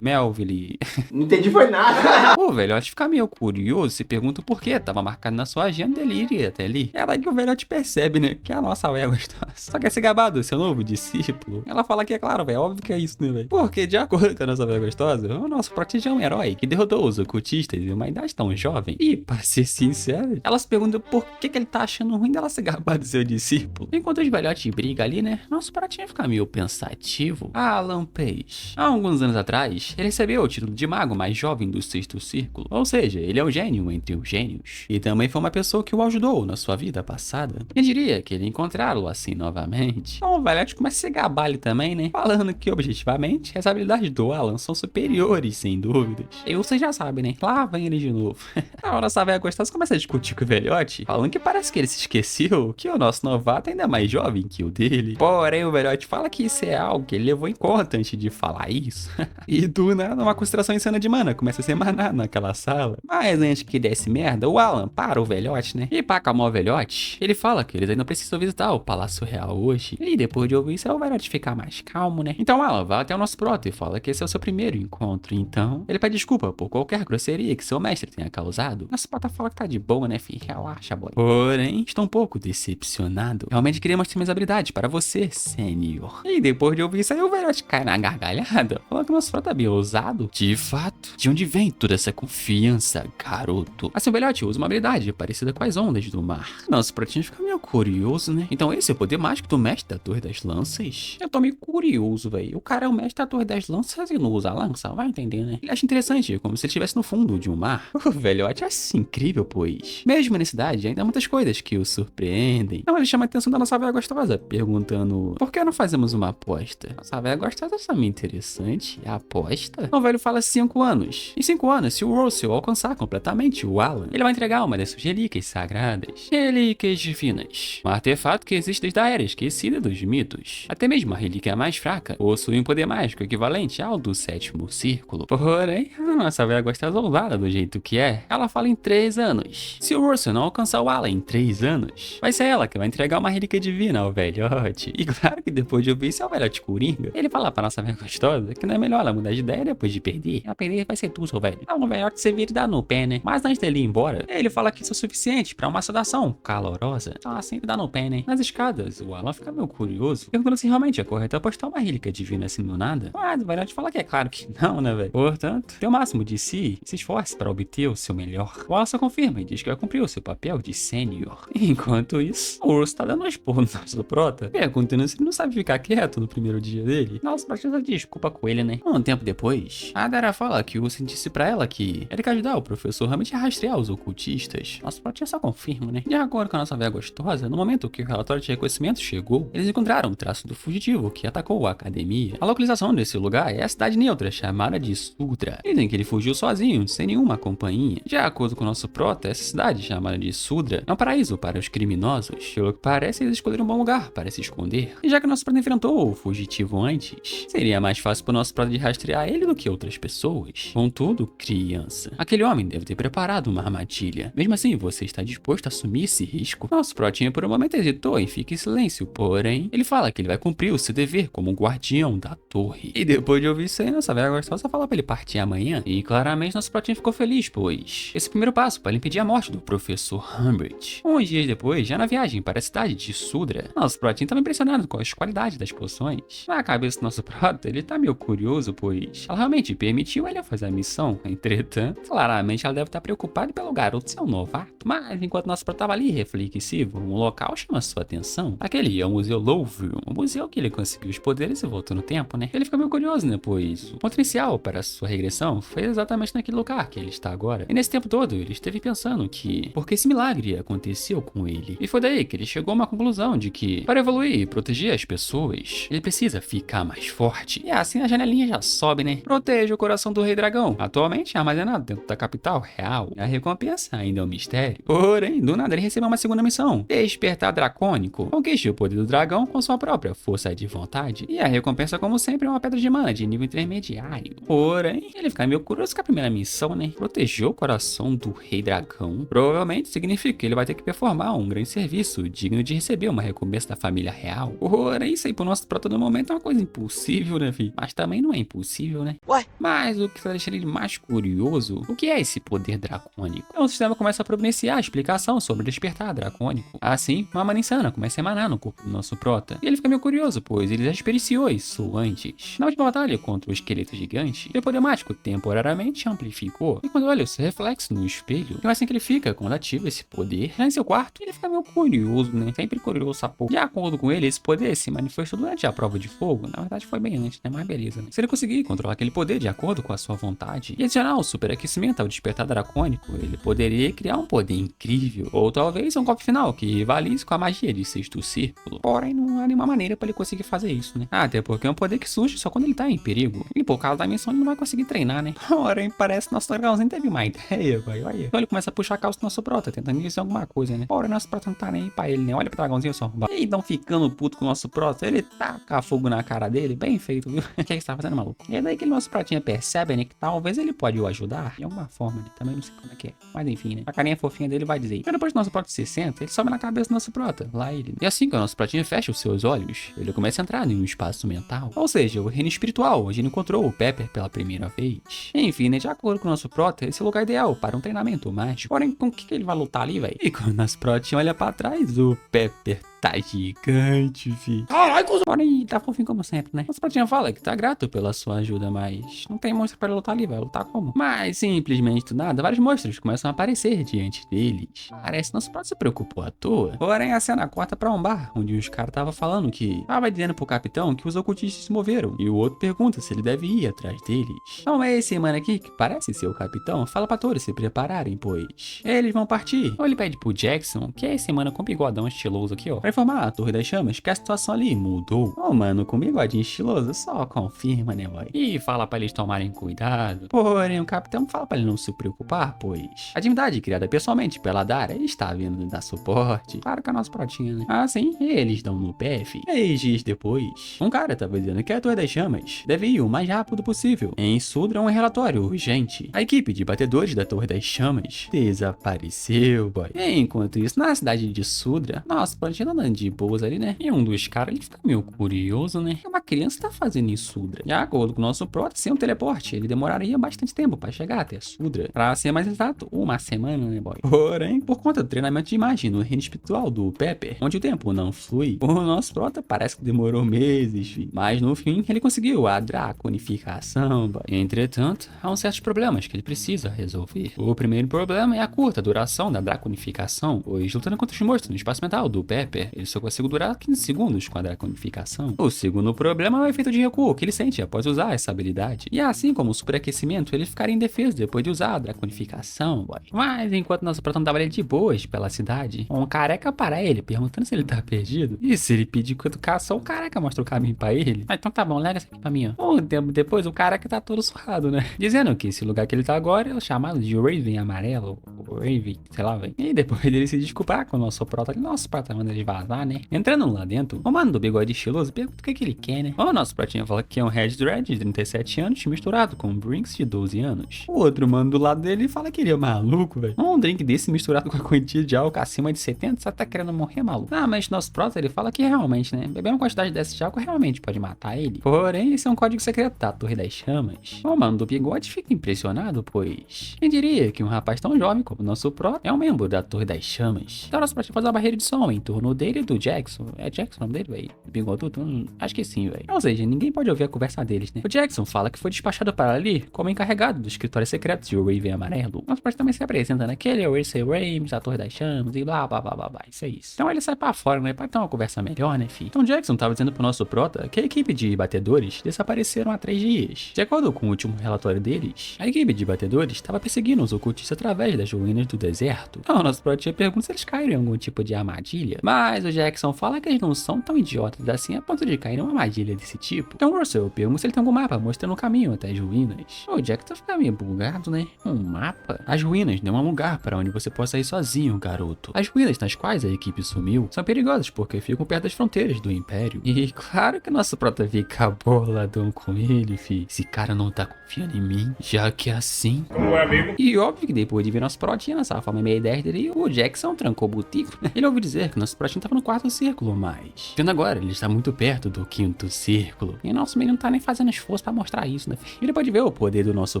Melville. Não entendi foi nada. O velhote fica meio curioso, se pergunta por que tava marcado na sua agenda, ele iria até ali. É lá que o velhote percebe, né, que a nossa véia gostosa só quer ser gabado, seu novo discípulo. Ela fala que é claro, velho, óbvio que é isso, né, velho? Porque de acordo com a nossa véia gostosa, o nosso protege é um herói que derrotou os ocultistas em uma idade tão jovem. E, pra ser sincero, ela se pergunta por que ele tá achando ruim dela ser gabado do seu discípulo. Enquanto os velhotes brigam ali, né, nosso pratinho fica meio pensativo. Alan Page. Há alguns anos atrás, ele recebeu o título de mago mais jovem do sexto círculo, ou seja, ele é o gênio entre os gênios. E também foi uma pessoa que o ajudou na sua vida passada. Quem diria que ele encontrá-lo assim novamente? Então o velhote começa a se gabar ali também, né, falando que objetivamente as habilidades do Alan são superiores, sem dúvidas. E você já sabe, né, lá vem ele de novo. A nossa velha gostosa começa a discutir com o velhote, falando que parece que ele se esqueceu que o nosso novato ainda é mais jovem que o dele. Porém, o velhote fala que isso é algo que ele levou em conta antes de falar isso. E do nada, uma concentração insana de mana começa a ser emanar naquela sala. Mas antes que desse merda, o Alan para o velhote, né? E pra acalmar o velhote, ele fala que eles ainda precisam visitar o Palácio Real hoje. E depois de ouvir isso, o velhote fica mais calmo, né? Então Alan vai até o nosso prota e fala que esse é o seu primeiro encontro. Então, ele pede desculpa por qualquer grosseria que seu mestre tenha causado. Nosso prota fala que tá de boa, né, filho? Relaxa, boy. Porém, estou um pouco decepcionado. Realmente queria mostrar minhas habilidades para você, sênior. E depois de ouvir isso aí, o velhote cai na gargalhada, falando que o nosso prota é bem ousado. De fato, de onde vem toda essa confiança, garoto? Assim, o velhote usa uma habilidade parecida com as ondas do mar. Nosso pratinho fica meio curioso, né? Então esse é o poder mágico do mestre da Torre das Lanças? Eu tô meio curioso, velho. O cara é o mestre da Torre das Lanças e não usa a lança, vai entender, né? Ele acha interessante, como se ele estivesse no fundo de um mar. O velhote é assim incrível, pois, mesmo nessa idade, ainda há muitas coisas que o surpreendem. Então ele chama a atenção da nossa velha gostosa, perguntando por que não fazemos uma aposta? Nossa velha gostosa é meio interessante. A aposta? O velho fala 5 anos. Em 5 anos, se o Russell alcançar completamente o Alan, ele vai entregar uma das suas relíquias sagradas. Relíquias divinas. Um artefato que existe desde a era esquecida dos mitos. Até mesmo a relíquia mais fraca possui um poder mágico equivalente ao do sétimo círculo. Porém, a nossa velha gostosa ousada do jeito que é, ela fala em 3 anos. Se o Russell não alcançar o Alan em 3 anos, vai ser ela que vai entregar uma relíquia divina ao velhote. E claro que depois de ouvir isso é o velhote coringa. Ele fala pra nossa velha gostosa que não é melhor ela mudar de ideia depois de perder. Ela perder vai ser tu, seu velho. Então o velhote se vira e dá no pé, né? Mas antes dele ir embora, ele fala que isso é suficiente pra uma saudação calorosa. Então assim, dá no pé, né? Nas escadas, o Alan fica meio curioso, perguntando se realmente é correto apostar uma relíquia divina assim do nada. Mas o velhote fala que é claro que não, né, velho? Portanto, dê o máximo de si e se esforce para obter o seu melhor. O Alan só confirma e diz que vai cumprir o seu papel de sênior. Enquanto isso, o Urso tá dando um esporro no nosso prota, perguntando se ele não sabe ficar quieto no primeiro dia dele. Nossa, precisa de desculpa com ele, né? Um tempo depois, a Dara fala que o Urso disse pra ela que ele quer ajudar o professor realmente a rastrear os ocultistas. Nosso prota só confirma, né? De acordo com a nossa velha gostosa, no momento que o relatório de reconhecimento chegou, eles encontraram o traço do fugitivo que atacou a academia. A localização desse lugar é a cidade neutra chamada de Sudra. Dizem que ele fugiu sozinho, sem nenhuma companhia. De acordo com o nosso prota, essa cidade chamada de Sudra é um paraíso para os criminosos. Pelo que parece, eles escolheram um bom lugar para se esconder. E já que o nosso prota enfrentou o fugitivo antes, seria mais fácil para o nosso prota de rastrear ele do que outras pessoas. Contudo, criança, aquele homem deve ter preparado uma armadilha. Mesmo assim, você está disposto a assumir esse risco? Nosso protinha por um momento hesitou e fica em silêncio, porém, ele fala que ele vai cumprir o seu dever como guardião da torre. E depois de ouvir isso aí, nossa velha gostosa fala pra ele partir amanhã. E claramente nosso protinha ficou feliz, pois esse é o primeiro passo para impedir a morte do professor Umbridge. Uns dias depois, já na viagem para a cidade de Sudra, nosso protinha estava impressionado com as qualidades das poções. Na cabeça do nosso prota, ele tá meio curioso, pois ela realmente permitiu ele fazer a missão. Entretanto, claramente ela deve estar preocupada pelo garoto ser um novato. Mas enquanto nosso prota estava ali reflexivo, um local chama sua atenção. Aquele é o Museu Louvre, um museu que ele conseguiu os poderes e voltou no tempo, né? Ele fica meio curioso, né? Pois o potencial para sua regressão foi exatamente naquele lugar que ele está agora. E nesse tempo todo, ele esteve pensando que por que esse milagre aconteceu com ele? E foi daí que ele chegou a uma conclusão de que, para evoluir e proteger as pessoas, ele precisa ficar mais forte. E assim a janelinha já sobe, né? Proteja o coração do Rei Dragão, atualmente armazenado dentro da capital real. A recompensa ainda é um mistério. Porém, do nada ele recebeu uma segunda missão: Despertar Dracônico. Conquiste o poder do dragão com sua própria força de vontade. E a recompensa, como sempre, é uma pedra de mana de nível intermediário. Porém, ele fica meio curioso com a primeira missão, né? Proteger o coração do Rei Dragão provavelmente significa que ele vai ter que performar um grande serviço digno de receber uma recompensa da família real. Porém, isso aí pro nosso prota no momento é uma coisa impossível, né, filho? Mas também não é impossível, né? Ué? Mas o que está deixando ele mais curioso, o que é esse poder dracônico? Então o sistema começa a providenciar a explicação sobre o despertar dracônico. Assim, uma mana insana começa a emanar no corpo do nosso prota. E ele fica meio curioso, pois ele já experienciou isso antes. Na última batalha contra o esqueleto gigante, seu poder mágico temporariamente amplificou. E quando olha o seu reflexo no espelho, é assim que ele fica quando ativa esse poder. Já em seu quarto, ele fica meio curioso, né? Sempre curioso essa porra. De acordo com ele, esse poder se manifestou durante a prova de fogo. Na verdade foi bem antes, né? Mas beleza, né? Se ele conseguir controlar aquele poder de acordo com a sua vontade e adicionar o superaquecimento ao despertar dracônico, ele poderia criar um poder incrível. Ou talvez um golpe final que rivalise com a magia de sexto círculo. Porém, não há nenhuma maneira para ele conseguir fazer isso, né? Até porque é um poder que surge só quando ele tá em perigo. E por causa da missão ele não vai conseguir treinar, né? Porém, parece que nosso dragãozinho teve uma ideia, vai, olha. Então ele começa a puxar a calça do nosso prota, tentando dizer alguma coisa, né? Porém, nosso prota não tá nem aí pra ele, né? Olha pro dragãozinho só. E então ficando puto com o nosso prota, ele taca fogo na cara dele, bem feito, viu? O que é que você tá fazendo, maluco? E é daí que o nosso pratinha percebe, né? Que talvez ele pode o ajudar de alguma forma, né? Também não sei como é que é. Mas enfim, né? A carinha fofinha dele vai dizer. E depois que o nosso prota se senta, ele sobe na cabeça do nosso prota. Lá ele. E assim que o nosso pratinha fecha os seus olhos, ele começa a entrar em um espaço mental. Ou seja, o reino espiritual, onde ele encontrou o Pepper pela primeira vez. Enfim, né? De acordo com o nosso prota, esse é o lugar ideal para um treinamento mágico. Porém, com o que ele vai lutar ali, velho? E quando o nosso protinha olha pra trás, o Pepper tá gigante, fi. Caralho, porém, tá fofinho como sempre, né? Nosso pratinha fala que tá grato pela sua ajuda, mas não tem monstro pra ele lutar ali, vai lutar como? Mas simplesmente do nada, vários monstros começam a aparecer diante deles. Parece que nosso prato se preocupou à toa. Porém, a cena corta pra um bar, onde os caras tava falando que tava dizendo pro capitão que os ocultistas se moveram. E o outro pergunta se ele deve ir atrás deles. Então é esse mano aqui, que parece ser o capitão, fala pra todos se prepararem, pois eles vão partir. Ou ele pede pro Jackson, que é esse mano com bigodão estiloso aqui, ó, pra informar a Torre das Chamas que a situação ali mudou. Ô, mano, com bigodinho estiloso só confirma, né, boy? E fala pra eles tomarem cuidado. Porém, o capitão fala pra ele não se preocupar, pois a divindade criada pessoalmente pela Dara está vindo dar suporte. Claro que é nosso protinho, né? Assim, eles dão no PF. 3 dias depois, um cara tava dizendo que a Torre das Chamas deve ir o mais rápido possível. Em Sudra, um relatório urgente. A equipe de batedores da Torre das Chamas desapareceu, boy. Enquanto isso, na cidade de Sudra, nosso protinho andando de boas ali, né? E um dos caras, ele fica meio curioso, né? Uma criança tá fazendo em Sudra. De acordo com o nosso prota, sem um teleporte, ele demoraria bastante tempo pra chegar até Sudra. Pra ser mais exato, uma semana, né, boy? Porém, por conta do treinamento de imagem no reino espiritual do Pepper, onde o tempo não flui, o nosso prota parece que demorou meses, filho. Mas no fim, ele conseguiu a draconificação, boy. Entretanto, há uns certos problemas que ele precisa resolver. O primeiro problema é a curta duração da draconificação, pois lutando contra os monstros no espaço mental do Pepper, ele só consegue durar 15 segundos com a draconificação. O segundo problema é o efeito de recuo que ele sente após usar essa habilidade. E assim como o superaquecimento, ele ficaria indefeso depois de usar a draconificação, boy. Mas enquanto nosso protão dava ele de boas pela cidade, um careca para ele, perguntando se ele tá perdido. E se ele pedir com educação, o careca mostra o caminho pra ele. Ah, então tá bom, larga isso aqui pra mim, ó. Um tempo depois, o careca tá todo surrado, né? Dizendo que esse lugar que ele tá agora é o chamado de Raven Amarelo, ou Raven, sei lá, velho. E depois dele se desculpar com o nosso prota, nosso prota manda ele vazar, né? Entrando lá dentro, o mano do bigode estiloso pergunta o que ele quer, né? O nosso pratinho fala que é um Red Dread de 37 anos misturado com um Brinks de 12 anos. O outro mano do lado dele fala que ele é maluco, velho. Um drink desse misturado com a quantia de álcool acima de 70, você tá querendo morrer, maluco? Ah, mas nosso prota, ele fala que realmente, né? Beber uma quantidade dessa de álcool realmente pode matar ele. Porém, esse é um código secreto da Torre das Chamas. O mano do bigode fica impressionado, pois quem diria que um rapaz tão jovem como nosso pró é um membro da Torre das Chamas. Então nosso pró fazer uma barreira de som em torno dele e do Jackson. É Jackson o nome dele, velho? Bigodudo? Acho que sim, velho. Ou seja, ninguém pode ouvir a conversa deles, né? O Jackson fala que foi despachado para ali como encarregado do escritório secreto de Raven Amarelo. Nosso pró também se apresenta naquele é o Russell Rames, da Torre das Chamas e blá blá blá blá blá. Isso é isso. Então ele sai pra fora, né? Pra ter uma conversa melhor, né, fi? Então Jackson tava dizendo pro nosso prota que a equipe de batedores desapareceram há 3 dias. De acordo com o último relatório deles, a equipe de batedores estava perseguindo os ocultistas através das ruínas do deserto. Então o nosso prota pergunta se eles caíram em algum tipo de armadilha, mas o Jackson fala que eles não são tão idiotas assim a ponto de cair em uma armadilha desse tipo. Então o Russell pergunta se ele tem algum mapa mostrando o caminho até as ruínas. O Jackson fica meio bugado, né? Um mapa? As ruínas não é um lugar para onde você possa ir sozinho, garoto. As ruínas nas quais a equipe sumiu são perigosas porque ficam perto das fronteiras do Império. E claro que nosso prota fica boladão com ele, fi. Esse cara não tá confiando em mim, já que é assim. Como é, amigo? E óbvio que depois de ver nosso protinho nessa forma meia ideia dele, o Jackson trancou o botico. Ele ouviu dizer que nosso protinho tava no 4º círculo, mas vendo agora, ele está muito perto do 5º círculo. E nosso menino não tá nem fazendo esforço pra mostrar isso, né? Ele pode ver o poder do nosso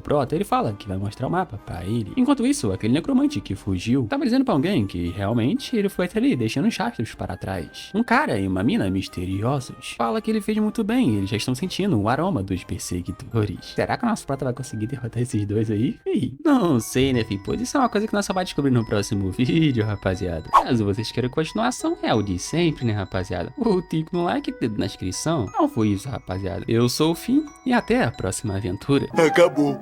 prota, ele fala que vai mostrar o mapa pra ele. Enquanto isso, aquele necromante que fugiu tava dizendo pra alguém que realmente ele foi até ali, deixando os rastros para trás. Um cara e uma mina misteriosos fala que ele fez muito bem, eles já estão sentindo o aroma dos perseguidores. Será que o nosso prota vai conseguir derrotar esses dois aí, fi? Não sei, né, fi? Pois isso é uma coisa que nós só vai descobrir no próximo vídeo, rapaziada. Caso vocês queiram continuação, é o de sempre, né, rapaziada? O tico no like e dedo na inscrição. Não foi isso, rapaziada. Eu sou o Fim e até a próxima aventura. Acabou.